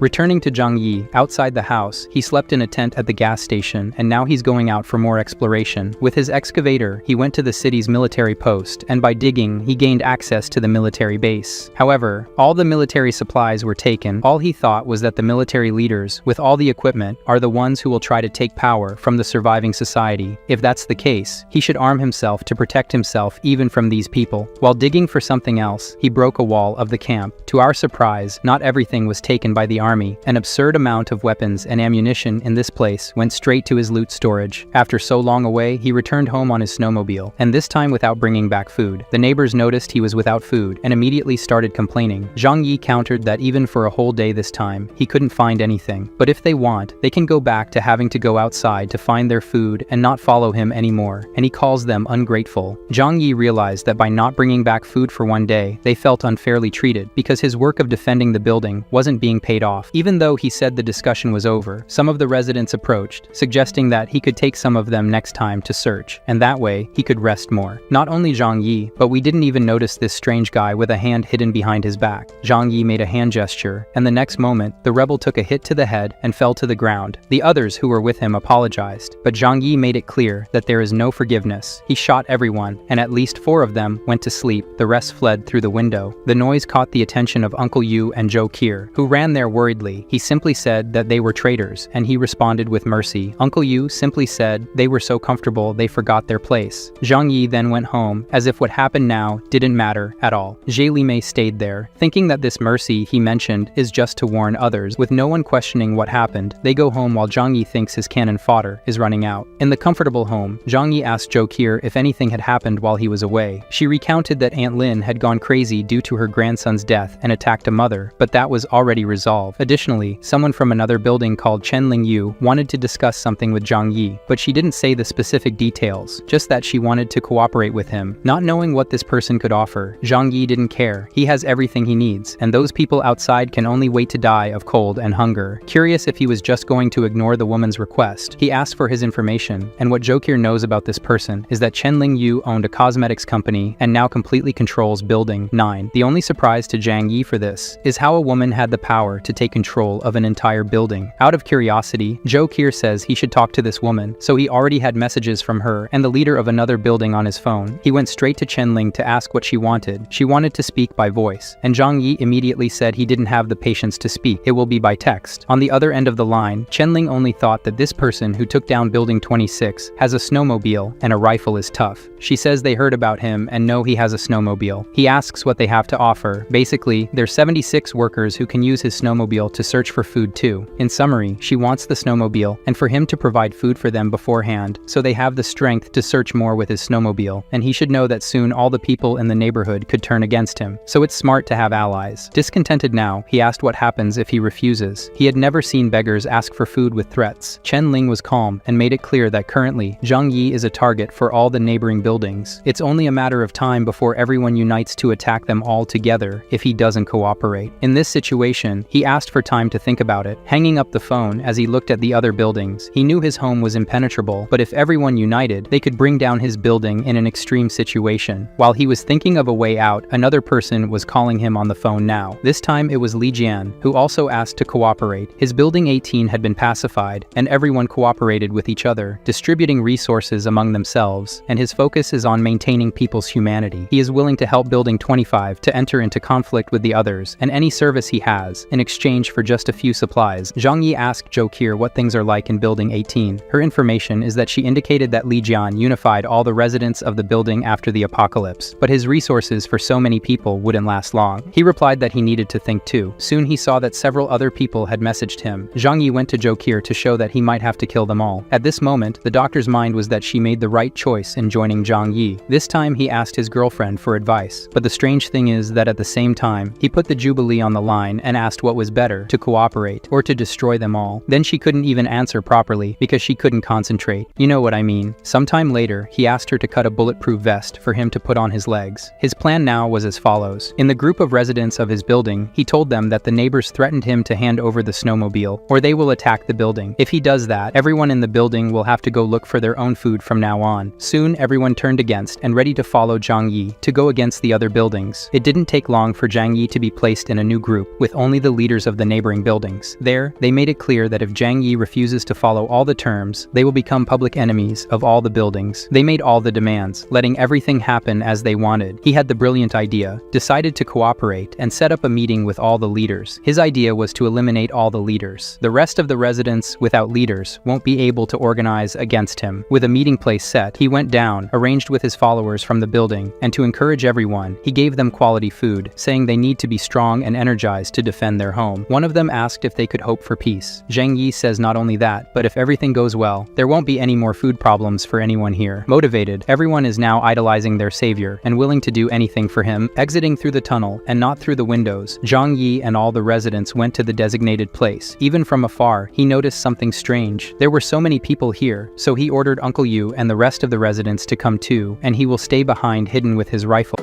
Returning to Zhang Yi, outside the house, he slept in a tent at the gas station, and now he's going out for more exploration. With his excavator, he went to the city's military post, and by digging, he gained access to the military base. However, all the military supplies were taken. All he thought was that the military leaders, with all the equipment, are the ones who will try to take power from the surviving society. If that's the case, he should arm himself to protect himself even from these people. While digging for something else, he broke a wall of the camp. To our surprise, not everything was taken by the army. An absurd amount of weapons and ammunition in this place went straight to his loot storage. After so long away, he returned home on his snowmobile, and this time without bringing back food. The neighbors noticed he was without food and immediately started complaining. Zhang Yi countered that even for a whole day this time, he couldn't find anything. But if they want, they can go back to having to go outside to find their food and not follow him anymore, and he calls them ungrateful. Zhang Yi realized that by not bringing back food for one day, they felt unfairly treated because his work of defending the building wasn't being paid off. Even though he said the discussion was over, some of the residents approached, suggesting that he could take some of them next time to search, and that way, he could rest more. Not only Zhang Yi, but we didn't even notice this strange guy with a hand hidden behind his back. Zhang Yi made a hand gesture, and the next moment, the rebel took a hit to the head and fell to the ground. The others who were with him apologized, but Zhang Yi made it clear that there is no forgiveness. He shot everyone, and at least 4 of them went to sleep. The rest fled through the window. The noise caught the attention of Uncle Yu and Jokir, who ran there worriedly. He simply said that they were traitors, and he responded with mercy. Uncle Yu simply said they were so comfortable they forgot their place. Zhang Yi then went home, as if what happened now didn't matter at all. Zhang Yi stayed there, thinking that this mercy he mentioned is just to warn others. With no one questioning what happened, they go home while Zhang Yi thinks his cannon fodder is running out. In the comfortable home, Zhang Yi asked Jokir if anything had happened while he was away. She recounted that Aunt Lin had gone crazy due to her grandson's death and attacked a mother, but that was already resolved. Additionally, someone from another building called Chen Lingyu wanted to discuss something with Zhang Yi, but she didn't say the specific details, just that she wanted to cooperate with him. Not knowing what this person could offer, Zhang Yi didn't care. He has everything he needs, and those people outside can only wait to die of cold and hunger. Curious if he was just going to ignore the woman's request, he asked for his information, and what Jokir knows about this person is that Chen Lingyu owned a cosmetics company and now completely controls Building 9. The only surprise to Zhang Yi for this is how a woman had the power to take take control of an entire building. Out of curiosity, Zhou Qi says he should talk to this woman, so he already had messages from her and the leader of another building on his phone. He went straight to Chen to ask what she wanted. She wanted to speak by voice, and Zhang Yi immediately said he didn't have the patience to speak. It will be by text. On the other end of the line, Chen only thought that this person who took down building 26 has a snowmobile and a rifle is tough. She says they heard about him and know he has a snowmobile. He asks what they have to offer. Basically, there's 76 workers who can use his snowmobile to search for food too. In summary, she wants the snowmobile and for him to provide food for them beforehand, so they have the strength to search more with his snowmobile, and he should know that soon all the people in the neighborhood could turn against him, so it's smart to have allies. Discontented now, he asked what happens if he refuses. He had never seen beggars ask for food with threats. Chen was calm and made it clear that currently, Zhang Yi is a target for all the neighboring buildings. It's only a matter of time before everyone unites to attack them all together if he doesn't cooperate. In this situation, he asked for time to think about it, hanging up the phone as he looked at the other buildings. He knew his home was impenetrable, but if everyone united, they could bring down his building in an extreme situation. While he was thinking of a way out, another person was calling him on the phone now. This time it was Li Jian, who also asked to cooperate. His building 18 had been pacified, and everyone cooperated with each other, distributing resources among themselves, and his focus is on maintaining people's humanity. He is willing to help building 25 to enter into conflict with the others, and any service he has, in exchange for just a few supplies. Zhang Yi asked Zhou Qi what things are like in building 18. Her information is that she indicated that Li Jian unified all the residents of the building after the apocalypse, but his resources for so many people wouldn't last long. He replied that he needed to think too. Soon he saw that several other people had messaged him. Zhang Yi went to Zhou Qi to show that he might have to kill them all. At this moment, the doctor's mind was that she made the right choice in joining Zhang Yi. This time he asked his girlfriend for advice. But the strange thing is that at the same time, he put the Jubilee on the line and asked what was better, to cooperate or to destroy them all. Then she couldn't even answer properly because she couldn't concentrate. You know what I mean. Sometime later, he asked her to cut a bulletproof vest for him to put on his legs. His plan now was as follows. In the group of residents of his building, he told them that the neighbors threatened him to hand over the snowmobile, or they will attack the building. If he does that, everyone in the building will have to go look for their own food from now on. Soon, everyone turned against and ready to follow Zhang Yi to go against the other buildings. It didn't take long for Zhang Yi to be placed in a new group with only the leaders of the neighboring buildings. There, they made it clear that if Zhang Yi refuses to follow all the terms, they will become public enemies of all the buildings. They made all the demands, letting everything happen as they wanted. He had the brilliant idea, decided to cooperate, and set up a meeting with all the leaders. His idea was to eliminate all the leaders. The rest of the residents, without leaders, won't be able to organize against him. With a meeting place set, he went down, arranged with his followers from the building, and to encourage everyone, he gave them quality food, saying they need to be strong and energized to defend their home. One of them asked if they could hope for peace. Zhang Yi says not only that, but if everything goes well, there won't be any more food problems for anyone here. Motivated, everyone is now idolizing their savior and willing to do anything for him. Exiting through the tunnel and not through the windows, Zhang Yi and all the residents went to the designated place. Even from afar, he noticed something strange. There were so many people here, so he ordered Uncle Yu and the rest of the residents to come too, and he will stay behind hidden with his rifle.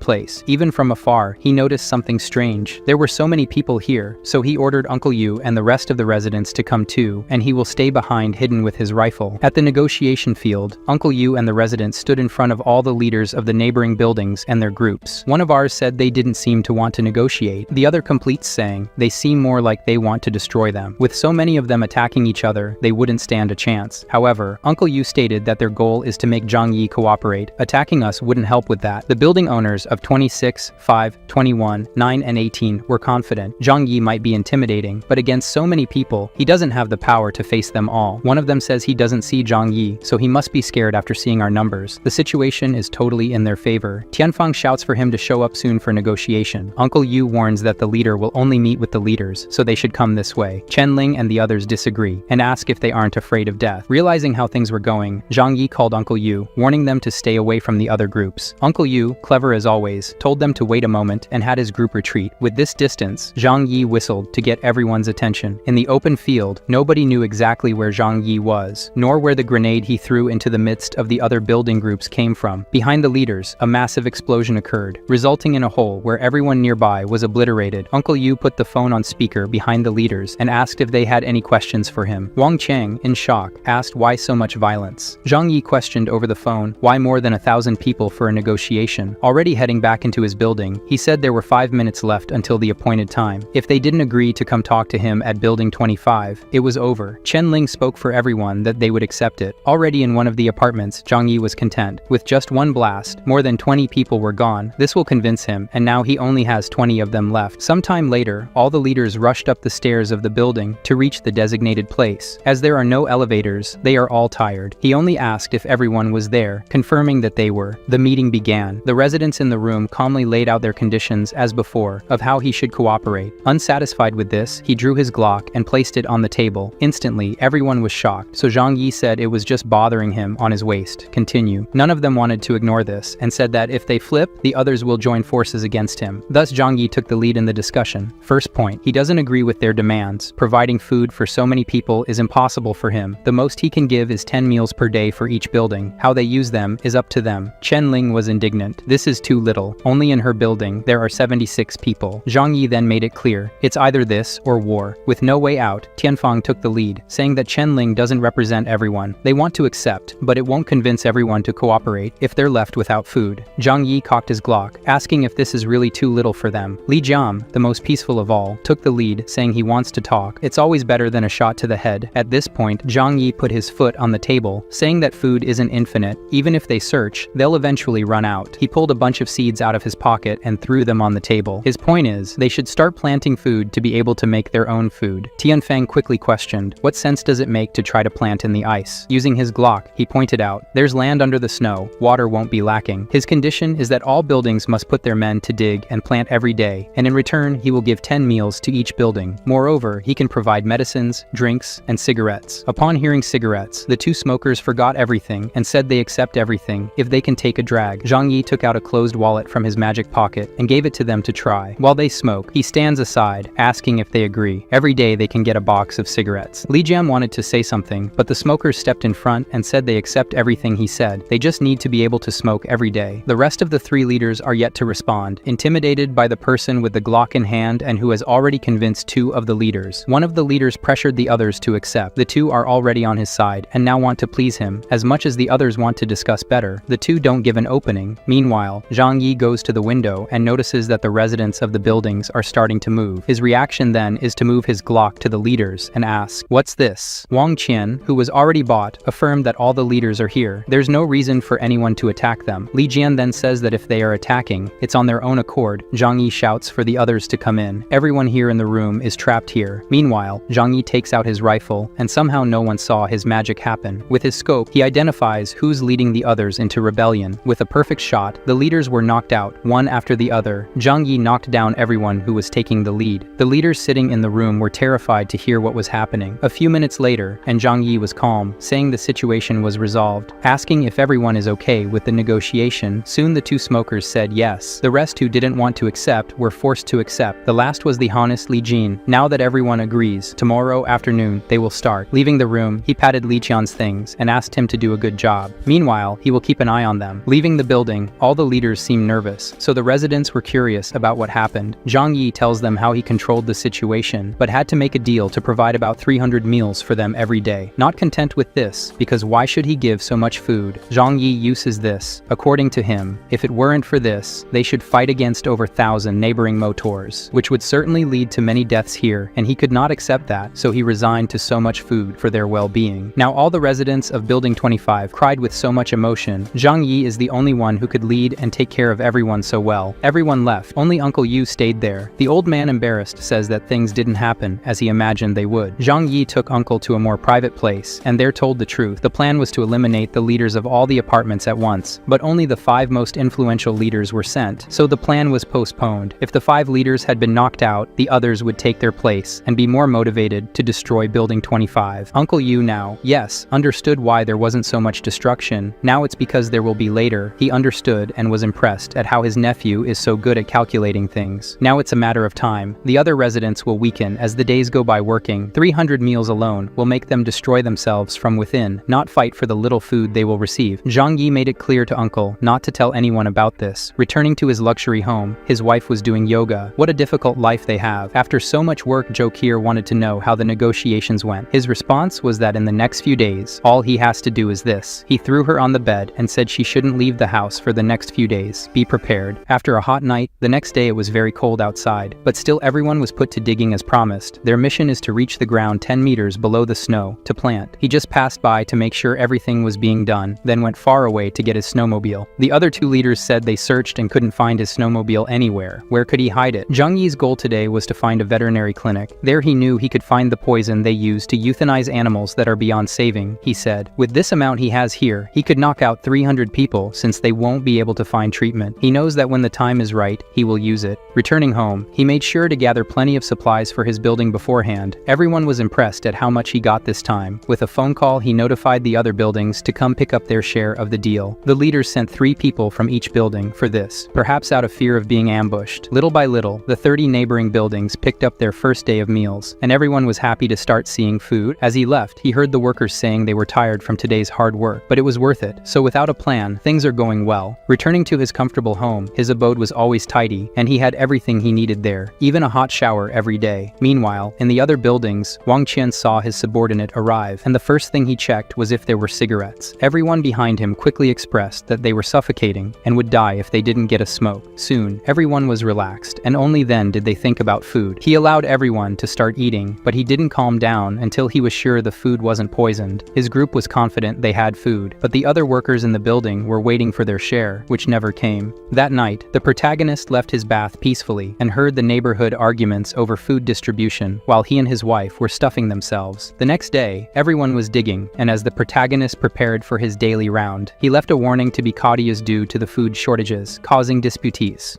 Place. Even from afar, he noticed something strange. There were so many people here, so he ordered Uncle Yu and the rest of the residents to come too, and he will stay behind hidden with his rifle. At the negotiation field, Uncle Yu and the residents stood in front of all the leaders of the neighboring buildings and their groups. One of ours said they didn't seem to want to negotiate. The other completes saying, they seem more like they want to destroy them. With so many of them attacking each other, they wouldn't stand a chance. However, Uncle Yu stated that their goal is to make Zhang Yi cooperate. Attacking us wouldn't help with that. The building owners of 26, 5, 21, 9, and 18 were confident Zhang Yi might be intimidating, but against so many people, he doesn't have the power to face them all. One of them says he doesn't see Zhang Yi, so he must be scared after seeing our numbers. The situation is totally in their favor. Tianfang shouts for him to show up soon for negotiation. Uncle Yu warns that the leader will only meet with the leaders, so they should come this way. Chen and the others disagree, and ask if they aren't afraid of death. Realizing how things were going, Zhang Yi called Uncle Yu, warning them to stay away from the other groups. Uncle Yu, clever as always, told them to wait a moment and had his group retreat. With this distance, Zhang Yi whistled to get everyone's attention. In the open field, nobody knew exactly where Zhang Yi was, nor where the grenade he threw into the midst of the other building groups came from. Behind the leaders, a massive explosion occurred, resulting in a hole where everyone nearby was obliterated. Uncle Yu put the phone on speaker behind the leaders and asked if they had any questions for him. Wang Cheng, in shock, asked why so much violence. Zhang Yi questioned over the phone why more than 1,000 people for a negotiation. Already heading back into his building, he said there were 5 minutes left until the appointed time. If they didn't agree to come talk to him at Building 25, it was over. Chen Ling spoke for everyone that they would accept it. Already in one of the apartments, Zhang Yi was content. With just one blast, more than 20 people were gone. This will convince him, and now he only has 20 of them left. Sometime later, all the leaders rushed up the stairs of the building to reach the designated place. As there are no elevators, they are all tired. He only asked if everyone was there, confirming that they were. The meeting began. The residents in the room calmly laid out their conditions as before, of how he should cooperate. Unsatisfied with this, he drew his Glock and placed it on the table. Instantly, everyone was shocked, so Zhang Yi said it was just bothering him on his waist. Continue. None of them wanted to ignore this, and said that if they flip, the others will join forces against him. Thus Zhang Yi took the lead in the discussion. First point, he doesn't agree with their demands. Providing food for so many people is impossible for him. The most he can give is 10 meals per day for each building. How they use them is up to them. Chen Ling was indignant. This is too little. Only in her building, there are 76 people. Zhang Yi then made it clear. It's either this or war. With no way out, Tianfang took the lead, saying that Chen Ling doesn't represent everyone. They want to accept, but it won't convince everyone to cooperate if they're left without food. Zhang Yi cocked his Glock, asking if this is really too little for them. Li Jiam, the most peaceful of all, took the lead, saying he wants to talk. It's always better than a shot to the head. At this point, Zhang Yi put his foot on the table, saying that food isn't infinite. Even if they search, they'll eventually run out. He pulled a bunch of seeds out of his pocket and threw them on the table. His point is, they should start planting food to be able to make their own food. Tianfang quickly questioned, what sense does it make to try to plant in the ice? Using his Glock, he pointed out, there's land under the snow, water won't be lacking. His condition is that all buildings must put their men to dig and plant every day, and in return he will give 10 meals to each building. Moreover, he can provide medicines, drinks, and cigarettes. Upon hearing cigarettes, the two smokers forgot everything and said they accept everything if they can take a drag. Zhang Yi took out a closed wallet from his magic pocket and gave it to them to try. While they smoke, he stands aside, asking if they agree. Every day they can get a box of cigarettes. Li Jiam wanted to say something, but the smokers stepped in front and said they accept everything he said. They just need to be able to smoke every day. The rest of the three leaders are yet to respond, intimidated by the person with the Glock in hand and who has already convinced two of the leaders. One of the leaders pressured the others to accept. The two are already on his side and now want to please him, as much as the others want to discuss better. The two don't give an opening. Meanwhile, Zhang Yi goes to the window and notices that the residents of the buildings are starting to move. His reaction then is to move his Glock to the leaders and ask, what's this? Wang Qian, who was already bought, affirmed that all the leaders are here. There's no reason for anyone to attack them. Li Jian then says that if they are attacking, it's on their own accord. Zhang Yi shouts for the others to come in. Everyone here in the room is trapped here. Meanwhile, Zhang Yi takes out his rifle, and somehow no one saw his magic happen. With his scope, he identifies who's leading the others into rebellion. With a perfect shot, the leaders were knocked out, one after the other. Zhang Yi knocked down everyone who was taking the lead. The leaders sitting in the room were terrified to hear what was happening. A few minutes later, and Zhang Yi was calm, saying the situation was resolved. Asking if everyone is okay with the negotiation, soon the two smokers said yes. The rest who didn't want to accept were forced to accept. The last was the honest Li Jin. Now that everyone agrees, tomorrow afternoon they will start. Leaving the room, he patted Li Qian's things and asked him to do a good job. Meanwhile, he will keep an eye on them. Leaving the building, all the leaders seemed nervous, so the residents were curious about what happened. Zhang Yi tells them how he controlled the situation, but had to make a deal to provide about 300 meals for them every day. Not content with this, because why should he give so much food? Zhang Yi uses this. According to him, if it weren't for this, they should fight against over 1,000 neighboring motors, which would certainly lead to many deaths here, and he could not accept that, so he resigned to so much food for their well-being. Now all the residents of Building 25 cried with so much emotion. Zhang Yi is the only one who could lead and take care of everyone so well. Everyone left, only Uncle Yu stayed there. The old man, embarrassed, says that things didn't happen as he imagined they would. Zhang Yi took Uncle to a more private place, and there told the truth. The plan was to eliminate the leaders of all the apartments at once, but only the 5 most influential leaders were sent, so the plan was postponed. If the 5 leaders had been knocked out, the others would take their place and be more motivated to destroy Building 25. Uncle Yu now, yes, understood why there wasn't so much destruction. Now it's because there will be later. He understood and was impressed at how his nephew is so good at calculating things. Now it's a matter of time. The other residents will weaken as the days go by working. 300 meals alone will make them destroy themselves from within, not fight for the little food they will receive. Zhang Yi made it clear to uncle not to tell anyone about this. Returning to his luxury home, his wife was doing yoga. What a difficult life they have. After so much work, Jokir wanted to know how the negotiations went. His response was that in the next few days, all he has to do is this. He threw her on the bed and said she shouldn't leave the house for the next few days. Be prepared. After a hot night, the next day it was very cold outside, but still everyone was put to digging as promised. Their mission is to reach the ground 10 meters below the snow, to plant. He just passed by to make sure everything was being done, then went far away to get his snowmobile. The other two leaders said they searched and couldn't find his snowmobile anywhere. Where could he hide it? Zhang Yi's goal today was to find a veterinary clinic. There he knew he could find the poison they use to euthanize animals that are beyond saving, he said. With this amount he has here, he could knock out 300 people since they won't be able to find treatment. He knows that when the time is right, he will use it. Returning home, he made sure to gather plenty of supplies for his building beforehand. Everyone was impressed at how much he got this time. With a phone call, he notified the other buildings to come pick up their share of the deal. The leaders sent 3 people from each building for this, perhaps out of fear of being ambushed. Little by little, the 30 neighboring buildings picked up their first day of meals, and everyone was happy to start seeing food. As he left, he heard the workers saying they were tired from today's hard work, but it was worth it. So without a plan, things are going well. Returning to his comfortable home, his abode was always tidy, and he had everything he needed there, even a hot shower every day. Meanwhile, in the other buildings, Wang Qian saw his subordinate arrive, and the first thing he checked was if there were cigarettes. Everyone behind him quickly expressed that they were suffocating and would die if they didn't get a smoke. Soon, everyone was relaxed, and only then did they think about food. He allowed everyone to start eating, but he didn't calm down until he was sure the food wasn't poisoned. His group was confident they had food, but the other workers in the building were waiting for their share, which never came. That night, the protagonist left his bath peacefully and heard the neighborhood arguments over food distribution while he and his wife were stuffing themselves. The next day, everyone was digging, and as the protagonist prepared for his daily round, he left a warning to be courteous due to the food shortages, causing disputes.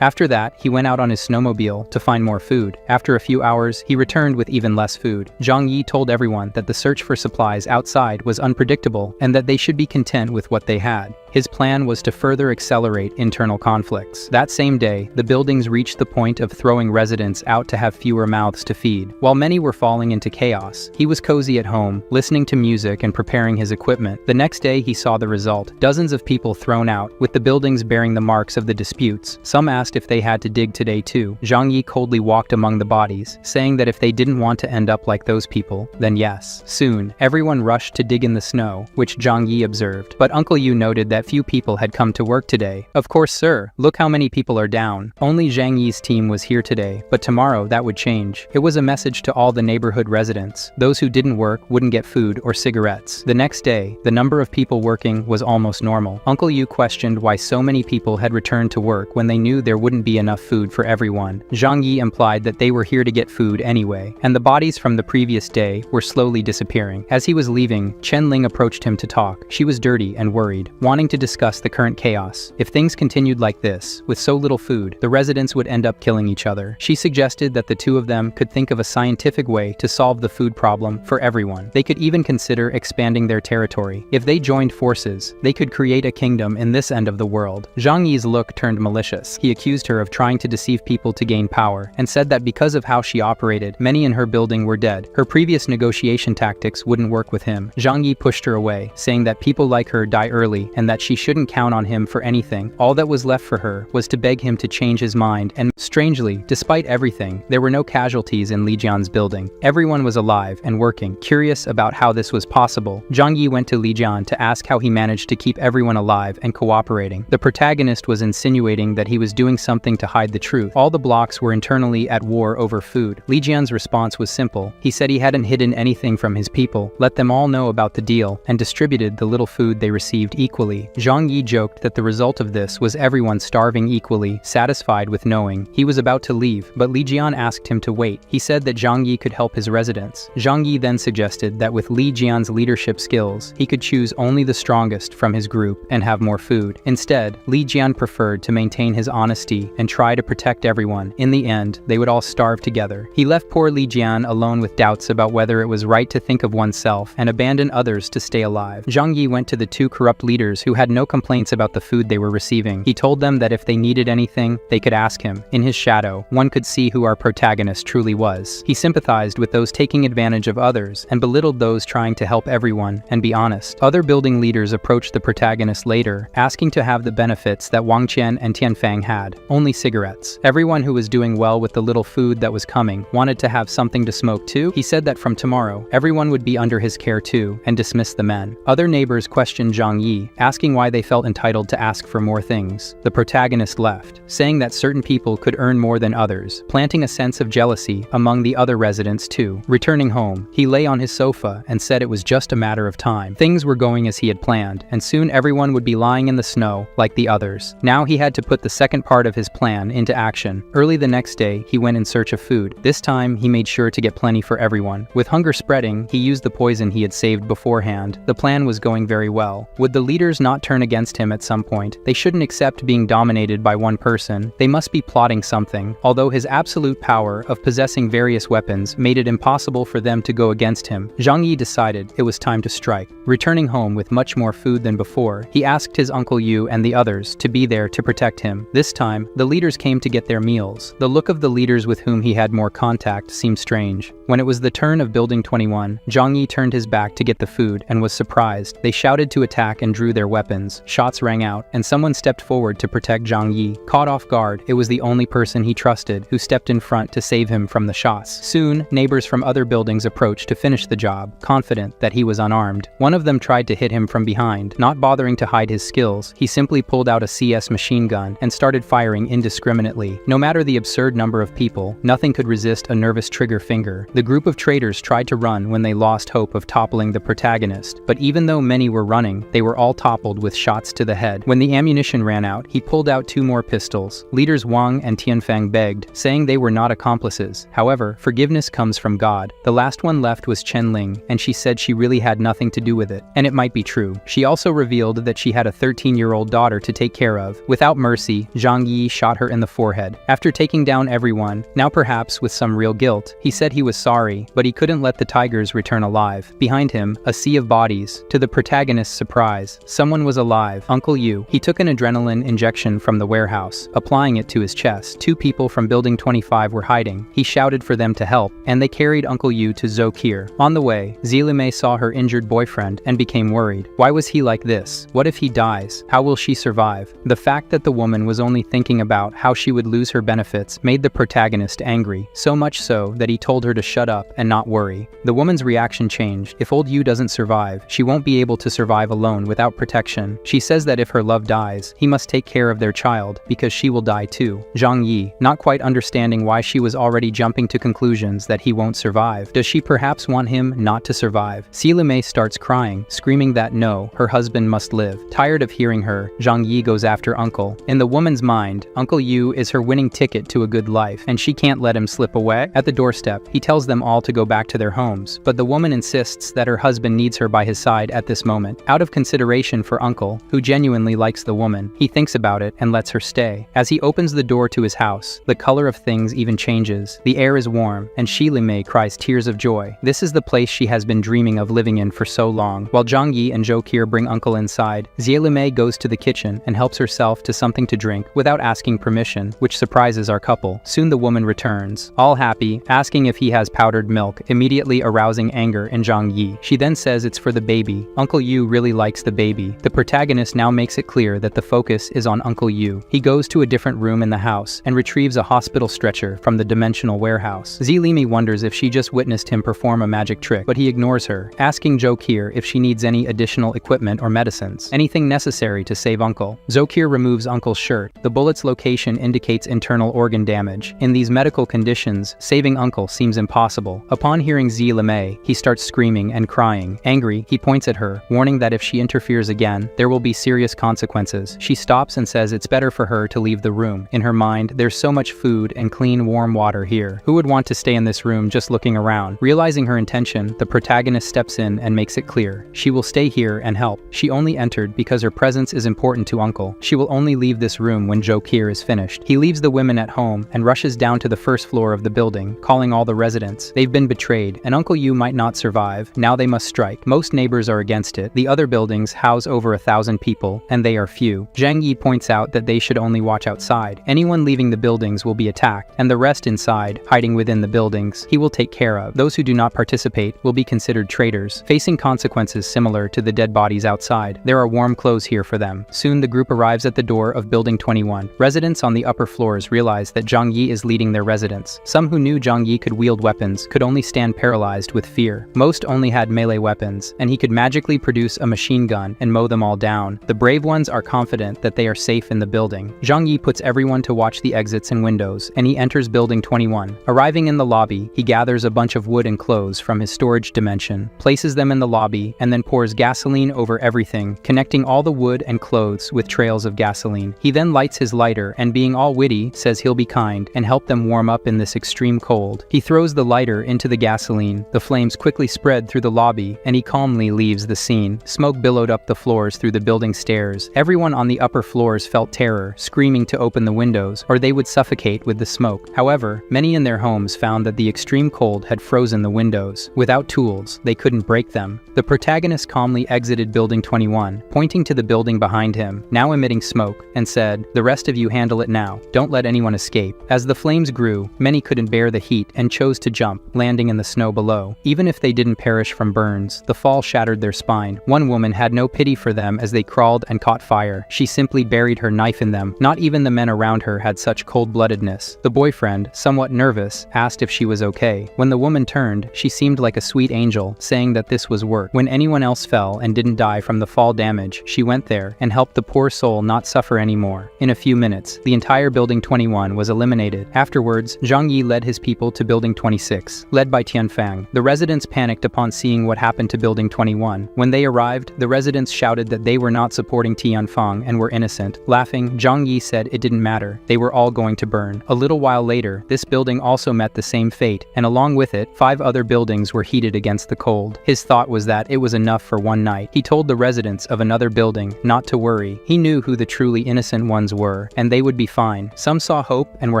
After that, he went out on his snowmobile to find more food. After a few hours, he returned with even less food. Zhang Yi told everyone that the search for supplies outside was unpredictable and that they should be content with what they had. His plan was to further accelerate internal conflicts. That same day, the buildings reached the point of throwing residents out to have fewer mouths to feed. While many were falling into chaos, he was cozy at home, listening to music and preparing his equipment. The next day, he saw the result. Dozens of people thrown out, with the buildings bearing the marks of the disputes. Some asked if they had to dig today too. Zhang Yi coldly walked among the bodies, saying that if they didn't want to end up like those people, then yes. Soon, everyone rushed to dig in the snow, which Zhang Yi observed. But Uncle Yu noted that few people had come to work today. Of course, sir. Look how many people are down. Only Zhang Yi's team was here today, but tomorrow that would change. It was a message to all the neighborhood residents. Those who didn't work wouldn't get food or cigarettes. The next day, the number of people working was almost normal. Uncle Yu questioned why so many people had returned to work when they knew there wouldn't be enough food for everyone. Zhang Yi implied that they were here to get food anyway, and the bodies from the previous day were slowly disappearing. As he was leaving, Chen Ling approached him to talk. She was dirty and worried, wanting to discuss the current chaos. If things continued like this, with so little food, the residents would end up killing each other. She suggested that the two of them could think of a scientific way to solve the food problem for everyone. They could even consider expanding their territory. If they joined forces, they could create a kingdom in this end of the world. Zhang Yi's look turned malicious. He accused her of trying to deceive people to gain power, and said that because of how she operated, many in her building were dead. Her previous negotiation tactics wouldn't work with him. Zhang Yi pushed her away, saying that people like her die early and that she shouldn't count on him for anything. All that was left for her was to beg him to change his mind, and strangely, despite everything, there were no casualties in Li Jian's building. Everyone was alive and working. Curious about how this was possible, Zhang Yi went to Li Jian to ask how he managed to keep everyone alive and cooperating. The protagonist was insinuating that he was doing something to hide the truth. All the blocks were internally at war over food. Li Jian's response was simple. He said he hadn't hidden anything from his people, let them all know about the deal, and distributed the little food they received equally. Zhang Yi joked that the result of this was everyone starving equally, satisfied with knowing. He was about to leave, but Li Jian asked him to wait. He said that Zhang Yi could help his residents. Zhang Yi then suggested that with Li Jian's leadership skills, he could choose only the strongest from his group and have more food. Instead, Li Jian preferred to maintain his honesty and try to protect everyone. In the end, they would all starve together. He left poor Li Jian alone with doubts about whether it was right to think of oneself and abandon others to stay alive. Zhang Yi went to the two corrupt leaders who had no complaints about the food they were receiving. He told them that if they needed anything, they could ask him. In his shadow, one could see who our protagonist truly was. He sympathized with those taking advantage of others and belittled those trying to help everyone and be honest. Other building leaders approached the protagonist later, asking to have the benefits that Wang Qian and Tianfang had, only cigarettes. Everyone who was doing well with the little food that was coming wanted to have something to smoke too. He said that from tomorrow, everyone would be under his care too, and dismissed the men. Other neighbors questioned Zhang Yi, asking why they felt entitled to ask for more things. The protagonist left, saying that certain people could earn more than others, planting a sense of jealousy among the other residents too. Returning home, he lay on his sofa and said it was just a matter of time. Things were going as he had planned, and soon everyone would be lying in the snow like the others. Now he had to put the second part of his plan into action. Early the next day, he went in search of food. This time, he made sure to get plenty for everyone. With hunger spreading, he used the poison he had saved beforehand. The plan was going very well. Would the leaders not turn against him at some point? They shouldn't accept being dominated by one person. They must be plotting something. Although his absolute power of possessing various weapons made it impossible for them to go against him, Zhang Yi decided it was time to strike. Returning home with much more food than before, he asked his Uncle Yu and the others to be there to protect him. This time, the leaders came to get their meals. The look of the leaders with whom he had more contact seemed strange. When it was the turn of Building 21, Zhang Yi turned his back to get the food and was surprised. They shouted to attack and drew their weapons. Shots rang out, and someone stepped forward to protect Zhang Yi. Caught off guard, it was the only person he trusted who stepped in front to save him from the shots. Soon, neighbors from other buildings approached to finish the job, confident that he was unarmed. One of them tried to hit him from behind. Not bothering to hide his skills, he simply pulled out a CS machine gun and started firing indiscriminately. No matter the absurd number of people, nothing could resist a nervous trigger finger. The group of traitors tried to run when they lost hope of toppling the protagonist, but even though many were running, they were all toppled with shots to the head. When the ammunition ran out, he pulled out 2 more pistols. Leaders Wang and Tianfang begged, saying they were not accomplices. However, forgiveness comes from God. The last one left was Chen Ling, and she said she really had nothing to do with it. And it might be true. She also revealed that she had a 13-year-old daughter to take care of. Without mercy, Zhang Yi shot her in the forehead. After taking down everyone, now perhaps with some real guilt, he said he was sorry, but he couldn't let the tigers return alive. Behind him, a sea of bodies. To the protagonist's surprise, someone was alive. Uncle Yu. He took an adrenaline injection from the warehouse, applying it to his chest. 2 people from Building 25 were hiding. He shouted for them to help, and they carried Uncle Yu to Zokir. On the way, Zilime saw her injured boyfriend and became worried. Why was he like this? What if he dies? How will she survive? The fact that the woman was only thinking about how she would lose her benefits made the protagonist angry, so much so that he told her to shut up and not worry. The woman's reaction changed. If old Yu doesn't survive, she won't be able to survive alone without protection. She says that if her love dies, he must take care of their child, because she will die too. Zhang Yi, not quite understanding why she was already jumping to conclusions that he won't survive. Does she perhaps want him not to survive? Silime starts crying, screaming that no, her husband must live. Tired of hearing her, Zhang Yi goes after Uncle. In the woman's mind, Uncle Yu is her winning ticket to a good life, and she can't let him slip away. At the doorstep, he tells them all to go back to their homes, but the woman insists that her husband needs her by his side at this moment. Out of consideration for Uncle, who genuinely likes the woman, he thinks about it and lets her stay. As he opens the door to his house, the color of things even changes. The air is warm, and Shilime cries tears of joy. This is the place she has been dreaming of living in for so long. While Zhang Yi and Zokir bring Uncle inside, Zilime goes to the kitchen and helps herself to something to drink without asking permission, which surprises our couple. Soon the woman returns, all happy, asking if he has powdered milk, immediately arousing anger in Zhang Yi. She then says it's for the baby. Uncle Yu really likes the baby. The protagonist now makes it clear that the focus is on Uncle Yu. He goes to a different room in the house and retrieves a hospital stretcher from the dimensional warehouse. Zilime wonders if she just witnessed him perform a magic trick, but he ignores her, asking Zokir if she needs any additional equipment or medicines, anything necessary to save Uncle. Zokir removes Uncle's shirt. The bullet's location indicates internal organ damage. In these medical conditions, saving Uncle seems impossible. Upon hearing Zilime, he starts screaming and crying. Angry, he points at her, warning that if she interferes again, there will be serious consequences. She stops and says it's better for her to leave the room. In her mind, there's so much food and clean, warm water here. Who would want to stay in this room just looking around? Realizing her intention, the protagonist steps in and makes it clear. She will stay here and help. She only entered because her presence is important to Uncle. She will only leave this room when Zokir is finished. He leaves the women at home and rushes down to the first floor of the building, calling all the residents. They've been betrayed, and Uncle Yu might not survive. Now they must strike. Most neighbors are against it. The other buildings house over 1,000 people, and they are few. Zhang Yi points out that they should only watch outside. Anyone leaving the buildings will be attacked, and the rest inside, hiding within the buildings, he will take care of. Those who do not participate will be considered traitors, facing consequences similar to the dead bodies outside. There are warm clothes here for them. Soon the group arrives at the door of Building 21. Residents on the upper floors realize that Zhang Yi is leading their residents. Some who knew Zhang Yi could wield weapons could only stand paralyzed with fear. Most only had melee weapons, and he could magically produce a machine gun and mow them all down. The brave ones are confident that they are safe in the building. Zhang Yi puts everyone to watch the exits and windows, and he enters Building 21. Arriving in the lobby, he gathers a bunch of wood and clothes from his storage dimension, places them in the lobby, and then pours gasoline over everything, connecting all the wood and clothes with trails of gasoline. He then lights his lighter and, being all witty, says he'll be kind and help them warm up in this extreme cold. He throws the lighter into the gasoline. The flames quickly spread through the lobby, and he calmly leaves the scene. Smoke billowed up the floors through the building stairs. Everyone on the upper floors felt terror, screaming to open the windows, or they would suffocate with the smoke. However, many in their homes found that the extreme cold had frozen the windows. Without tools, they couldn't break them. The protagonist calmly exited Building 21, pointing to the building behind him, now emitting smoke, and said, "The rest of you handle it now. Don't let anyone escape." As the flames grew, many couldn't bear the heat and chose to jump, landing in the snow below. Even if they didn't perish from burns, the fall shattered their spine. One woman had no pity for them as they crawled and caught fire. She simply buried her knife in them. Not even the men around her had such cold-bloodedness. The boyfriend, somewhat nervous, asked if she was okay. When the woman turned, she seemed like a sweet angel, saying that this was work. When anyone else fell and didn't die from the fall damage, she went there and helped the poor soul not suffer anymore. In a few minutes, the entire Building 21 was eliminated. Afterwards, Zhang Yi led his people to Building 26, led by Tianfang. The residents panicked upon seeing what happened to Building 21. When they arrived, the residents shouted that they were not supporting Tianfang and were innocent. Laughing, Zhang Yi said it didn't matter. They were all going to burn. A little while later, this building also met the same fate, and along with it, 5 other buildings were heated against the cold. His thought was that it was enough for one night. He told the residents of another building not to worry. He knew who the truly innocent ones were, and they would be fine. Some saw hope and were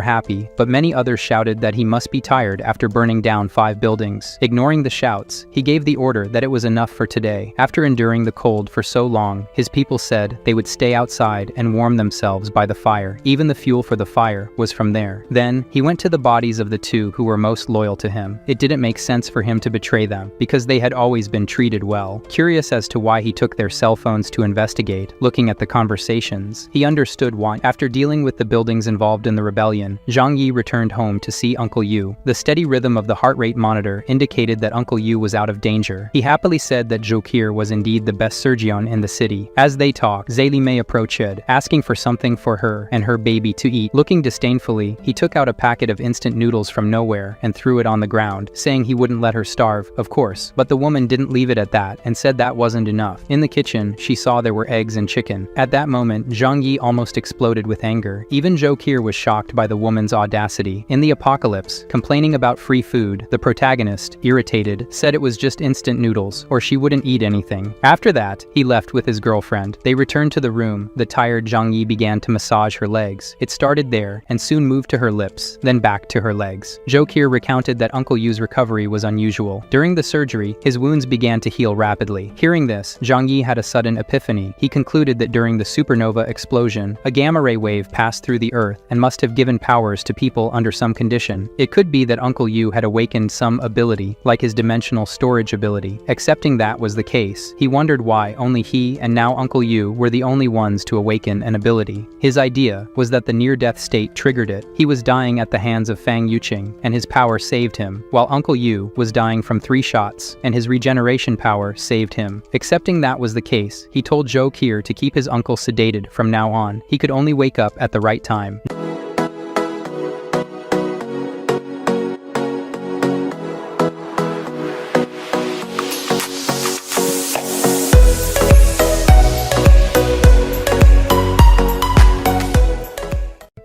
happy, but many others shouted that he must be tired after burning down 5 buildings. Ignoring the shouts, he gave the order that it was enough for today. After enduring the cold for so long, his people said they would stay outside and warm themselves by the fire. Even the fuel for the fire was from there. Then, he went to the bodies of the 2 who were most loyal to him. It didn't make sense for him to betray them, because they had always been treated well. Curious as to why he took their cell phones to investigate, looking at the conversations, he understood why. After dealing with the buildings involved in the rebellion, Zhang Yi returned home to see Uncle Yu. The steady rhythm of the heart rate monitor indicated that Uncle Yu was out of danger. He happily said that Zhokir was indeed the best surgeon in the city. As they talked, Zeli approached, asking for something for her and her baby to eat. Looking disdainfully, he took out a packet of instant noodles from nowhere and threw it on the ground, saying he wouldn't let her starve, of course. But the woman didn't leave it at that and said that wasn't enough. In the kitchen, she saw there were eggs and chicken. At that moment, Zhang Yi almost exploded with anger. Even Zhokir was shocked by the woman's audacity. In the apocalypse, complaining about free food, the protagonist, irritated, said it was just instant noodles, or she wouldn't eat anything. After that, he left with his girlfriend. They returned to the room. The tired Zhang Yi began to massage her legs. It started there, and soon moved to her lips, then back to her legs. Zhokir recounted that Uncle Yu's recovery was unusual. During the surgery, his wounds began to heal rapidly. Hearing this, Zhang Yi had a sudden epiphany. He concluded that during the supernova explosion, a gamma-ray wave passed through the Earth and must have given powers to people under some condition. It could be that Uncle Yu had awakened some ability, like his dimensional storage ability. Accepting that was the case, he wondered why only he and now Uncle Yu were the only ones to awaken an ability. His idea was that the near-death state triggered it. He was dying at the hands of Fang Yuqing, and his power saved him, while Uncle Yu was dying from 3 shots, and his regeneration power saved him. Accepting that was the case, he told Zhokir to keep his uncle sedated from now on. He could only wake up at the right time.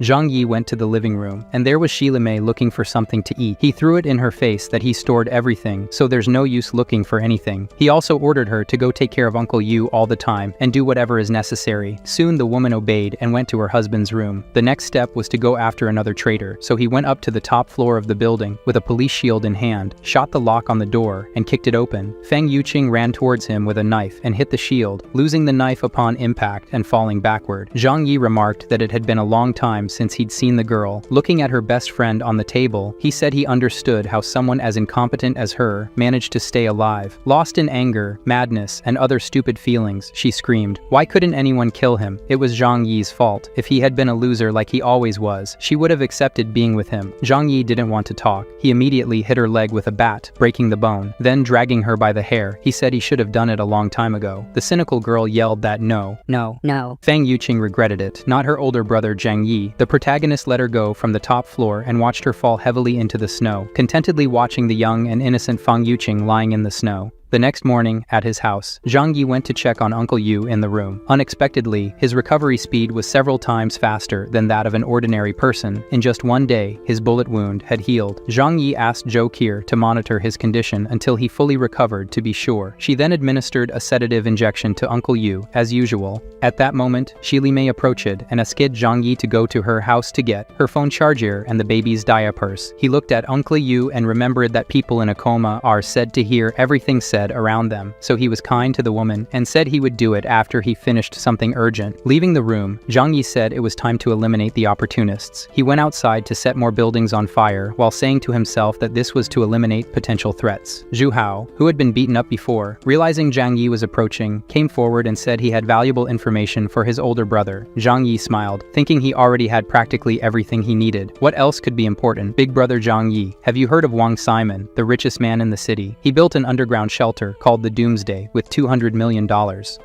Zhang Yi went to the living room, and there was Shilime looking for something to eat. He threw it in her face that he stored everything, so there's no use looking for anything. He also ordered her to go take care of Uncle Yu all the time and do whatever is necessary. Soon the woman obeyed and went to her husband's room. The next step was to go after another traitor, so he went up to the top floor of the building with a police shield in hand, shot the lock on the door, and kicked it open. Feng Yuqing ran towards him with a knife and hit the shield, losing the knife upon impact and falling backward. Zhang Yi remarked that it had been a long time since he'd seen the girl. Looking at her best friend on the table, he said he understood how someone as incompetent as her managed to stay alive. Lost in anger, madness, and other stupid feelings, she screamed. Why couldn't anyone kill him? It was Zhang Yi's fault. If he had been a loser like he always was, she would have accepted being with him. Zhang Yi didn't want to talk. He immediately hit her leg with a bat, breaking the bone. Then dragging her by the hair, he said he should have done it a long time ago. The cynical girl yelled that no. Feng Yuqing regretted it, not her older brother Zhang Yi. The protagonist let her go from the top floor and watched her fall heavily into the snow, contentedly watching the young and innocent Feng Yuqing lying in the snow. The next morning, at his house, Zhang Yi went to check on Uncle Yu in the room. Unexpectedly, his recovery speed was several times faster than that of an ordinary person. In just one day, his bullet wound had healed. Zhang Yi asked Zhou Qi to monitor his condition until he fully recovered to be sure. She then administered a sedative injection to Uncle Yu, as usual. At that moment, Shilime approached and asked Zhang Yi to go to her house to get her phone charger and the baby's diapers. He looked at Uncle Yu and remembered that people in a coma are said to hear everything said around them, so he was kind to the woman and said he would do it after he finished something urgent. Leaving the room, Zhang Yi said it was time to eliminate the opportunists. He went outside to set more buildings on fire while saying to himself that this was to eliminate potential threats. Zhu Hao, who had been beaten up before, realizing Zhang Yi was approaching, came forward and said he had valuable information for his older brother. Zhang Yi smiled, thinking he already had practically everything he needed. What else could be important? Big brother Zhang Yi, have you heard of Wang Simon, the richest man in the city? He built an underground shelter called the Doomsday with $200 million.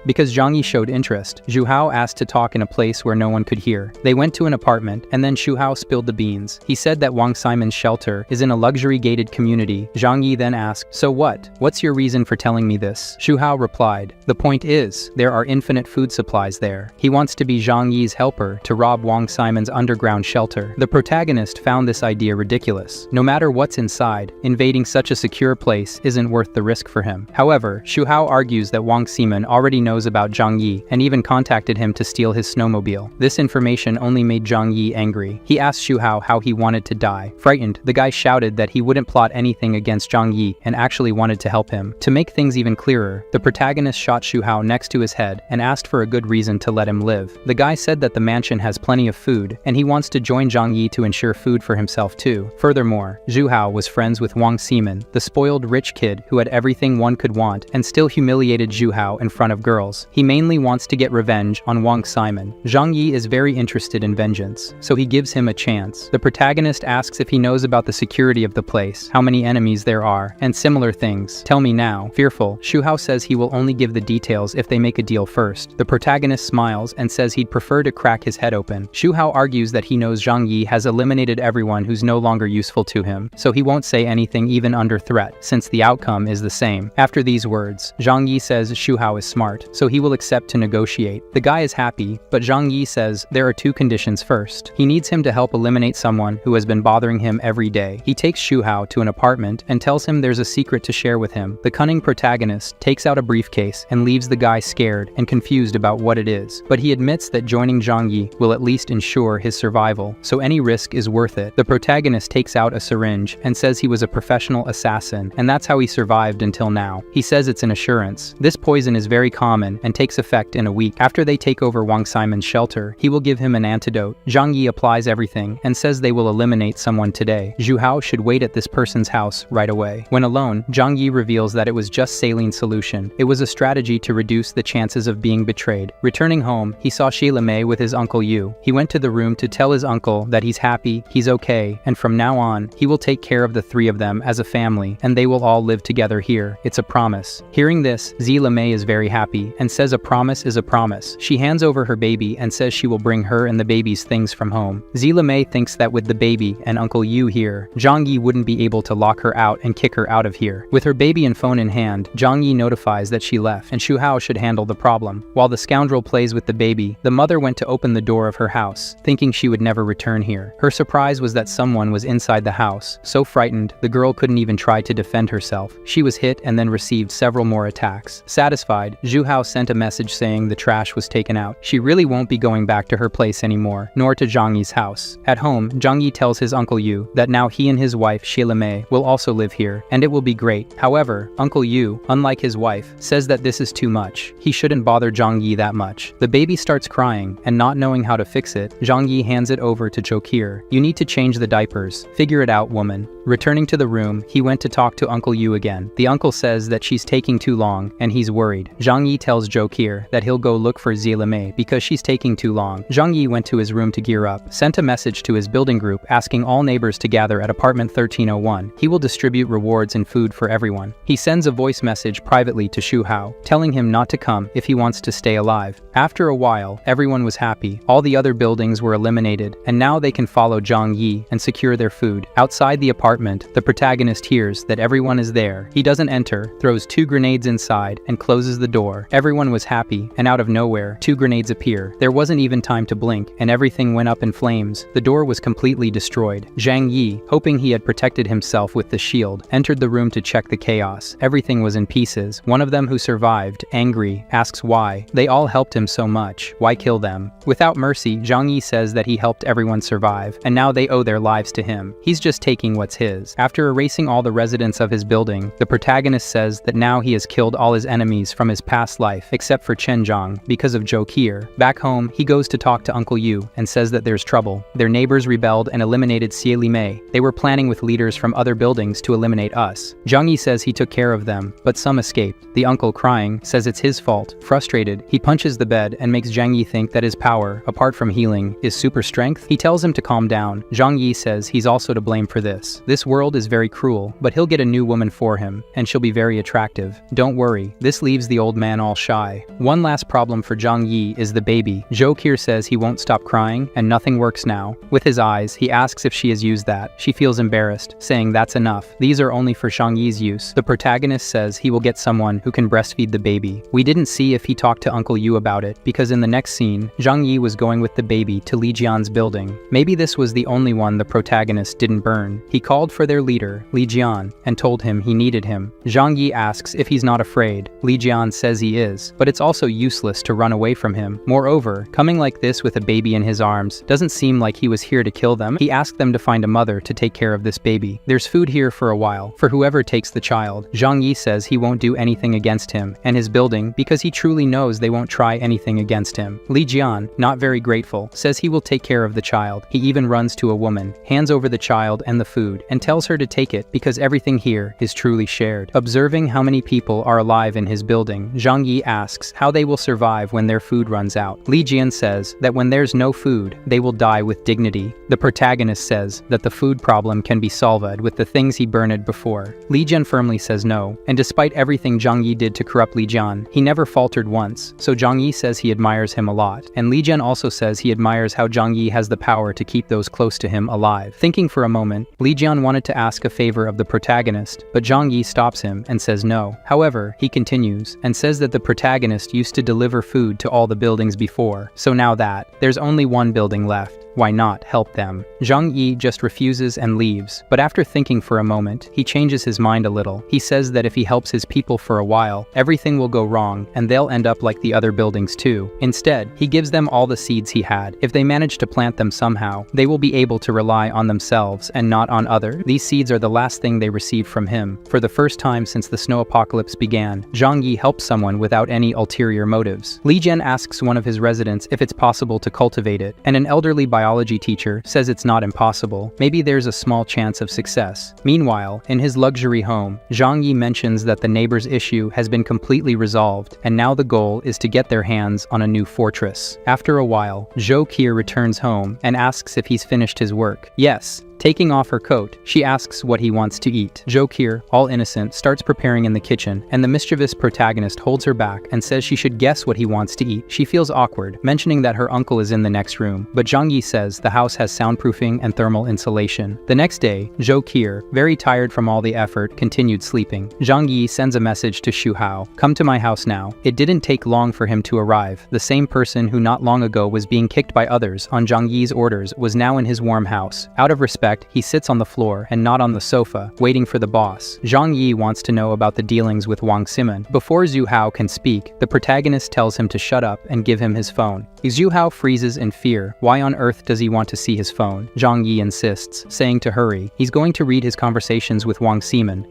Because Zhang Yi showed interest, Zhu Hao asked to talk in a place where no one could hear. They went to an apartment, and then Zhu Hao spilled the beans. He said that Wang Simon's shelter is in a luxury gated community. Zhang Yi then asked, "So what? What's your reason for telling me this?" Zhu Hao replied, "The point is, there are infinite food supplies there. He wants to be Zhang Yi's helper to rob Wang Simon's underground shelter." The protagonist found this idea ridiculous. No matter what's inside, invading such a secure place isn't worth the risk for him. However, Zhu Hao argues that Wang Simon already knows about Zhang Yi and even contacted him to steal his snowmobile. This information only made Zhang Yi angry. He asked Zhu Hao how he wanted to die. Frightened, the guy shouted that he wouldn't plot anything against Zhang Yi and actually wanted to help him. To make things even clearer, the protagonist shot Zhu Hao next to his head and asked for a good reason to let him live. The guy said that the mansion has plenty of food and he wants to join Zhang Yi to ensure food for himself too. Furthermore, Zhu Hao was friends with Wang Simon, the spoiled rich kid who had everything one could want and still humiliated Zhu Hao in front of girls. He mainly wants to get revenge on Wang Simon. Zhang Yi is very interested in vengeance, so he gives him a chance. The protagonist asks if he knows about the security of the place, how many enemies there are, and similar things. "Tell me now." Fearful, Zhu Hao says he will only give the details if they make a deal first. The protagonist smiles and says he'd prefer to crack his head open. Zhu Hao argues that he knows Zhang Yi has eliminated everyone who's no longer useful to him, so he won't say anything even under threat, since the outcome is the same. After these words, Zhang Yi says Zhu Hao is smart, so he will accept to negotiate. The guy is happy, but Zhang Yi says there are two conditions first. He needs him to help eliminate someone who has been bothering him every day. He takes Zhu Hao to an apartment and tells him there's a secret to share with him. The cunning protagonist takes out a briefcase and leaves the guy scared and confused about what it is. But he admits that joining Zhang Yi will at least ensure his survival, so any risk is worth it. The protagonist takes out a syringe and says he was a professional assassin, and that's how he survived until now. He says it's an assurance. This poison is very common and takes effect in a week. After they take over Wang Simon's shelter, he will give him an antidote. Zhang Yi applies everything and says they will eliminate someone today. Zhu Hao should wait at this person's house right away. When alone, Zhang Yi reveals that it was just saline solution. It was a strategy to reduce the chances of being betrayed. Returning home, he saw Shilime with his Uncle Yu. He went to the room to tell his uncle that he's happy, he's okay, and from now on, he will take care of the three of them as a family, and they will all live together here. It's it's a promise. Hearing this, Zila Mei is very happy and says a promise is a promise. She hands over her baby and says she will bring her and the baby's things from home. Zila Mei thinks that with the baby and Uncle Yu here, Zhang Yi wouldn't be able to lock her out and kick her out of here. With her baby and phone in hand, Zhang Yi notifies that she left and Shu Hao should handle the problem. While the scoundrel plays with the baby, the mother went to open the door of her house, thinking she would never return here. Her surprise was that someone was inside the house. So frightened, the girl couldn't even try to defend herself. She was hit and then received several more attacks. Satisfied, Zhu Hao sent a message saying the trash was taken out. She really won't be going back to her place anymore, nor to Zhang Yi's house. At home, Zhang Yi tells his Uncle Yu that now he and his wife Sheila Mei will also live here, and it will be great. However, Uncle Yu, unlike his wife, says that this is too much. He shouldn't bother Zhang Yi that much. The baby starts crying, and not knowing how to fix it, Zhang Yi hands it over to Jokir. You need to change the diapers. Figure it out, woman. Returning to the room, he went to talk to Uncle Yu again. The uncle says that she's taking too long, and he's worried. Zhang Yi tells Jokir that he'll go look for Zila Mei because she's taking too long. Zhang Yi went to his room to gear up, sent a message to his building group asking all neighbors to gather at apartment 1301. He will distribute rewards and food for everyone. He sends a voice message privately to Shu Hao, telling him not to come if he wants to stay alive. After a while, everyone was happy. All the other buildings were eliminated, and now they can follow Zhang Yi and secure their food. Outside the apartment, the protagonist hears that everyone is there. He doesn't enter, throws 2 grenades inside, and closes the door. Everyone was happy, and out of nowhere, 2 grenades appear. There wasn't even time to blink, and everything went up in flames. The door was completely destroyed. Zhang Yi, hoping he had protected himself with the shield, entered the room to check the chaos. Everything was in pieces. One of them who survived, angry, asks why. They all helped him so much. Why kill them? Without mercy, Zhang Yi says that he helped everyone survive, and now they owe their lives to him. He's just taking what's his. After erasing all the residents of his building, the protagonist says that now he has killed all his enemies from his past life, except for Chen Zhang, because of Jokir. Back home, he goes to talk to Uncle Yu and says that there's trouble. Their neighbors rebelled and eliminated Xie Mei. They were planning with leaders from other buildings to eliminate us. Zhang Yi says he took care of them, but some escaped. The uncle, crying, says it's his fault. Frustrated, he punches the bed and makes Zhang Yi think that his power, apart from healing, is super strength. He tells him to calm down. Zhang Yi says he's also to blame for this. This world is very cruel, but he'll get a new woman for him, and she'll be very attractive. Don't worry. This leaves the old man all shy. One last problem for Zhang Yi is the baby. Jokir says he won't stop crying, and nothing works now. With his eyes, he asks if she has used that. She feels embarrassed, saying that's enough. These are only for Zhang Yi's use. The protagonist says he will get someone who can breastfeed the baby. We didn't see if he talked to Uncle Yu about it, because in the next scene, Zhang Yi was going with the baby to Li Jian's building. Maybe this was the only one the protagonist didn't burn. He called for their leader, Li Jian, and told him he needed him. Zhang Yi asks if he's not afraid. Li Jian says he is, but it's also useless to run away from him. Moreover, coming like this with a baby in his arms doesn't seem like he was here to kill them. He asked them to find a mother to take care of this baby. There's food here for a while, for whoever takes the child. Zhang Yi says he won't do anything against him and his building because he truly knows they won't try anything against him. Li Jian, not very grateful, says he will take care of the child. He even runs to a woman, hands over the child and the food, and tells her to take it because everything here is truly shared. Observing how many people are alive in his building, Zhang Yi asks how they will survive when their food runs out. Li Jian says that when there's no food, they will die with dignity. The protagonist says that the food problem can be solved with the things he burned before. Li Jian firmly says no, and despite everything Zhang Yi did to corrupt Li Jian, he never faltered once, so Zhang Yi says he admires him a lot, and Li Jian also says he admires how Zhang Yi has the power to keep those close to him alive. Thinking for a moment, Li Jian wanted to ask a favor of the protagonist, but Zhang Yi stops him and says no. However, he continues, and says that the protagonist used to deliver food to all the buildings before, so now that there's only one building left, why not help them? Zhang Yi just refuses and leaves, but after thinking for a moment, he changes his mind a little. He says that if he helps his people for a while, everything will go wrong, and they'll end up like the other buildings too. Instead, he gives them all the seeds he had. If they manage to plant them somehow, they will be able to rely on themselves and not on others. These seeds are the last thing they received from him. For the first time since the snow apocalypse began, Zhang Yi helps someone without any ulterior motives. Li Jian asks one of his residents if it's possible to cultivate it, and an elderly biology teacher says it's not impossible. Maybe there's a small chance of success. Meanwhile, in his luxury home, Zhang Yi mentions that the neighbor's issue has been completely resolved, and now the goal is to get their hands on a new fortress. After a while, Jokir returns home and asks if he's finished his work. Yes, Taking off her coat, she asks what he wants to eat. Jokir, all innocent, starts preparing in the kitchen, and the mischievous protagonist holds her back and says she should guess what he wants to eat. She feels awkward, mentioning that her uncle is in the next room, but Zhang Yi says the house has soundproofing and thermal insulation. The next day, Jokir, very tired from all the effort, continued sleeping. Zhang Yi sends a message to Xu Hao, "Come to my house now." It didn't take long for him to arrive. The same person who not long ago was being kicked by others on Zhang Yi's orders was now in his warm house. Out of respect, he sits on the floor and not on the sofa, waiting for the boss. Zhang Yi wants to know about the dealings with Wang Ximeng. Before Xu Hao can speak, the protagonist tells him to shut up and give him his phone. Xu Hao freezes in fear. Why on earth does he want to see his phone? Zhang Yi insists, saying to hurry. He's going to read his conversations with Wang Ximeng.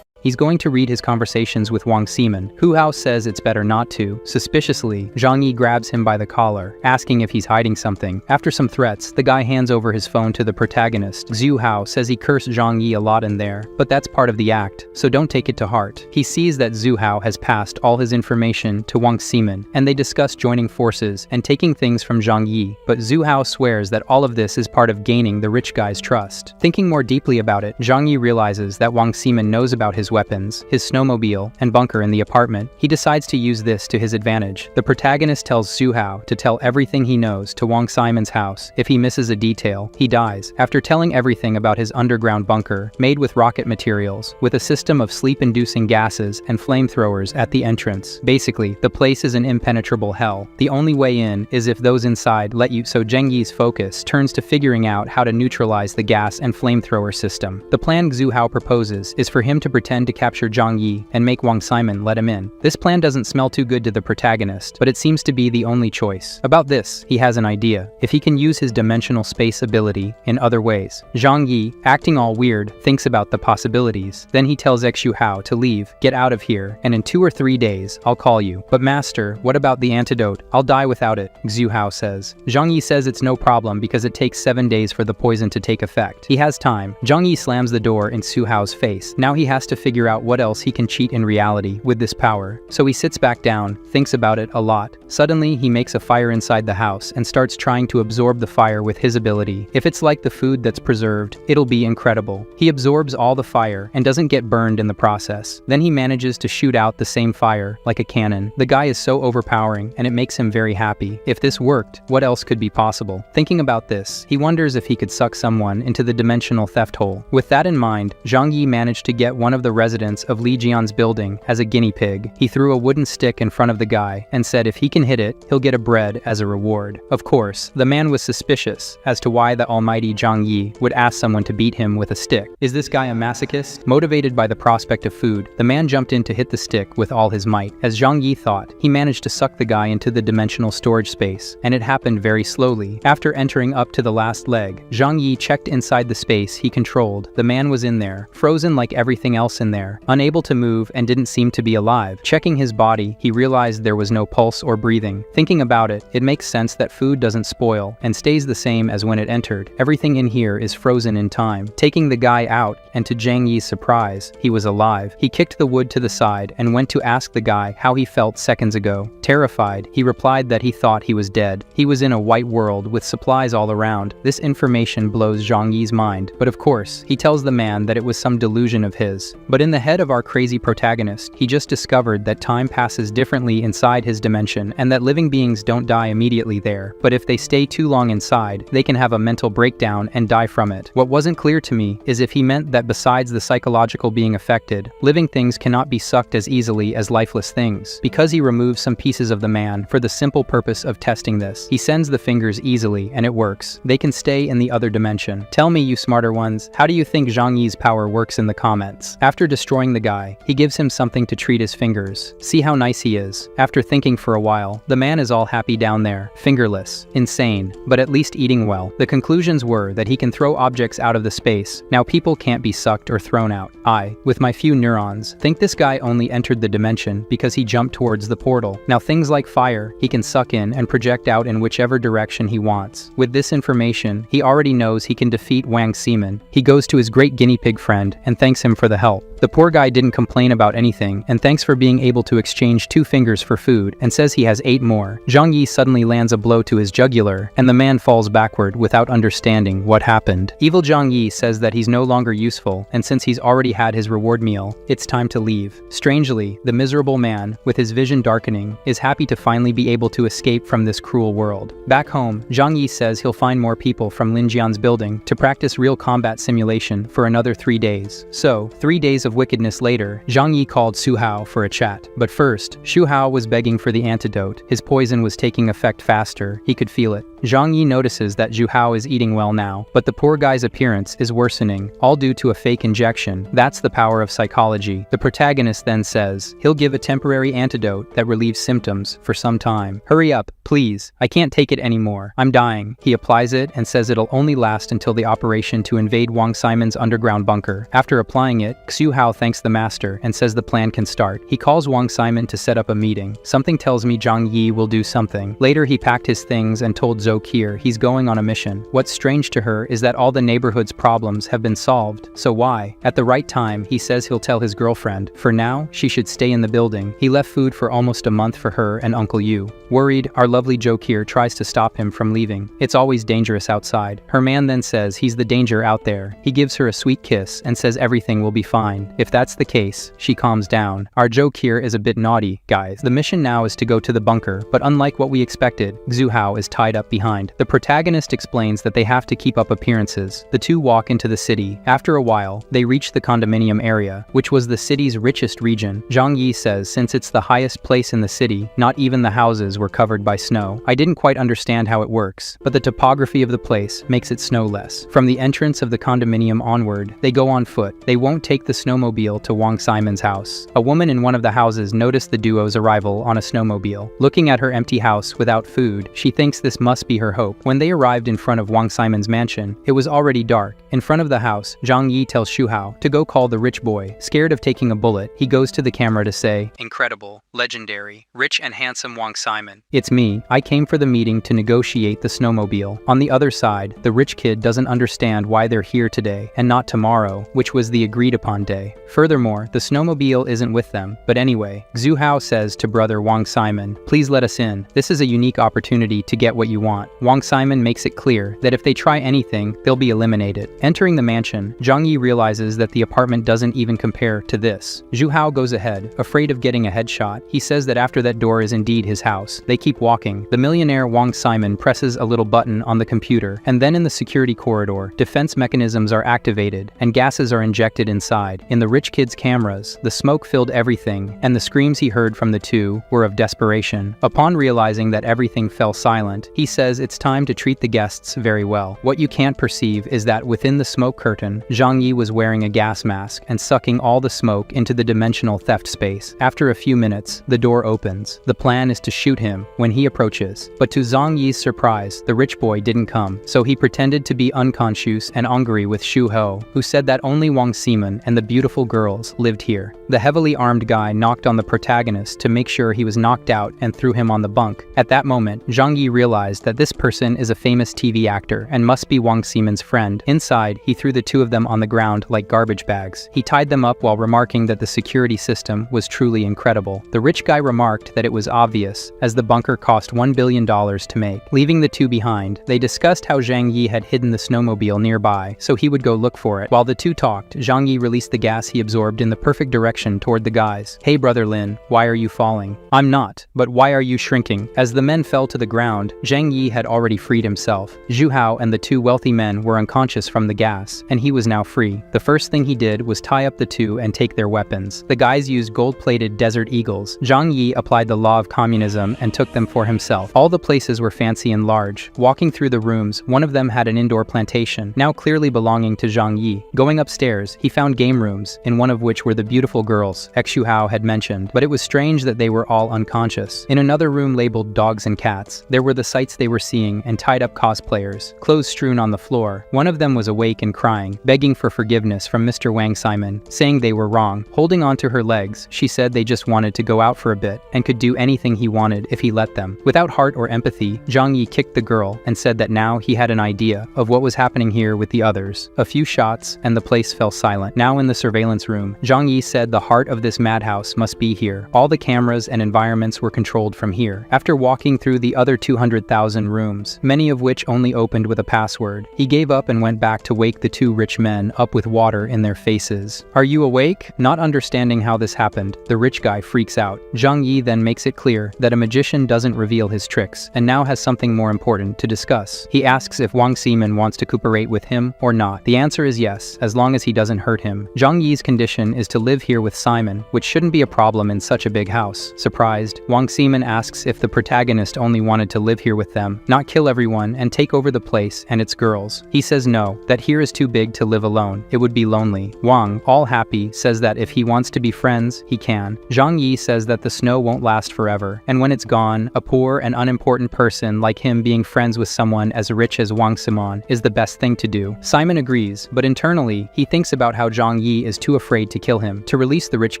He's going to read his conversations with Wang Ximeng. Hu Hao says it's better not to. Suspiciously, Zhang Yi grabs him by the collar, asking if he's hiding something. After some threats, the guy hands over his phone to the protagonist. Xu Hao says he cursed Zhang Yi a lot in there, but that's part of the act, so don't take it to heart. He sees that Xu Hao has passed all his information to Wang Ximeng, and they discuss joining forces and taking things from Zhang Yi, but Xu Hao swears that all of this is part of gaining the rich guy's trust. Thinking more deeply about it, Zhang Yi realizes that Wang Ximeng knows about his weapons, his snowmobile, and bunker in the apartment. He decides to use this to his advantage. The protagonist tells Xu Hao to tell everything he knows to Wang Ximen's house. If he misses a detail, he dies. After telling everything about his underground bunker, made with rocket materials, with a system of sleep-inducing gases and flamethrowers at the entrance. Basically, the place is an impenetrable hell. The only way in is if those inside let you, so Zhang Yi's focus turns to figuring out how to neutralize the gas and flamethrower system. The plan Xu Hao proposes is for him to pretend to capture Zhang Yi and make Wang Ximeng let him in. This plan doesn't smell too good to the protagonist, but it seems to be the only choice. About this, he has an idea. If he can use his dimensional space ability in other ways. Zhang Yi, acting all weird, thinks about the possibilities. Then he tells Xu Hao to leave, get out of here, and in 2 or 3 days, I'll call you. But master, what about the antidote? I'll die without it, Xu Hao says. Zhang Yi says it's no problem because it takes 7 days for the poison to take effect. He has time. Zhang Yi slams the door in Xu Hao's face. Now he has to figure out what else he can cheat in reality with this power. So he sits back down, thinks about it a lot. Suddenly, he makes a fire inside the house and starts trying to absorb the fire with his ability. If it's like the food that's preserved, it'll be incredible. He absorbs all the fire and doesn't get burned in the process. Then he manages to shoot out the same fire, like a cannon. The guy is so overpowering, and it makes him very happy. If this worked, what else could be possible? Thinking about this, he wonders if he could suck someone into the dimensional theft hole. With that in mind, Zhang Yi managed to get one of the residents of Li Jian's building as a guinea pig. He threw a wooden stick in front of the guy and said if he can hit it, he'll get a bread as a reward. Of course, the man was suspicious as to why the almighty Zhang Yi would ask someone to beat him with a stick. Is this guy a masochist? Motivated by the prospect of food, the man jumped in to hit the stick with all his might. As Zhang Yi thought, he managed to suck the guy into the dimensional storage space, and it happened very slowly. After entering up to the last leg, Zhang Yi checked inside the space he controlled. The man was in there, frozen like everything else in there, unable to move and didn't seem to be alive. Checking his body, he realized there was no pulse or breathing. Thinking about it, it makes sense that food doesn't spoil and stays the same as when it entered. Everything in here is frozen in time. Taking the guy out, and to Zhang Yi's surprise, he was alive. He kicked the wood to the side and went to ask the guy how he felt seconds ago. Terrified, he replied that he thought he was dead. He was in a white world with supplies all around. This information blows Zhang Yi's mind, but of course, he tells the man that it was some delusion of his. But in the head of our crazy protagonist, he just discovered that time passes differently inside his dimension and that living beings don't die immediately there, but if they stay too long inside, they can have a mental breakdown and die from it. What wasn't clear to me is if he meant that besides the psychological being affected, living things cannot be sucked as easily as lifeless things. Because he removes some pieces of the man for the simple purpose of testing this, he sends the fingers easily and it works. They can stay in the other dimension. Tell me, you smarter ones, how do you think Zhang Yi's power works in the comments? After destroying the guy, he gives him something to treat his fingers. See how nice he is. After thinking for a while, the man is all happy down there, fingerless, insane, but at least eating well. The conclusions were that he can throw objects out of the space. Now people can't be sucked or thrown out. I, with my few neurons, think this guy only entered the dimension because he jumped towards the portal. Now things like fire, he can suck in and project out in whichever direction he wants. With this information, he already knows he can defeat Wang Seaman. He goes to his great guinea pig friend and thanks him for the help. The poor guy didn't complain about anything and thanks for being able to exchange 2 fingers for food and says he has 8 more. Zhang Yi suddenly lands a blow to his jugular and the man falls backward without understanding what happened. Evil Zhang Yi says that he's no longer useful and since he's already had his reward meal, it's time to leave. Strangely, the miserable man, with his vision darkening, is happy to finally be able to escape from this cruel world. Back home, Zhang Yi says he'll find more people from Lin Jian's building to practice real combat simulation for another 3 days. So, 3 days of wickedness later, Zhang Yi called Su Hao for a chat. But first, Su Hao was begging for the antidote. His poison was taking effect faster. He could feel it. Zhang Yi notices that Zhu Hao is eating well now, but the poor guy's appearance is worsening, all due to a fake injection. That's the power of psychology. The protagonist then says he'll give a temporary antidote that relieves symptoms for some time. Hurry up, please. I can't take it anymore. I'm dying. He applies it and says it'll only last until the operation to invade Wang Simon's underground bunker. After applying it, Xu Hao thanks the master and says the plan can start. He calls Wang Simon to set up a meeting. Something tells me Zhang Yi will do something. Later he packed his things and told Zhou Kier he's going on a mission. What's strange to her is that all the neighborhood's problems have been solved, so why? At the right time, he says he'll tell his girlfriend. For now, she should stay in the building. He left food for almost a month for her and Uncle Yu. Worried, our lovely Zhou Kier tries to stop him from leaving. It's always dangerous outside. Her man then says he's the danger out there. He gives her a sweet kiss and says everything will be fine. If that's the case, she calms down. Our Zhou Kier is a bit naughty, guys. The mission now is to go to the bunker, but unlike what we expected, Xu Hao is tied up behind. The protagonist explains that they have to keep up appearances. The two walk into the city. After a while, they reach the condominium area, which was the city's richest region. Zhang Yi says since it's the highest place in the city, not even the houses were covered by snow. I didn't quite understand how it works, but the topography of the place makes it snowless. From the entrance of the condominium onward, they go on foot. They won't take the snowmobile to Wang Simon's house. A woman in one of the houses noticed the duo's arrival on a snowmobile. Looking at her empty house without food, she thinks this must be her hope. When they arrived in front of Wang Simon's mansion, it was already dark. In front of the house, Zhang Yi tells Xu Hao to go call the rich boy. Scared of taking a bullet, he goes to the camera to say, "Incredible, legendary, rich and handsome Wang Simon. It's me. I came for the meeting to negotiate the snowmobile." On the other side, the rich kid doesn't understand why they're here today and not tomorrow, which was the agreed upon day. Furthermore, the snowmobile isn't with them. But anyway, Xu Hao says to brother Wang Simon, "Please let us in. This is a unique opportunity to get what you want." Wang Simon makes it clear that if they try anything, they'll be eliminated. Entering the mansion, Zhang Yi realizes that the apartment doesn't even compare to this. Xu Hao goes ahead, afraid of getting a headshot. He says that after that door is indeed his house. They keep walking. The millionaire Wang Simon presses a little button on the computer, and then in the security corridor, defense mechanisms are activated, and gases are injected inside. In the rich kid's cameras, the smoke filled everything, and the screams he heard from the two were of desperation. Upon realizing that everything fell silent, he says it's time to treat the guests very well. What you can't perceive is that within the smoke curtain, Zhang Yi was wearing a gas mask and sucking all the smoke into the dimensional theft space. After a few minutes, the door opens. The plan is to shoot him when he approaches. But to Zhang Yi's surprise, the rich boy didn't come, so he pretended to be unconscious and angry with Xu Hao, who said that only Wang Simon and the beautiful girls lived here. The heavily armed guy knocked on the protagonist to make sure he was knocked out and threw him on the bunk. At that moment, Zhang Yi realized that this person is a famous TV actor and must be Wang Simon's friend. Inside, he threw the two of them on the ground like garbage bags. He tied them up while remarking that the security system was truly incredible. The rich guy remarked that it was obvious, as the bunker cost $1 billion to make. Leaving the two behind, they discussed how Zhang Yi had hidden the snowmobile nearby, so he would go look for it. While the two talked, Zhang Yi released the gas he absorbed in the perfect direction toward the guys. "Hey brother Lin, why are you falling?" "I'm not, but why are you shrinking?" As the men fell to the ground, Zhang Yi had already freed himself. Xu Hao and the two wealthy men were unconscious from the gas, and he was now free. The first thing he did was tie up the two and take their weapons. The guys used gold-plated Desert Eagles. Zhang Yi applied the law of communism and took them for himself. All the places were fancy and large. Walking through the rooms, one of them had an indoor plantation, now clearly belonging to Zhang Yi. Going upstairs, he found game rooms rooms, in one of which were the beautiful girls Xu Hao had mentioned, but it was strange that they were all unconscious. In another room labeled dogs and cats, there were the sights they were seeing and tied-up cosplayers, clothes strewn on the floor. One of them was awake and crying, begging for forgiveness from Mr. Wang Simon, saying they were wrong. Holding onto her legs, she said they just wanted to go out for a bit and could do anything he wanted if he let them. Without heart or empathy, Zhang Yi kicked the girl and said that now he had an idea of what was happening here with the others. A few shots, and the place fell silent. Now in the surveillance room, Zhang Yi said the heart of this madhouse must be here. All the cameras and environments were controlled from here. After walking through the other 200,000 rooms, many of which only opened with a password, he gave up and went back to wake the two rich men up with water in their faces. "Are you awake?" Not understanding how this happened, the rich guy freaks out. Zhang Yi then makes it clear that a magician doesn't reveal his tricks, and now has something more important to discuss. He asks if Wang Simon wants to cooperate with him or not. The answer is yes, as long as he doesn't hurt him. Zhang Yi's condition is to live here with Simon, which shouldn't be a problem in such a big house. Surprised, Wang Simon asks if the protagonist only wanted to live here with them, not kill everyone and take over the place and its girls. He says no, that here is too big to live alone. It would be lonely. Wang, all happy, says that if he wants to be friends, he can. Zhang Yi says that the snow won't last forever, and when it's gone, a poor and unimportant person like him being friends with someone as rich as Wang Simon is the best thing to do. Simon agrees, but internally, he thinks about how Zhang Yi is too afraid to kill him. To release the rich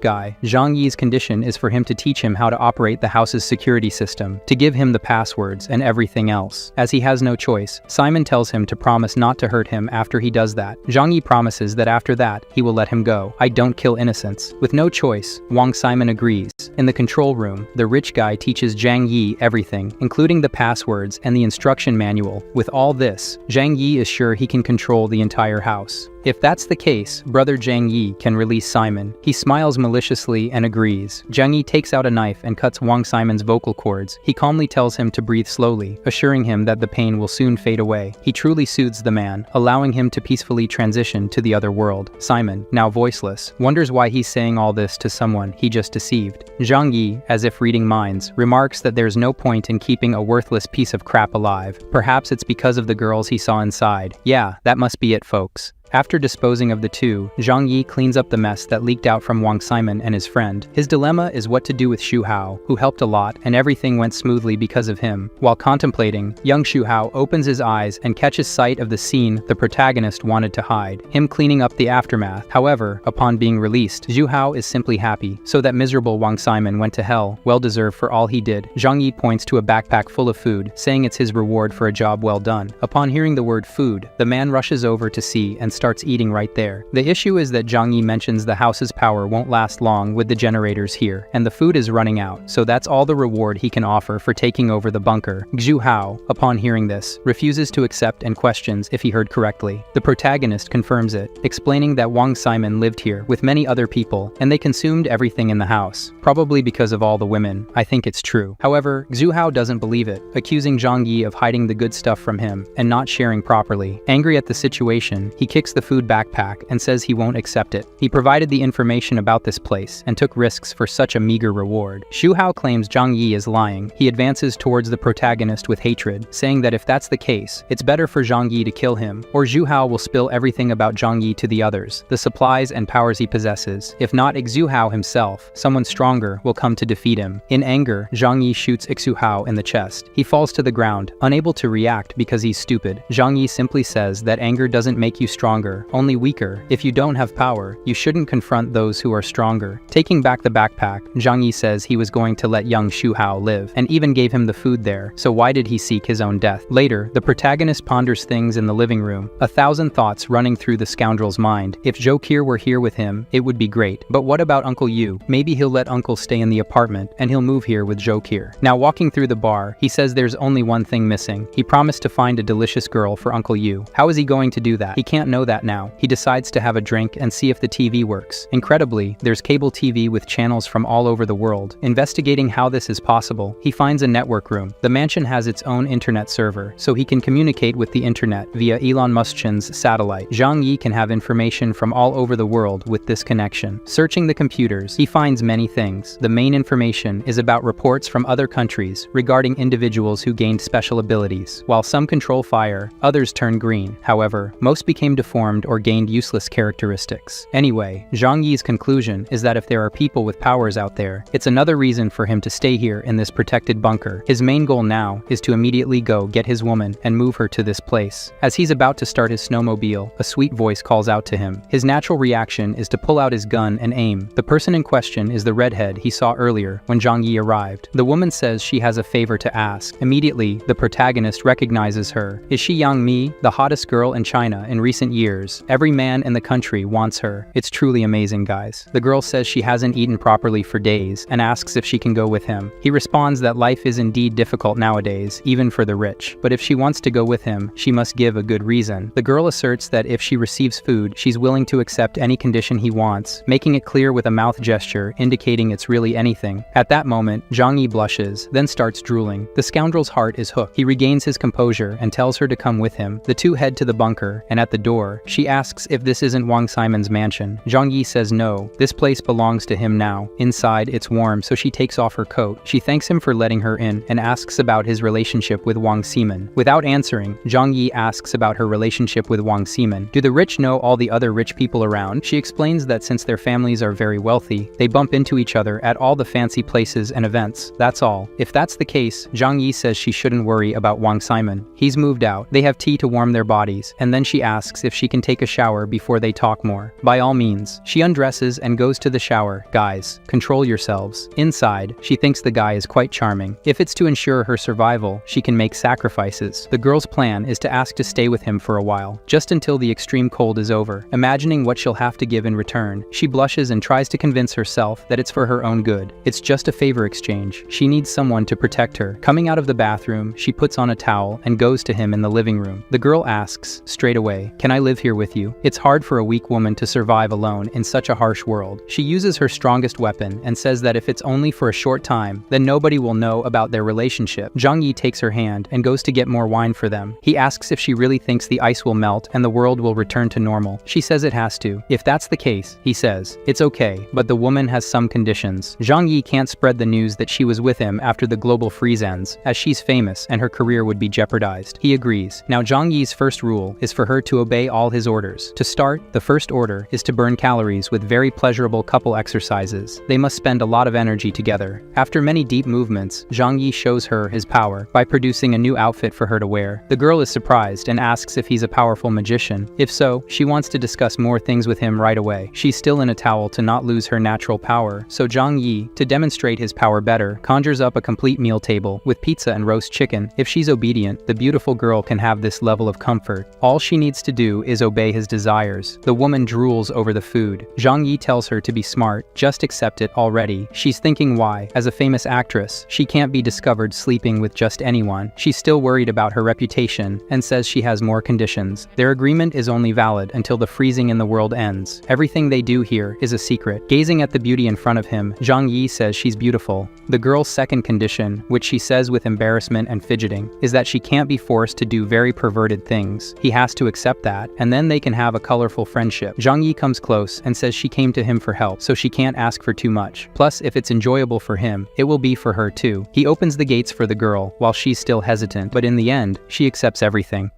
guy, Zhang Yi's condition is for him to teach him how to operate the house's security system, to give him the passwords and everything else. As he has no choice, Simon tells him to promise not to hurt him after he does that. Zhang Yi promises that after that, he will let him go. "I don't kill innocents." With no choice, Wang Simon agrees. In the control room, the rich guy teaches Zhang Yi everything, including the passwords and the instruction manual. With all this, Zhang Yi is sure he can control the entire house. If that's the case, brother Zhang Yi can release Simon. He smiles maliciously and agrees. Zhang Yi takes out a knife and cuts Wang Simon's vocal cords. He calmly tells him to breathe slowly, assuring him that the pain will soon fade away. He truly soothes the man, allowing him to peacefully transition to the other world. Simon, now voiceless, wonders why he's saying all this to someone he just deceived. Zhang Yi, as if reading minds, remarks that there's no point in keeping a worthless piece of crap alive. Perhaps it's because of the girls he saw inside. Yeah, that must be it, folks. After disposing of the two, Zhang Yi cleans up the mess that leaked out from Wang Simon and his friend. His dilemma is what to do with Xu Hao, who helped a lot, and everything went smoothly because of him. While contemplating, young Xu Hao opens his eyes and catches sight of the scene the protagonist wanted to hide, him cleaning up the aftermath. However, upon being released, Xu Hao is simply happy, so that miserable Wang Simon went to hell, well-deserved for all he did. Zhang Yi points to a backpack full of food, saying it's his reward for a job well done. Upon hearing the word food, the man rushes over to see and starts eating right there. The issue is that Zhang Yi mentions the house's power won't last long with the generators here, and the food is running out, so that's all the reward he can offer for taking over the bunker. Xu Hao, upon hearing this, refuses to accept and questions if he heard correctly. The protagonist confirms it, explaining that Wang Simon lived here with many other people, and they consumed everything in the house, probably because of all the women. I think it's true. However, Xu Hao doesn't believe it, accusing Zhang Yi of hiding the good stuff from him and not sharing properly. Angry at the situation, he kicks the food backpack and says he won't accept it. He provided the information about this place and took risks for such a meager reward. Xu Hao claims Zhang Yi is lying. He advances towards the protagonist with hatred, saying that if that's the case, it's better for Zhang Yi to kill him, or Xu Hao will spill everything about Zhang Yi to the others, the supplies and powers he possesses. If not Xu Hao himself, someone stronger will come to defeat him. In anger, Zhang Yi shoots Xu Hao in the chest. He falls to the ground, unable to react because he's stupid. Zhang Yi simply says that anger doesn't make you stronger, only weaker. If you don't have power, you shouldn't confront those who are stronger. Taking back the backpack, Zhang Yi says he was going to let young Xu Hao live, and even gave him the food there, so why did he seek his own death? Later, the protagonist ponders things in the living room, 1,000 thoughts running through the scoundrel's mind. If Jokir were here with him, it would be great. But what about Uncle Yu? Maybe he'll let Uncle stay in the apartment, and he'll move here with Jokir. Now walking through the bar, he says there's only one thing missing. He promised to find a delicious girl for Uncle Yu. How is he going to do that? He can't know that now. He decides to have a drink and see if the TV works. Incredibly, there's cable TV with channels from all over the world. Investigating how this is possible, he finds a network room. The mansion has its own internet server, so he can communicate with the internet via Elon Musk's satellite. Zhang Yi can have information from all over the world with this connection. Searching the computers, he finds many things. The main information is about reports from other countries regarding individuals who gained special abilities. While some control fire, others turn green. However, most became deformed malformed or gained useless characteristics. Anyway, Zhang Yi's conclusion is that if there are people with powers out there, it's another reason for him to stay here in this protected bunker. His main goal now is to immediately go get his woman and move her to this place. As he's about to start his snowmobile, a sweet voice calls out to him. His natural reaction is to pull out his gun and aim. The person in question is the redhead he saw earlier when Zhang Yi arrived. The woman says she has a favor to ask. Immediately, the protagonist recognizes her. Is she Yang Mi, the hottest girl in China in recent years? Every man in the country wants her. It's truly amazing, guys. The girl says she hasn't eaten properly for days and asks if she can go with him. He responds that life is indeed difficult nowadays, even for the rich. But if she wants to go with him, she must give a good reason. The girl asserts that if she receives food, she's willing to accept any condition he wants, making it clear with a mouth gesture, indicating it's really anything. At that moment, Zhang Yi blushes, then starts drooling. The scoundrel's heart is hooked. He regains his composure and tells her to come with him. The two head to the bunker, and at the door, she asks if this isn't Wang Simon's mansion. Zhang Yi says no, this place belongs to him now. Inside, it's warm, so she takes off her coat. She thanks him for letting her in and asks about his relationship with Wang Simon. Without answering, Zhang Yi asks about her relationship with Wang Simon. Do the rich know all the other rich people around? She explains that since their families are very wealthy, they bump into each other at all the fancy places and events. That's all. If that's the case, Zhang Yi says she shouldn't worry about Wang Simon. He's moved out. They have tea to warm their bodies, and then she asks if she can take a shower before they talk more. By all means, she undresses and goes to the shower. Guys, control yourselves. Inside, she thinks the guy is quite charming. If it's to ensure her survival, she can make sacrifices. The girl's plan is to ask to stay with him for a while, just until the extreme cold is over. Imagining what she'll have to give in return, she blushes and tries to convince herself that it's for her own good. It's just a favor exchange. She needs someone to protect her. Coming out of the bathroom, she puts on a towel and goes to him in the living room. The girl asks, straight away, "Can I live here with you?" It's hard for a weak woman to survive alone in such a harsh world. She uses her strongest weapon and says that if it's only for a short time, then nobody will know about their relationship. Zhang Yi takes her hand and goes to get more wine for them. He asks if she really thinks the ice will melt and the world will return to normal. She says it has to. If that's the case, he says, it's okay, but the woman has some conditions. Zhang Yi can't spread the news that she was with him after the global freeze ends, as she's famous and her career would be jeopardized. He agrees. Now Zhang Yi's first rule is for her to obey all his orders. To start, the first order is to burn calories with very pleasurable couple exercises. They must spend a lot of energy together. After many deep movements, Zhang Yi shows her his power by producing a new outfit for her to wear. The girl is surprised and asks if he's a powerful magician. If so, she wants to discuss more things with him right away. She's still in a towel to not lose her natural power, so Zhang Yi, to demonstrate his power better, conjures up a complete meal table with pizza and roast chicken. If she's obedient, the beautiful girl can have this level of comfort. All she needs to do is obey his desires. The woman drools over the food. Zhang Yi tells her to be smart, just accept it already. She's thinking why, as a famous actress, she can't be discovered sleeping with just anyone. She's still worried about her reputation and says she has more conditions. Their agreement is only valid until the freezing in the world ends. Everything they do here is a secret. Gazing at the beauty in front of him, Zhang Yi says she's beautiful. The girl's second condition, which she says with embarrassment and fidgeting, is that she can't be forced to do very perverted things. He has to accept that, and then they can have a colorful friendship. Zhang Yi comes close and says she came to him for help, so she can't ask for too much. Plus, if it's enjoyable for him, it will be for her too. He opens the gates for the girl while she's still hesitant, but in the end, she accepts everything.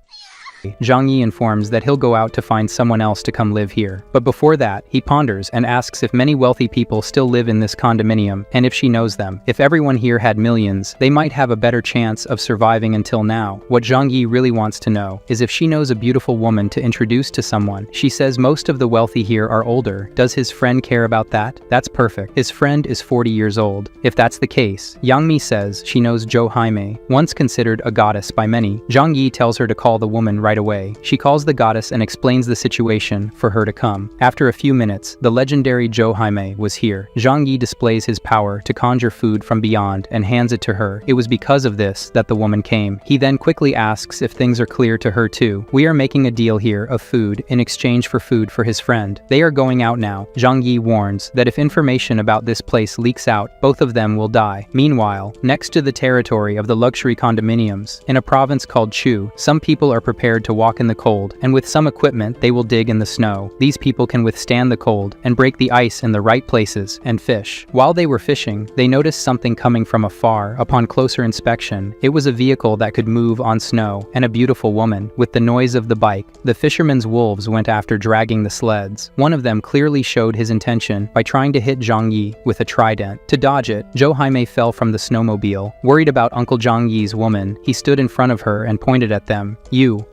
Zhang Yi informs that he'll go out to find someone else to come live here. But before that, he ponders and asks if many wealthy people still live in this condominium, and if she knows them. If everyone here had millions, they might have a better chance of surviving until now. What Zhang Yi really wants to know is if she knows a beautiful woman to introduce to someone. She says most of the wealthy here are older. Does his friend care about that? That's perfect. His friend is 40 years old. If that's the case, Yang Mi says she knows Zhou Haimei, once considered a goddess by many. Zhang Yi tells her to call the woman right away. She calls the goddess and explains the situation for her to come. After a few minutes, the legendary Zhou Haimei was here. Zhang Yi displays his power to conjure food from beyond and hands it to her. It was because of this that the woman came. He then quickly asks if things are clear to her too. We are making a deal here of food in exchange for food for his friend. They are going out now. Zhang Yi warns that if information about this place leaks out, both of them will die. Meanwhile, next to the territory of the luxury condominiums, in a province called Chu, some people are prepared prepared to walk in the cold, and with some equipment they will dig in the snow. These people can withstand the cold and break the ice in the right places and fish. While they were fishing, they noticed something coming from afar. Upon closer inspection, it was a vehicle that could move on snow and a beautiful woman. With the noise of the bike, the fishermen's wolves went after dragging the sleds. One of them clearly showed his intention by trying to hit Zhang Yi with a trident. To dodge it, Jaime fell from the snowmobile. Worried about Uncle Zhang Yi's woman, he stood in front of her and pointed at them.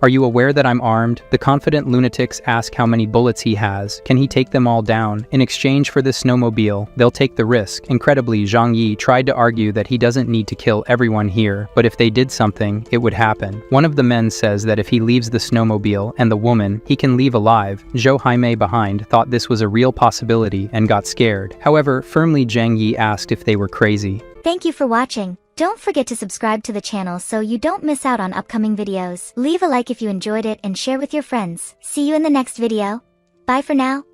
Are you aware that I'm armed? The confident lunatics ask how many bullets he has. Can he take them all down? In exchange for this snowmobile, they'll take the risk. Incredibly, Zhang Yi tried to argue that he doesn't need to kill everyone here, but if they did something, it would happen. One of the men says that if he leaves the snowmobile and the woman, he can leave alive. Jaime behind thought this was a real possibility and got scared. However, firmly Zhang Yi asked if they were crazy. Thank you for watching. Don't forget to subscribe to the channel so you don't miss out on upcoming videos. Leave a like if you enjoyed it and share with your friends. See you in the next video. Bye for now.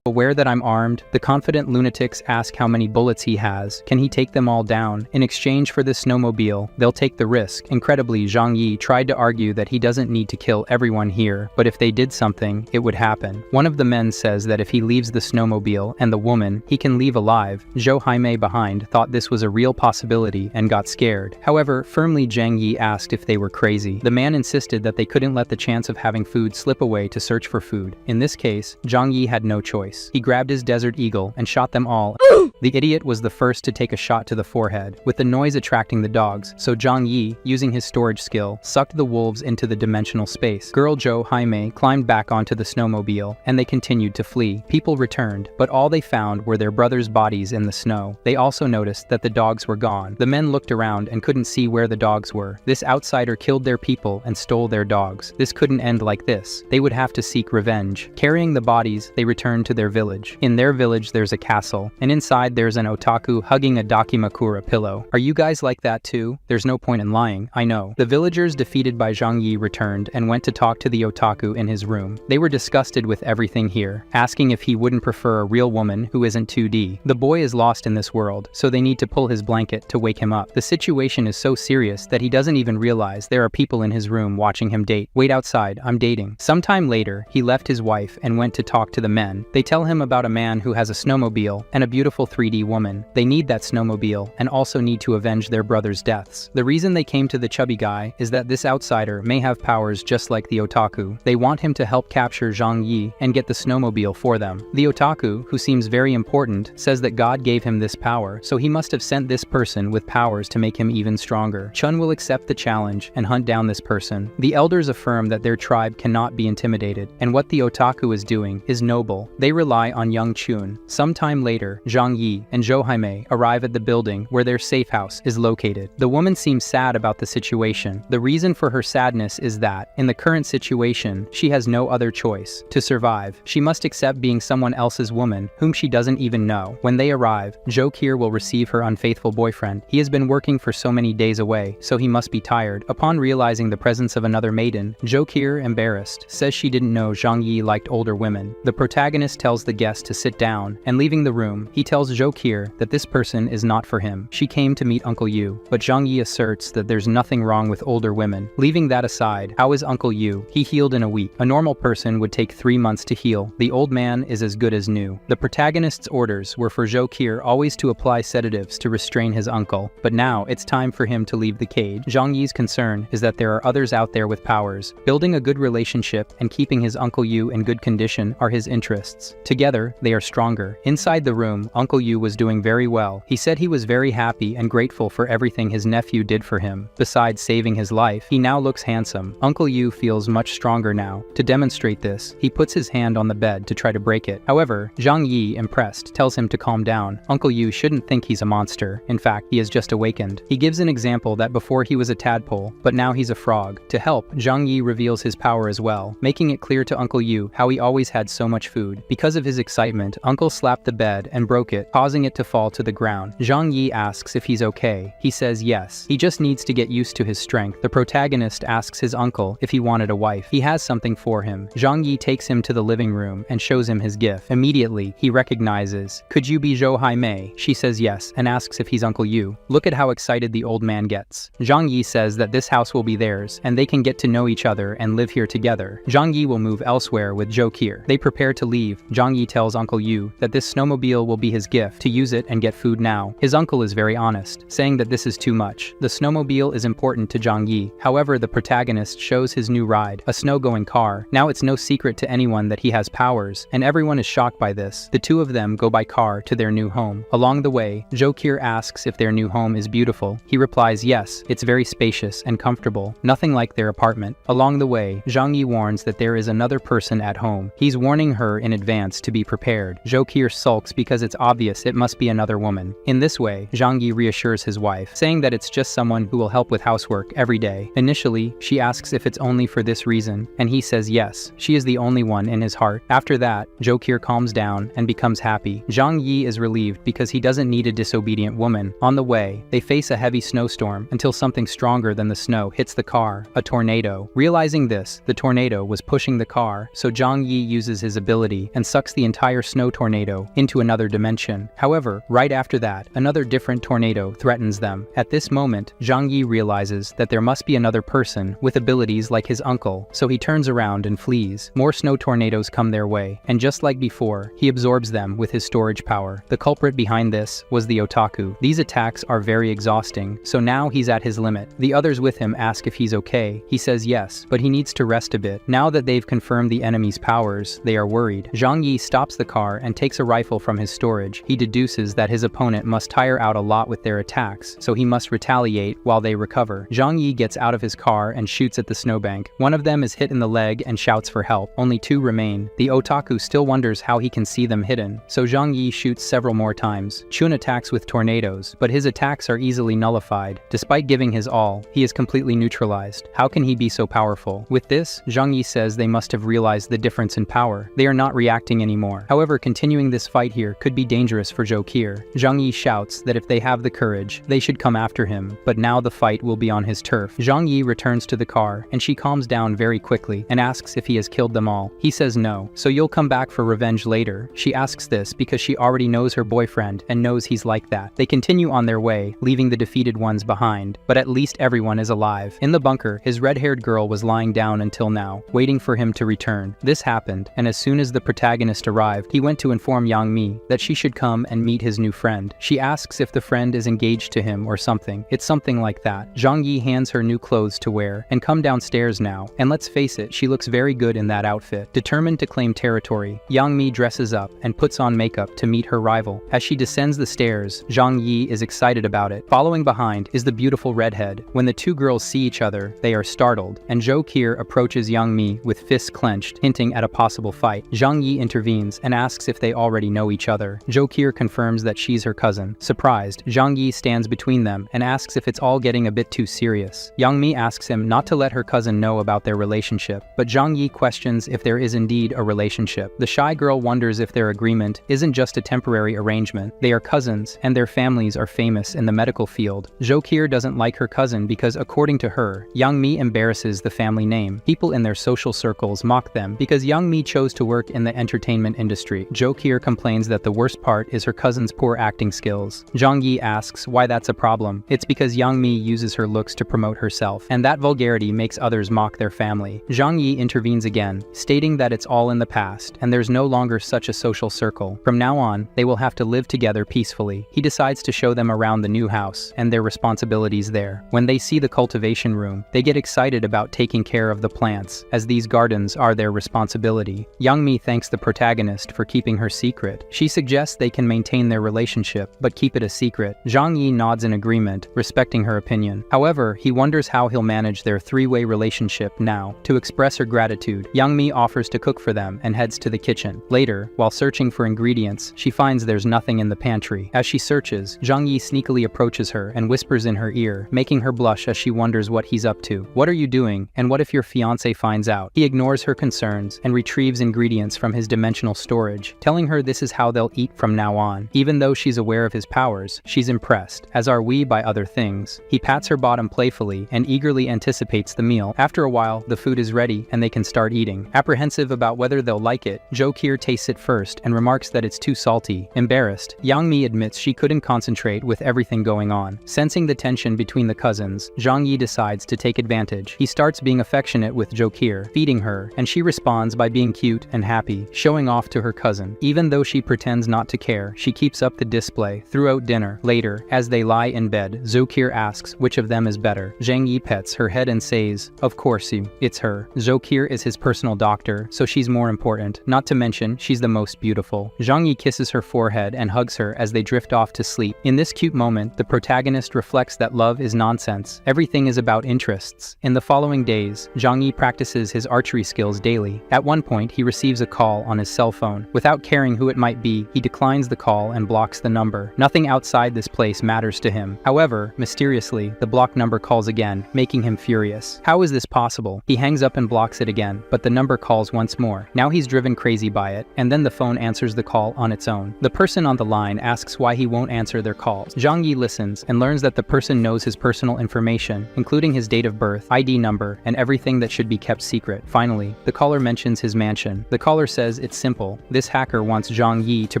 Aware that I'm armed, the confident lunatics ask how many bullets he has. Can he take them all down? In exchange for this snowmobile, they'll take the risk. Incredibly, Zhang Yi tried to argue that he doesn't need to kill everyone here, but if they did something, it would happen. One of the men says that if he leaves the snowmobile and the woman, he can leave alive. Jaime behind thought this was a real possibility and got scared. However, firmly Zhang Yi asked if they were crazy. The man insisted that they couldn't let the chance of having food slip away to search for food. In this case, Zhang Yi had no choice. He grabbed his Desert Eagle and shot them all. The idiot was the first to take a shot to the forehead, with the noise attracting the dogs, so Zhang Yi, using his storage skill, sucked the wolves into the dimensional space. Girl Jaime climbed back onto the snowmobile, and they continued to flee. People returned, but all they found were their brothers' bodies in the snow. They also noticed that the dogs were gone. The men looked around and couldn't see where the dogs were. This outsider killed their people and stole their dogs. This couldn't end like this. They would have to seek revenge. Carrying the bodies, they returned to their village. In their village there's a castle, and inside there's an otaku hugging a Dakimakura pillow. Are you guys like that too? There's no point in lying, I know. The villagers defeated by Zhang Yi returned and went to talk to the otaku in his room. They were disgusted with everything here, asking if he wouldn't prefer a real woman who isn't 2D. The boy is lost in this world, so they need to pull his blanket to wake him up. The situation is so serious that he doesn't even realize there are people in his room watching him date. Wait outside, I'm dating. Sometime later, he left his wife and went to talk to the men. They tell him about a man who has a snowmobile and a beautiful 3D woman. They need that snowmobile and also need to avenge their brother's deaths. The reason they came to the chubby guy is that this outsider may have powers just like the otaku. They want him to help capture Zhang Yi and get the snowmobile for them. The otaku, who seems very important, says that God gave him this power, so he must have sent this person with powers to make him even stronger. Chun will accept the challenge and hunt down this person. The elders affirm that their tribe cannot be intimidated, and what the otaku is doing is noble. They rely on young Chun. Sometime later, Zhang Yi and Jaime arrive at the building where their safe house is located. The woman seems sad about the situation. The reason for her sadness is that, in the current situation, she has no other choice. To survive, she must accept being someone else's woman, whom she doesn't even know. When they arrive, Jokir will receive her unfaithful boyfriend. He has been working for so many days away, so he must be tired. Upon realizing the presence of another maiden, Jokir, embarrassed, says she didn't know Zhang Yi liked older women. The protagonist tells the guest to sit down, and leaving the room, he tells Jokir that this person is not for him. She came to meet Uncle Yu, but Zhang Yi asserts that there's nothing wrong with older women. Leaving that aside, how is Uncle Yu? He healed in a week. A normal person would take 3 months to heal. The old man is as good as new. The protagonist's orders were for Jokir always to apply sedatives to restrain his uncle, but now it's time for him to leave the cage. Zhang Yi's concern is that there are others out there with powers. Building a good relationship and keeping his Uncle Yu in good condition are his interests. Together, they are stronger. Inside the room, Uncle Yu was doing very well. He said he was very happy and grateful for everything his nephew did for him. Besides saving his life, he now looks handsome. Uncle Yu feels much stronger now. To demonstrate this, he puts his hand on the bed to try to break it. However, Zhang Yi, impressed, tells him to calm down. Uncle Yu shouldn't think he's a monster. In fact, he has just awakened. He gives an example that before he was a tadpole, but now he's a frog. To help, Zhang Yi reveals his power as well, making it clear to Uncle Yu how he always had so much food. Because of his excitement, Uncle slapped the bed and broke it, causing it to fall to the ground. Zhang Yi asks if he's okay. He says yes. He just needs to get used to his strength. The protagonist asks his uncle if he wanted a wife. He has something for him. Zhang Yi takes him to the living room and shows him his gift. Immediately, he recognizes, "Could you be Zhou Hai Mei?" She says yes and asks if he's Uncle Yu. Look at how excited the old man gets. Zhang Yi says that this house will be theirs and they can get to know each other and live here together. Zhang Yi will move elsewhere with Zhou Qi. They prepare to leave. Zhang Yi tells Uncle Yu that this snowmobile will be his gift, to use it and get food now. His uncle is very honest, saying that this is too much. The snowmobile is important to Zhang Yi. However, the protagonist shows his new ride, a snow-going car. Now it's no secret to anyone that he has powers, and everyone is shocked by this. The two of them go by car to their new home. Along the way, Zhou Qi asks if their new home is beautiful. He replies yes, it's very spacious and comfortable, nothing like their apartment. Along the way, Zhang Yi warns that there is another person at home. He's warning her in advance to be prepared. Zhou Qi sulks because it's obvious it must be another woman. In this way, Zhang Yi reassures his wife, saying that it's just someone who will help with housework every day. Initially, she asks if it's only for this reason, and he says yes, she is the only one in his heart. After that, Zhou Qi calms down and becomes happy. Zhang Yi is relieved because he doesn't need a disobedient woman. On the way, they face a heavy snowstorm until something stronger than the snow hits the car, a tornado. Realizing this, the tornado was pushing the car, so Zhang Yi uses his ability and sucks the entire snow tornado into another dimension. However, right after that, another different tornado threatens them. At this moment, Zhang Yi realizes that there must be another person with abilities like his uncle, so he turns around and flees. More snow tornadoes come their way, and just like before, he absorbs them with his storage power. The culprit behind this was the otaku. These attacks are very exhausting, so now he's at his limit. The others with him ask if he's okay. He says yes, but he needs to rest a bit. Now that they've confirmed the enemy's powers, they are worried. Zhang Yi stops the car and takes a rifle from his storage. He deduces that his opponent must tire out a lot with their attacks, so he must retaliate while they recover. Zhang Yi gets out of his car and shoots at the snowbank. One of them is hit in the leg and shouts for help. Only two remain. The otaku still wonders how he can see them hidden, so Zhang Yi shoots several more times. Chun attacks with tornadoes, but his attacks are easily nullified. Despite giving his all, he is completely neutralized. How can he be so powerful? With this, Zhang Yi says they must have realized the difference in power. They are not reacting anymore. However, continuing this fight here could be dangerous for Zhou Qi. Zhang Yi shouts that if they have the courage, they should come after him, but now the fight will be on his turf. Zhang Yi returns to the car, and she calms down very quickly and asks if he has killed them all. He says no, so you'll come back for revenge later. She asks this because she already knows her boyfriend and knows he's like that. They continue on their way, leaving the defeated ones behind, but at least everyone is alive. In the bunker, his red-haired girl was lying down until now, waiting for him to return. This happened, and as soon as the protagonist arrived, he went to inform Yang Mi that she should come and meet his new friend. She asks if the friend is engaged to him or something. It's something like that. Zhang Yi hands her new clothes to wear and come downstairs now, and let's face it, she looks very good in that outfit. Determined to claim territory, Yang Mi dresses up and puts on makeup to meet her rival. As she descends the stairs, Zhang Yi is excited about it. Following behind is the beautiful redhead. When the two girls see each other, they are startled, and Zhou Qi approaches Yang Mi with fists clenched, hinting at a possible fight. Zhang Yi intervenes and asks if they already know each other. Zhou Qi confirms that she's her cousin. Surprised, Zhang Yi stands between them and asks if it's all getting a bit too serious. Yang Mi asks him not to let her cousin know about their relationship, but Zhang Yi questions if there is indeed a relationship. The shy girl wonders if their agreement isn't just a temporary arrangement. They are cousins, and their families are famous in the medical field. Zhou Qi doesn't like her cousin because, according to her, Yang Mi embarrasses the family name. People in their social circles mock them because Yang Mi chose to work in the entertainment industry. Zhou Qi complains that the worst part is her cousin's poor acting skills. Zhang Yi asks why that's a problem. It's because Yang Mi uses her looks to promote herself, and that vulgarity makes others mock their family. Zhang Yi intervenes again, stating that it's all in the past, and there's no longer such a social circle. From now on, they will have to live together peacefully. He decides to show them around the new house and their responsibilities there. When they see the cultivation room, they get excited about taking care of the plants, as these gardens are their responsibility. Yang Mi thanks the protagonist for keeping her secret. She suggests they can maintain their relationship, but keep it a secret. Zhang Yi nods in agreement, respecting her opinion. However, he wonders how he'll manage their three-way relationship now. To express her gratitude, Yang Mi offers to cook for them and heads to the kitchen. Later, while searching for ingredients, she finds there's nothing in the pantry. As she searches, Zhang Yi sneakily approaches her and whispers in her ear, making her blush as she wonders what he's up to. What are you doing, and what if your fiancé finds out? He ignores her concerns and retrieves ingredients from his dimensional personal storage, telling her this is how they'll eat from now on. Even though she's aware of his powers, she's impressed, as are we by other things. He pats her bottom playfully and eagerly anticipates the meal. After a while, the food is ready and they can start eating. Apprehensive about whether they'll like it, Jokir tastes it first and remarks that it's too salty. Embarrassed, Zhang Yi admits she couldn't concentrate with everything going on. Sensing the tension between the cousins, Zhang Yi decides to take advantage. He starts being affectionate with Jokir, feeding her, and she responds by being cute and happy, showing off to her cousin. Even though she pretends not to care, she keeps up the display throughout dinner. Later, as they lie in bed, Jokir asks which of them is better. Zhang Yi pets her head and says, "Of course you, it's her." Jokir is his personal doctor, so she's more important. Not to mention, she's the most beautiful. Zhang Yi kisses her forehead and hugs her as they drift off to sleep. In this cute moment, the protagonist reflects that love is nonsense. Everything is about interests. In the following days, Zhang Yi practices his archery skills daily. At one point, he receives a call on his cell phone. Without caring who it might be, he declines the call and blocks the number. Nothing outside this place matters to him. However, mysteriously, the blocked number calls again, making him furious. How is this possible? He hangs up and blocks it again, but the number calls once more. Now he's driven crazy by it, and then the phone answers the call on its own. The person on the line asks why he won't answer their calls. Zhang Yi listens and learns that the person knows his personal information, including his date of birth, ID number, and everything that should be kept secret. Finally, the caller mentions his mansion. The caller says it's simple. This hacker wants Zhang Yi to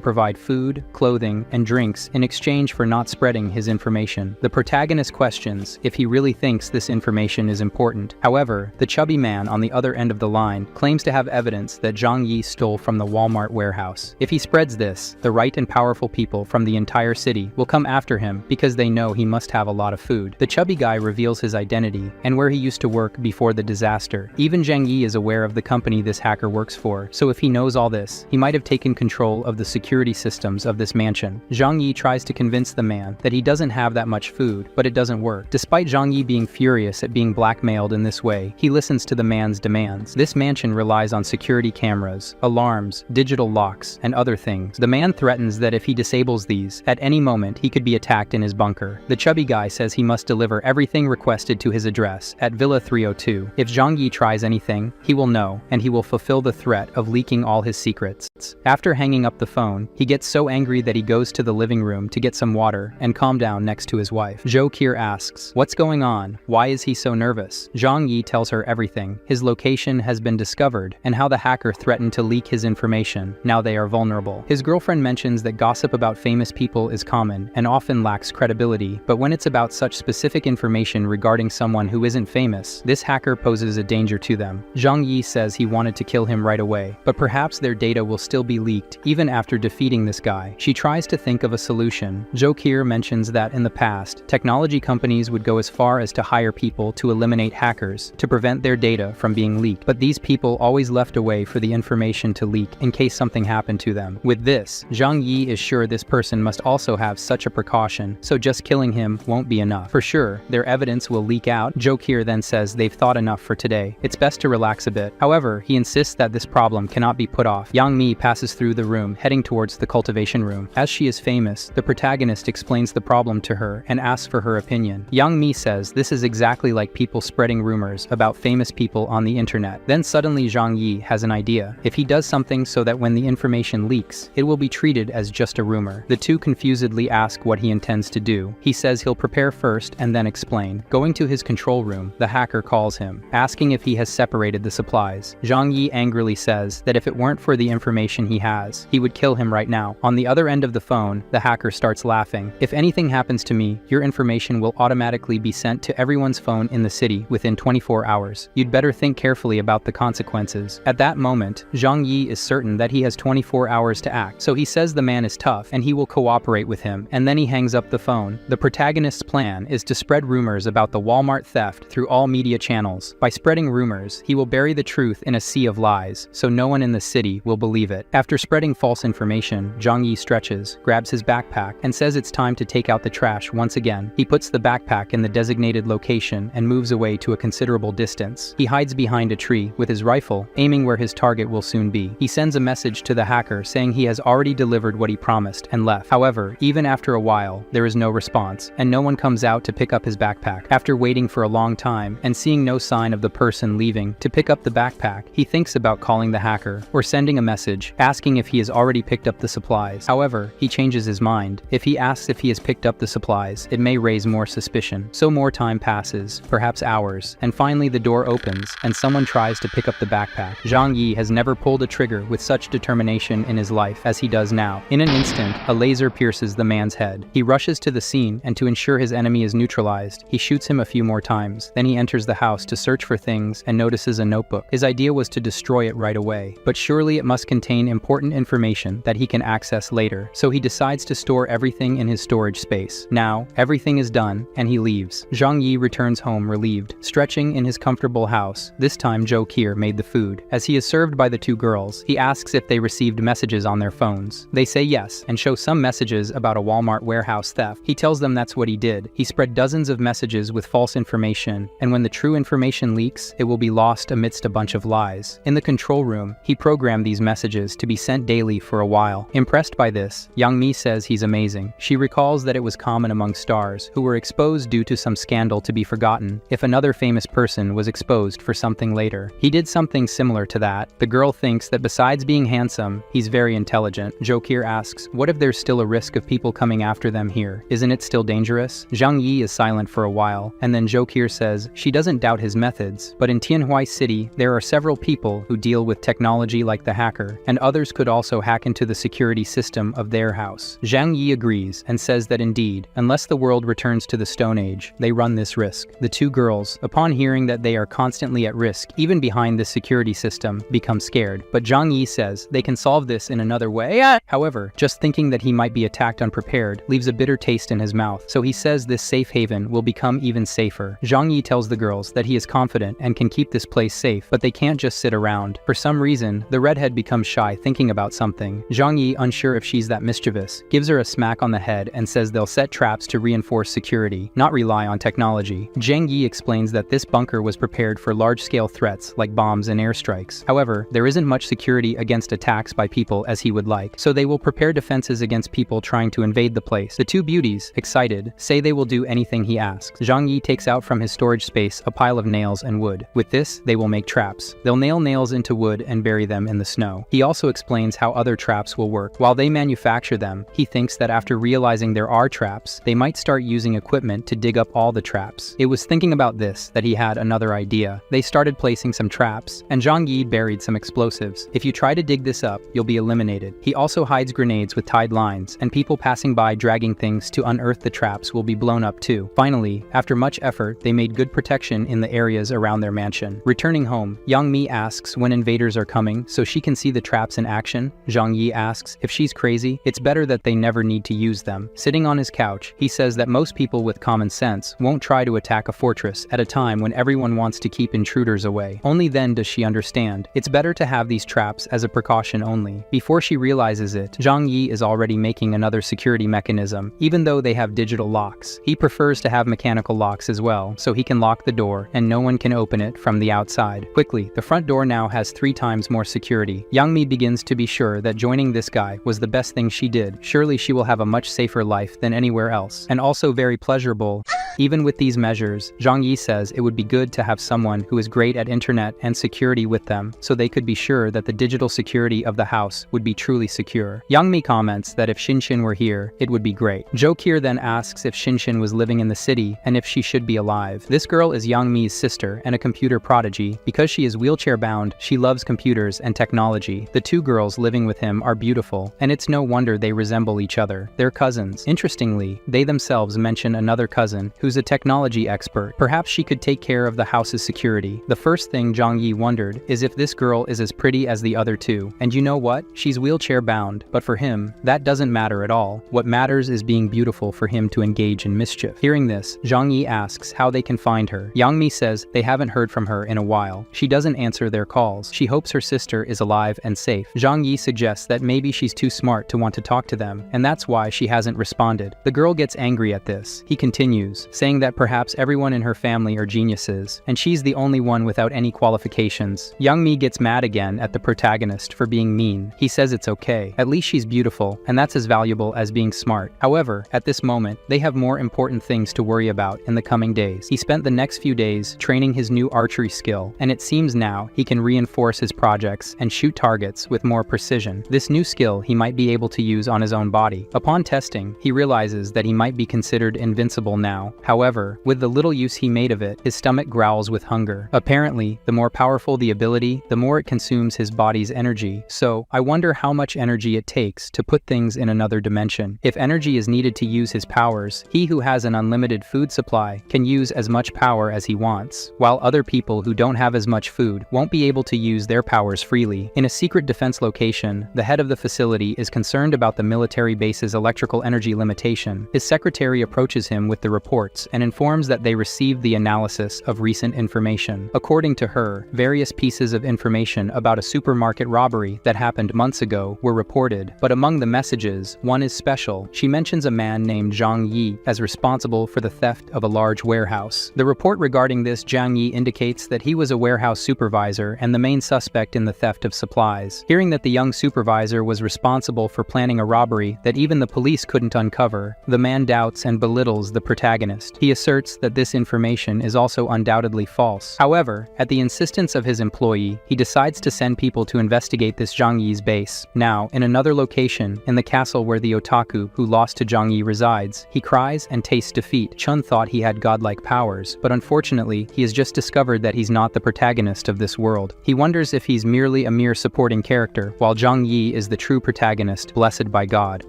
provide food, clothing, and drinks in exchange for not spreading his information. The protagonist questions if he really thinks this information is important. However, the chubby man on the other end of the line claims to have evidence that Zhang Yi stole from the Walmart warehouse. If he spreads this, the right and powerful people from the entire city will come after him because they know he must have a lot of food. The chubby guy reveals his identity and where he used to work before the disaster. Even Zhang Yi is aware of the company this hacker works for, so if he knows all this, he might have taken control of the security systems of this mansion. Zhang Yi tries to convince the man that he doesn't have that much food, but it doesn't work. Despite Zhang Yi being furious at being blackmailed in this way, he listens to the man's demands. This mansion relies on security cameras, alarms, digital locks, and other things. The man threatens that if he disables these, at any moment he could be attacked in his bunker. The chubby guy says he must deliver everything requested to his address at Villa 302. If Zhang Yi tries anything, he will know, and he will fulfill the threat of leaking all his secrets. After hanging up the phone, he gets so angry that he goes to the living room to get some water and calm down next to his wife. Jokir asks, "What's going on? Why is he so nervous?" Zhang Yi tells her everything. His location has been discovered, and how the hacker threatened to leak his information. Now they are vulnerable. His girlfriend mentions that gossip about famous people is common and often lacks credibility, but when it's about such specific information regarding someone who isn't famous, this hacker poses a danger to them. Zhang Yi says he wanted to kill him right away, but perhaps their data will still be leaked, even after defeating this guy. She tries to think of a solution. Jokir mentions that in the past, technology companies would go as far as to hire people to eliminate hackers, to prevent their data from being leaked, but these people always left a way for the information to leak in case something happened to them. With this, Zhang Yi is sure this person must also have such a precaution, so just killing him won't be enough. For sure, their evidence will leak out. Jokir then says they've thought enough for today. It's best to relax a bit. However, he insists that this problem cannot be put off. Yang Mi passes through the room, heading towards the cultivation room. As she is famous, the protagonist explains the problem to her and asks for her opinion. Yang Mi says this is exactly like people spreading rumors about famous people on the internet. Then suddenly Zhang Yi has an idea. If he does something so that when the information leaks, it will be treated as just a rumor. The two confusedly ask what he intends to do. He says he'll prepare first and then explain. Going to his control room, the hacker calls him, asking if he has separated the supplies. Zhang Yi angrily says that if it weren't for the information he has, he would kill him right now. On the other end of the phone, the hacker starts laughing. If anything happens to me, your information will automatically be sent to everyone's phone in the city within 24 hours. You'd better think carefully about the consequences. At that moment, Zhang Yi is certain that he has 24 hours to act, so he says the man is tough and he will cooperate with him, and then he hangs up the phone. The protagonist's plan is to spread rumors about the Walmart theft through all media channels. By spreading rumors, he will bury the truth in a sea of lies, so no one in the city will believe it. After spreading false information, Zhang Yi stretches, grabs his backpack, and says it's time to take out the trash once again. He puts the backpack in the designated location and moves away to a considerable distance. He hides behind a tree with his rifle, aiming where his target will soon be. He sends a message to the hacker saying he has already delivered what he promised and left. However, even after a while, there is no response, and no one comes out to pick up his backpack. After waiting for a long time and seeing no sign of the person leaving to pick up the backpack, he thinks about calling the hacker or sending a message, asking if he has already picked up the supplies. However, he changes his mind. If he asks if he has picked up the supplies, it may raise more suspicion. So more time passes, perhaps hours, and finally the door opens, and someone tries to pick up the backpack. Zhang Yi has never pulled a trigger with such determination in his life as he does now. In an instant, a laser pierces the man's head. He rushes to the scene, and to ensure his enemy is neutralized, he shoots him a few more times. Then he enters the house to search for things and notices a notebook. His idea was to destroy it right away, but surely it must contain important information that he can access later, so he decides to store everything in his storage space. Now, everything is done, and he leaves. Zhang Yi returns home relieved, stretching in his comfortable house. This time Zhou Qier made the food. As he is served by the two girls, he asks if they received messages on their phones. They say yes, and show some messages about a Walmart warehouse theft. He tells them that's what he did. He spread dozens of messages with false information, and when the true information leaks, it will be lost amidst a bunch of lies. In the control room, he programmed these messages to be sent daily for a while. Impressed by this, Yang Mi says he's amazing. She recalls that it was common among stars who were exposed due to some scandal to be forgotten if another famous person was exposed for something later. He did something similar to that. The girl thinks that besides being handsome, he's very intelligent. Zhou Qier asks, what if there's still a risk of people coming after them here? Isn't it still dangerous? Zhang Yi is silent for a while, and then Zhou Qier says she doesn't doubt his methods, but in Tianhui City, there are several people who deal with technology like the hacker, and others could also hack into the security system of their house. Zhang Yi agrees and says that indeed, unless the world returns to the Stone Age, they run this risk. The two girls, upon hearing that they are constantly at risk, even behind this security system, become scared. But Zhang Yi says they can solve this in another way. However, just thinking that he might be attacked unprepared leaves a bitter taste in his mouth, so he says this safe haven will become even safer. Zhang Yi tells the girls that he is confident and can keep this place safe, but they can't just sit around. For some reason, the redhead becomes shy thinking about something. Zhang Yi, unsure if she's that mischievous, gives her a smack on the head and says they'll set traps to reinforce security, not rely on technology. Zhang Yi explains that this bunker was prepared for large-scale threats like bombs and airstrikes. However, there isn't much security against attacks by people as he would like, so they will prepare defenses against people trying to invade the place. The two beauties, excited, say they will do anything he asks. Zhang Yi takes out from his storage space a pile of nails and wood. With this, they will make traps. They'll nail nails into wood and bury them in the snow. He also explains how other traps will work. While they manufacture them, he thinks that after realizing there are traps, they might start using equipment to dig up all the traps. It was thinking about this that he had another idea. They started placing some traps, and Zhang Yi buried some explosives. If you try to dig this up, you'll be eliminated. He also hides grenades with tied lines, and people passing by dragging things to unearth the traps will be blown up too. Finally, after much effort, they made good protection in the areas around their mansion. Returning home, Yang Mi asks when invaders are coming so she can see the traps in action. Zhang Yi asks if she's crazy. It's better that they never need to use them. Sitting on his couch, he says that most people with common sense won't try to attack a fortress at a time when everyone wants to keep intruders away. Only then does she understand. It's better to have these traps as a precaution only. Before she realizes it, Zhang Yi is already making another security mechanism, even though they have digital locks. He prefers to have mechanical locks as well, so he can lock the door and no one can open it from the outside. Quickly, the front door now has 3 times more security. Yang Mi begins to be sure that joining this guy was the best thing she did. Surely she will have a much safer life than anywhere else, and also very pleasurable. Even with these measures, Zhang Yi says it would be good to have someone who is great at internet and security with them, so they could be sure that the digital security of the house would be truly secure. Yang Mi comments that if Shinshin were here, it would be great. Zhou Qier then asks if Shinshin was living in the city and if she should be alive. This girl is Yang Mi's sister and a computer prodigy. Because she is wheelchair-bound, she loves computers and technology. The two girls living with him are beautiful, and it's no wonder they resemble each other. They're cousins. Interestingly, they themselves mention another cousin who's a technology expert. Perhaps she could take care of the house's security. The first thing Zhang Yi wondered is if this girl is as pretty as the other two. And you know what? She's wheelchair-bound, but for him, that doesn't matter at all. What matters is being beautiful for him to engage in mischief. Hearing this, Zhang Yi asks how they can find her. Yang Mi says they haven't heard from her in a while. She doesn't answer their calls. She hopes her sister is alive and safe. Zhang Yi suggests that maybe she's too smart to want to talk to them, and that's why she hasn't responded. The girl gets angry at this. He continues, saying that perhaps everyone in her family are geniuses, and she's the only one without any qualifications. Young Mi gets mad again at the protagonist for being mean. He says it's okay. At least she's beautiful, and that's as valuable as being smart. However, at this moment, they have more important things to worry about in the coming days. He spent the next few days training his new archery skill, and it seems now he can reinforce his projects and shoot targets with more precision. This new skill he might be able to use on his own body. Upon testing, he realizes that he might be considered invincible now. However, with the little use he made of it, his stomach growls with hunger. Apparently, the more powerful the ability, the more it consumes his body's energy. So, I wonder how much energy it takes to put things in another dimension. If energy is needed to use his powers, he who has an unlimited food supply can use as much power as he wants, while other people who don't have as much food won't be able to use their powers freely. In a secret defense location, the head of the facility is concerned about the military base's electrical energy limitation. His secretary approaches him with the reports and informs that they received the analysis of recent information. According to her, various pieces of information about a supermarket robbery that happened months ago were reported, but among the messages, one is special. She mentions a man named Zhang Yi as responsible for the theft of a large warehouse. The report regarding this Zhang Yi indicates that he was a warehouse supervisor and the main suspect in the theft of supplies. Hearing that the young supervisor was responsible for planning a robbery that even the police couldn't uncover, the man doubts and belittles the protagonist. He asserts that this information is also undoubtedly false. However, at the insistence of his employee, he decides to send people to investigate this Zhang Yi's base. Now, in another location, in the castle where the otaku who lost to Zhang Yi resides, he cries and tastes defeat. Chun thought he had godlike powers, but unfortunately, he has just discovered that he's not the protagonist of this world. He wonders if he's merely a mere supporting character, while Zhang Yi is the true protagonist, blessed by God.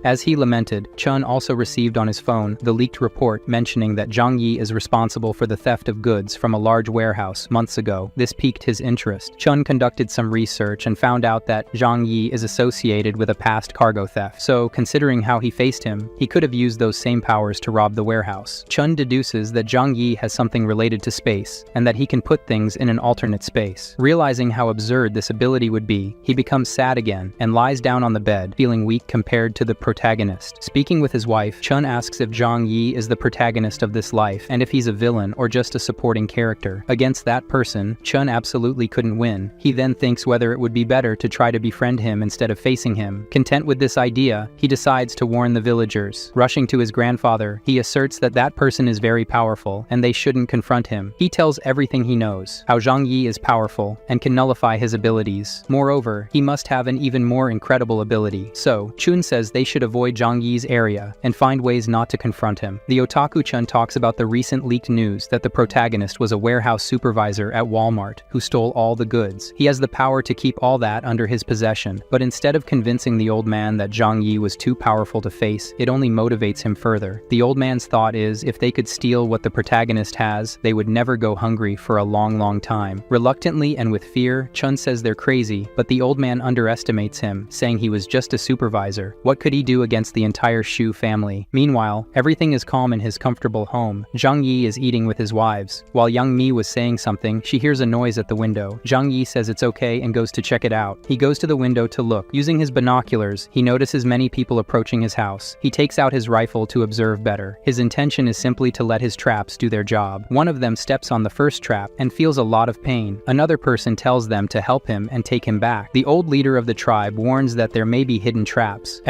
As he lamented, Chun also received on his phone the leaked report mentioning that Zhang Yi is responsible for the theft of goods from a large warehouse months ago. This piqued his interest. Chun conducted some research and found out that Zhang Yi is associated with a past cargo theft, so considering how he faced him, he could have used those same powers to rob the warehouse. Chun deduces that Zhang Yi has something related to space, and that he can put things in an alternate space. Realizing how absurd this ability would be, he becomes sad again and lies down on the bed, feeling weak compared to the protagonist. Speaking with his wife, Chun asks if Zhang Yi is the protagonist of this life, and if he's a villain or just a supporting character. Against that person, Chun absolutely couldn't win. He then thinks whether it would be better to try to befriend him instead of facing him. Content with this idea, he decides to warn the villagers. Rushing to his grandfather, he asserts that that person is very powerful, and they shouldn't confront him. He tells everything he knows, how Zhang Yi is powerful, and can nullify his abilities. Moreover, he must have an even more incredible ability. So, Chun says they should avoid Zhang Yi's area, and find ways not to confront him. The otaku Chun talks about the recent leaked news that the protagonist was a warehouse supervisor at Walmart, who stole all the goods. He has the power to keep all that under his possession, but instead of convincing the old man that Zhang Yi was too powerful to face, it only motivates him further. The old man's thought is, if they could steal what the protagonist has, they would never go hungry for a long time. Reluctantly and with fear, Chun says they're crazy, but the old man underestimates him, saying he was just a supervisor. What could he do against the entire Shu family? Meanwhile, everything is calm in his comfortable home. Zhang Yi is eating with his wives. While Young Mi was saying something, she hears a noise at the window. Zhang Yi says it's okay and goes to check it out. He goes to the window to look. Using his binoculars, he notices many people approaching his house. He takes out his rifle to observe better. His intention is simply to let his traps do their job. One of them steps on the first trap and feels a lot of pain. Another person tells them to help him and take him back. The old leader of the tribe warns that there may be hidden traps.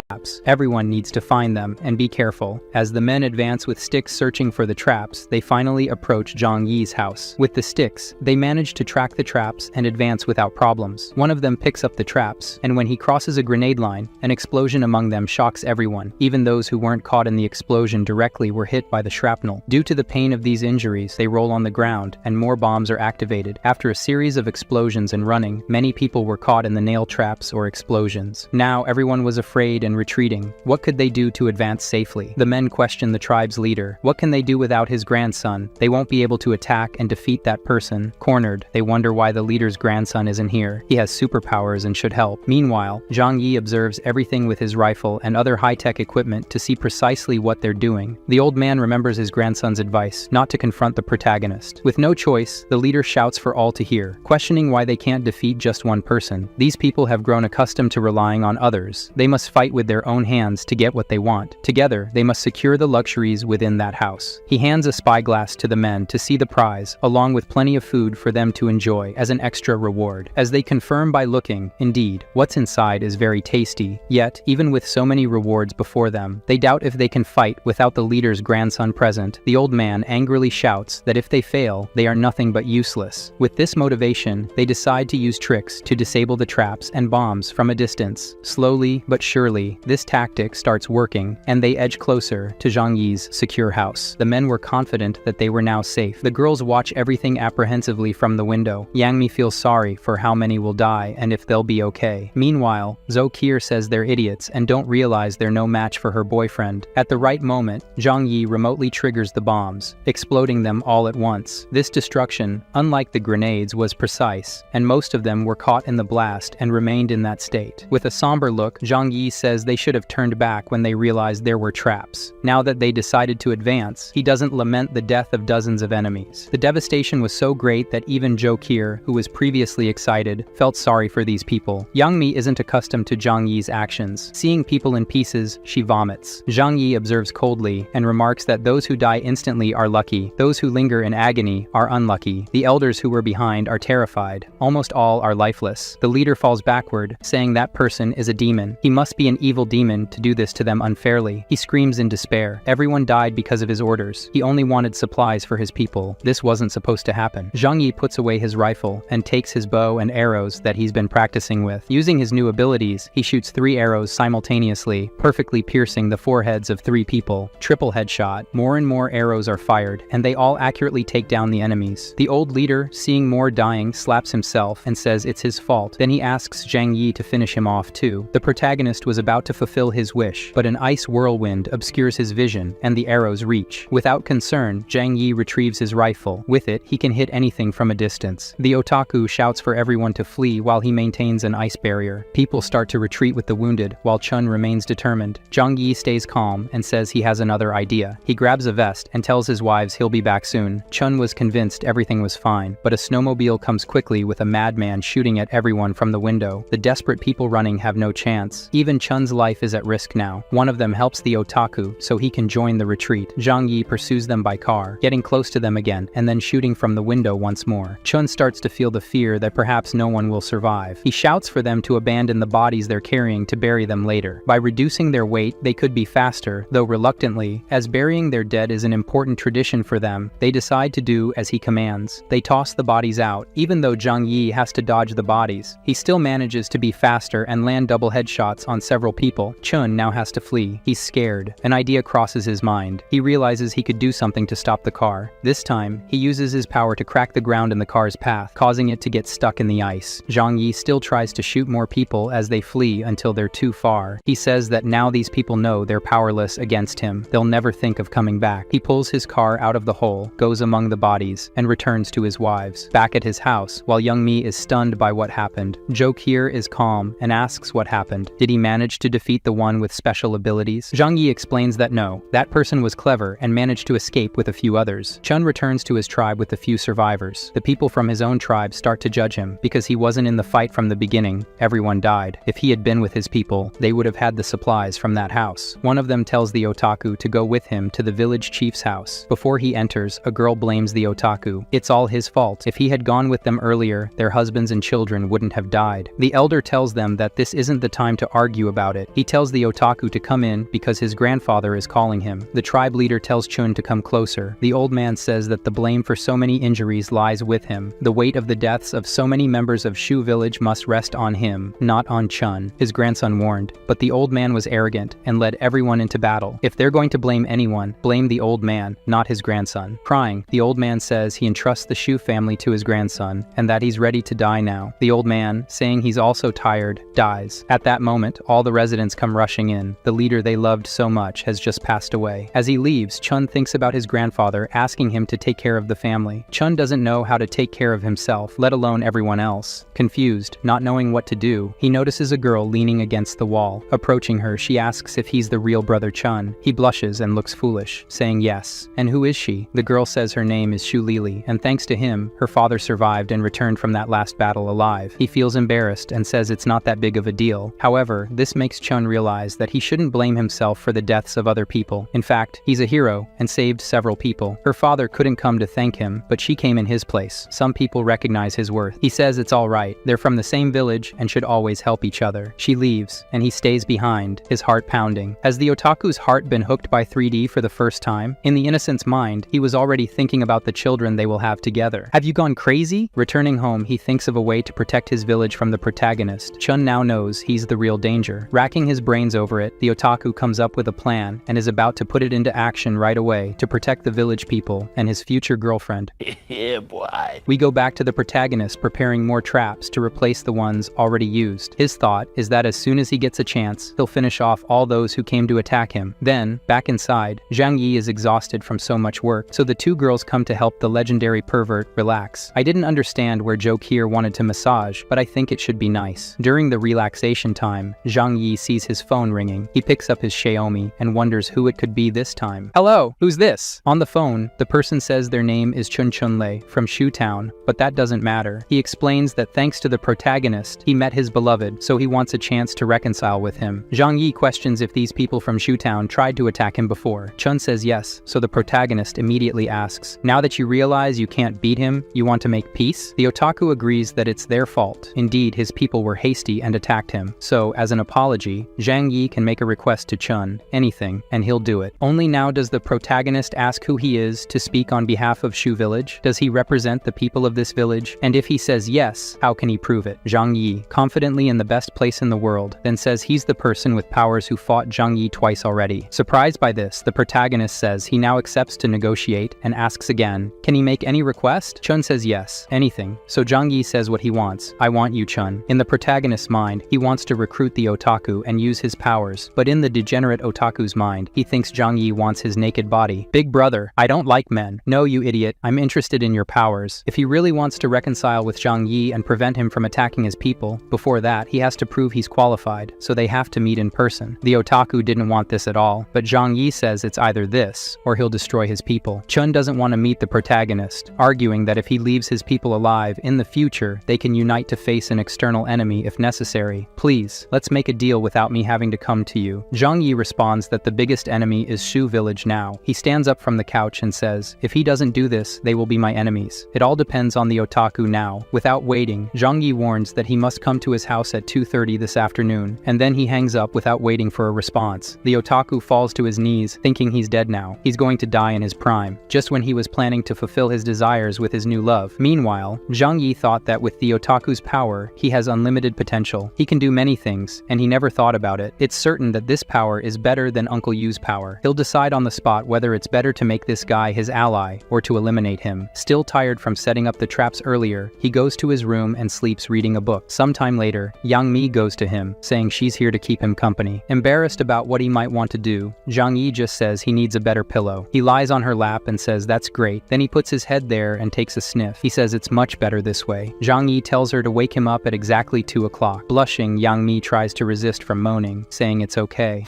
Everyone needs to find them and be careful. As the men advance with sticks searching for the traps, they finally approach Zhang Yi's house. With the sticks, they manage to track the traps and advance without problems. One of them picks up the traps, and when he crosses a grenade line, an explosion among them shocks everyone. Even those who weren't caught in the explosion directly were hit by the shrapnel. Due to the pain of these injuries, they roll on the ground, and more bombs are activated. After a series of explosions and running, many people were caught in the nail traps or explosions. Now everyone was afraid and retreating. What could they do to advance safely? The men question the tribe's leader. What can they do without his grandson? They won't be able to attack and defeat that person. Cornered, they wonder why the leader's grandson isn't here. He has superpowers and should help. Meanwhile, Zhang Yi observes everything with his rifle and other high-tech equipment to see precisely what they're doing. The old man remembers his grandson's advice not to confront the protagonist. With no choice, the leader shouts for all to hear, questioning why they can't defeat just one person. These people have grown accustomed to relying on others. They must fight with their own hands to get what they want. Together, they must secure the luxuries within that house. house. He hands a spyglass to the men to see the prize, along with plenty of food for them to enjoy as an extra reward. As they confirm by looking, indeed, what's inside is very tasty. Yet, even with so many rewards before them, they doubt if they can fight without the leader's grandson present. The old man angrily shouts that if they fail, they are nothing but useless. With this motivation, they decide to use tricks to disable the traps and bombs from a distance. Slowly but surely, this tactic starts working, and they edge closer to Zhang Yi's secure house. The men were confident that they were now safe. The girls watch everything apprehensively from the window. Yang Mi feels sorry for how many will die and if they'll be okay. Meanwhile, Zhou Qier says they're idiots and don't realize they're no match for her boyfriend. At the right moment, Zhang Yi remotely triggers the bombs, exploding them all at once. This destruction, unlike the grenades, was precise, and most of them were caught in the blast and remained in that state. With a somber look, Zhang Yi says they should have turned back when they realized there were traps. Now that they decided to advance, he doesn't lament the death of dozens of enemies. The devastation was so great that even Zhou Qier, who was previously excited, felt sorry for these people. Yang Mi isn't accustomed to Zhang Yi's actions. Seeing people in pieces, she vomits. Zhang Yi observes coldly and remarks that those who die instantly are lucky. Those who linger in agony are unlucky. The elders who were behind are terrified. Almost all are lifeless. The leader falls backward, saying that person is a demon. He must be an evil demon to do this to them unfairly. He screams in despair. Everyone died because of his orders. He only wanted supplies for his people. This wasn't supposed to happen. Zhang Yi puts away his rifle and takes his bow and arrows that he's been practicing with. Using his new abilities, he shoots 3 arrows simultaneously, perfectly piercing the foreheads of 3 people. Triple headshot. More and more arrows are fired, and they all accurately take down the enemies. The old leader, seeing more dying, slaps himself and says it's his fault. Then he asks Zhang Yi to finish him off too. The protagonist was about to fulfill his wish, but an ice whirlwind obscures his vision, and the arrows reach. Without concern, Zhang Yi retrieves his rifle. With it, he can hit anything from a distance. The otaku shouts for everyone to flee while he maintains an ice barrier. People start to retreat with the wounded, while Chun remains determined. Zhang Yi stays calm and says he has another idea. He grabs a vest and tells his wives he'll be back soon. Chun was convinced everything was fine, but a snowmobile comes quickly with a madman shooting at everyone from the window. The desperate people running have no chance. Even Chun's life is at risk now. One of them helps the otaku so he can join the retreat. Zhang Yi pursues them by car, getting close to them again and then shooting from the window once more. Chun starts to feel the fear that perhaps no one will survive. He shouts for them to abandon the bodies they're carrying to bury them later. By reducing their weight, they could be faster, though reluctantly, as burying their dead is an important tradition for them. They decide to do as he commands. They toss the bodies out. Even though Zhang Yi has to dodge the bodies, he still manages to be faster and land double headshots on several people. Chun now has to flee. He's scared. An idea crosses his mind. He realizes he could do something to stop the car. This time, he uses his power to crack the ground in the car's path, causing it to get stuck in the ice. Zhang Yi still tries to shoot more people as they flee until they're too far. He says that now these people know they're powerless against him. They'll never think of coming back. He pulls his car out of the hole, goes among the bodies, and returns to his wives. Back at his house, while Young Mi is stunned by what happened, Zhou Qier is calm and asks what happened. Did he manage to defeat the one with special abilities? Zhang Yi explains that no, that person was clever and managed to escape with a few others. Chun returns to his tribe with the few survivors. The people from his own tribe start to judge him because he wasn't in the fight from the beginning. Everyone died. If he had been with his people, they would have had the supplies from that house. One of them tells the otaku to go with him to the village chief's house. Before he enters, a girl blames the otaku. It's all his fault. If he had gone with them earlier, their husbands and children wouldn't have died. The elder tells them that this isn't the time to argue about it. He tells the otaku to come in because his grandfather is calling him. The tribe leader tells Chun to come closer. The old man says that the blame for so many injuries lies with him. The weight of the deaths of so many members of Shu village must rest on him, not on Chun, his grandson warned. But the old man was arrogant and led everyone into battle. If they're going to blame anyone, blame the old man, not his grandson. Crying, the old man says he entrusts the Shu family to his grandson and that he's ready to die now. The old man, saying he's also tired, dies. At that moment, all the residents come rushing in. The leader they loved so much has just passed away. As he leaves, Chun thinks about his grandfather asking him to take care of the family. Chun doesn't know how to take care of himself, let alone everyone else. Confused, not knowing what to do, he notices a girl leaning against the wall. Approaching her, she asks if he's the real brother Chun. He blushes and looks foolish, saying yes. And who is she? The girl says her name is Shu Lili, and thanks to him, her father survived and returned from that last battle alive. He feels embarrassed and says it's not that big of a deal. However, this makes Chun realize that he shouldn't blame himself for the deaths of other people. In fact, he's a hero hero and saved several people. Her father couldn't come to thank him, but she came in his place. Some people recognize his worth. He says it's all right. They're from the same village and should always help each other. She leaves, and he stays behind, his heart pounding. Has the otaku's heart been hooked by 3D for the first time? In the innocent's mind, he was already thinking about the children they will have together. Have you gone crazy? Returning home, he thinks of a way to protect his village from the protagonist. Chun now knows he's the real danger. Racking his brains over it, the otaku comes up with a plan and is about to put it into action right away to protect the village people and his future girlfriend. Yeah, boy. We go back to the protagonist preparing more traps to replace the ones already used. His thought is that as soon as he gets a chance, he'll finish off all those who came to attack him. Then, back inside, Zhang Yi is exhausted from so much work, so the two girls come to help the legendary pervert relax. I didn't understand where Joke here wanted to massage, but I think it should be nice. During the relaxation time, Zhang Yi sees his phone ringing. He picks up his Xiaomi and wonders who it could be this time. Hello, who's this? On the phone, the person says their name is Chun Lei from Shu Town, but that doesn't matter. He explains that thanks to the protagonist, he met his beloved, so he wants a chance to reconcile with him. Zhang Yi questions if these people from Shu Town tried to attack him before. Chun says yes, so the protagonist immediately asks, now that you realize you can't beat him, you want to make peace? The otaku agrees that it's their fault. Indeed, his people were hasty and attacked him. So, as an apology, Zhang Yi can make a request to Chun, anything, and he'll do it. Only now does the protagonist ask who he is to speak on behalf of Shu Village. Does he represent the people of this village? And if he says yes, how can he prove it? Zhang Yi, confidently in the best place in the world, then says he's the person with powers who fought Zhang Yi twice already. Surprised by this, the protagonist says he now accepts to negotiate and asks again, can he make any request? Chun says yes, anything. So Zhang Yi says what he wants. I want you, Chun. In the protagonist's mind, he wants to recruit the otaku and use his powers, but in the degenerate otaku's mind, he thinks Zhang Yi wants his naked body. Big brother, I don't like men. No, you idiot, I'm interested in your powers. If he really wants to reconcile with Zhang Yi and prevent him from attacking his people, before that, he has to prove he's qualified, so they have to meet in person. The otaku didn't want this at all, but Zhang Yi says it's either this, or he'll destroy his people. Chun doesn't want to meet the protagonist, arguing that if he leaves his people alive, in the future, they can unite to face an external enemy if necessary. Please, let's make a deal without me having to come to you. Zhang Yi responds that the biggest enemy is Shu Village now. He stands up from the couch and says, if he doesn't do this, they will be my enemies. It all depends on the otaku now. Without waiting, Zhang Yi warns that he must come to his house at 2:30 this afternoon, and then he hangs up without waiting for a response. The otaku falls to his knees, thinking he's dead now. He's going to die in his prime, just when he was planning to fulfill his desires with his new love. Meanwhile, Zhang Yi thought that with the otaku's power, he has unlimited potential. He can do many things, and he never thought about it. It's certain that this power is better than Uncle Yu's power. He'll decide on the spot whether it's better to make this guy his ally or to eliminate him. Still tired from setting up the traps earlier, he goes to his room and sleeps reading a book. Sometime later, Yang Mi goes to him, saying she's here to keep him company. Embarrassed about what he might want to do, Zhang Yi just says he needs a better pillow. He lies on her lap and says that's great. Then he puts his head there and takes a sniff. He says it's much better this way. Zhang Yi tells her to wake him up at exactly 2 o'clock. Blushing, Yang Mi tries to resist from moaning, saying it's okay.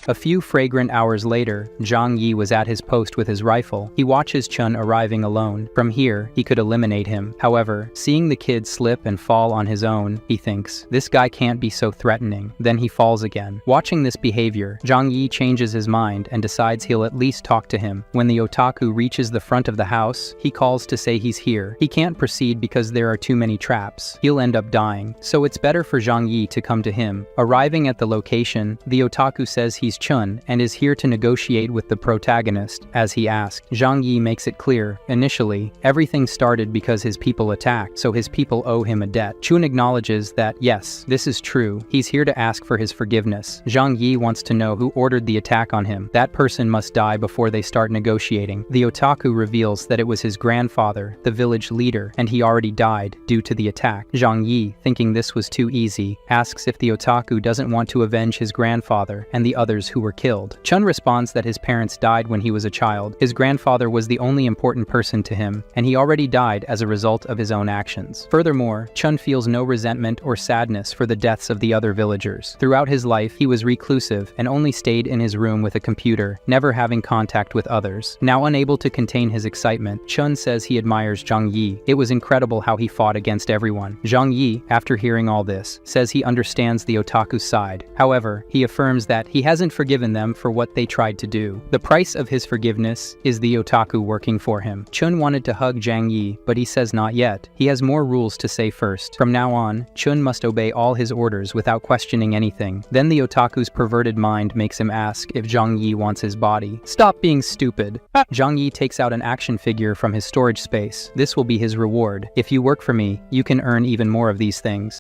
A few fragrant hours later, Zhang Yi was at his post with his rifle. He watches Chun arriving alone. From here, he could eliminate him. However, seeing the kid slip and fall on his own, he thinks, this guy can't be so threatening. Then he falls again. Watching this behavior, Zhang Yi changes his mind and decides he'll at least talk to him. When the otaku reaches the front of the house, he calls to say he's here. He can't proceed because there are too many traps. He'll end up dying. So it's better for Zhang Yi to come to him. Arriving at the location, the otaku says he's Chun and is here to negotiate with the protagonist, as he asked. Zhang Yi makes it clear, initially, everything started because his people attacked, so his people owe him a debt. Chun acknowledges that, yes, this is true. He's here to ask for his forgiveness. Zhang Yi wants to know who ordered the attack on him. That person must die before they start negotiating. The otaku reveals that it was his grandfather, the village leader, and he already died due to the attack. Zhang Yi, thinking this was too easy, asks if the otaku doesn't want to avenge his grandfather, and the others villagers who were killed. Chun responds that his parents died when he was a child. His grandfather was the only important person to him, and he already died as a result of his own actions. Furthermore, Chun feels no resentment or sadness for the deaths of the other villagers. Throughout his life, he was reclusive and only stayed in his room with a computer, never having contact with others. Now unable to contain his excitement, Chun says he admires Zhang Yi. It was incredible how he fought against everyone. Zhang Yi, after hearing all this, says he understands the otaku side. However, he affirms that he hasn't forgiven them for what they tried to do. The price of his forgiveness is the otaku working for him. Chun wanted to hug Zhang Yi, but he says not yet. He has more rules to say first. From now on, Chun must obey all his orders without questioning anything. Then the otaku's perverted mind makes him ask if Zhang Yi wants his body. Stop being stupid. Zhang Yi takes out an action figure from his storage space. This will be his reward. If you work for me, you can earn even more of these things.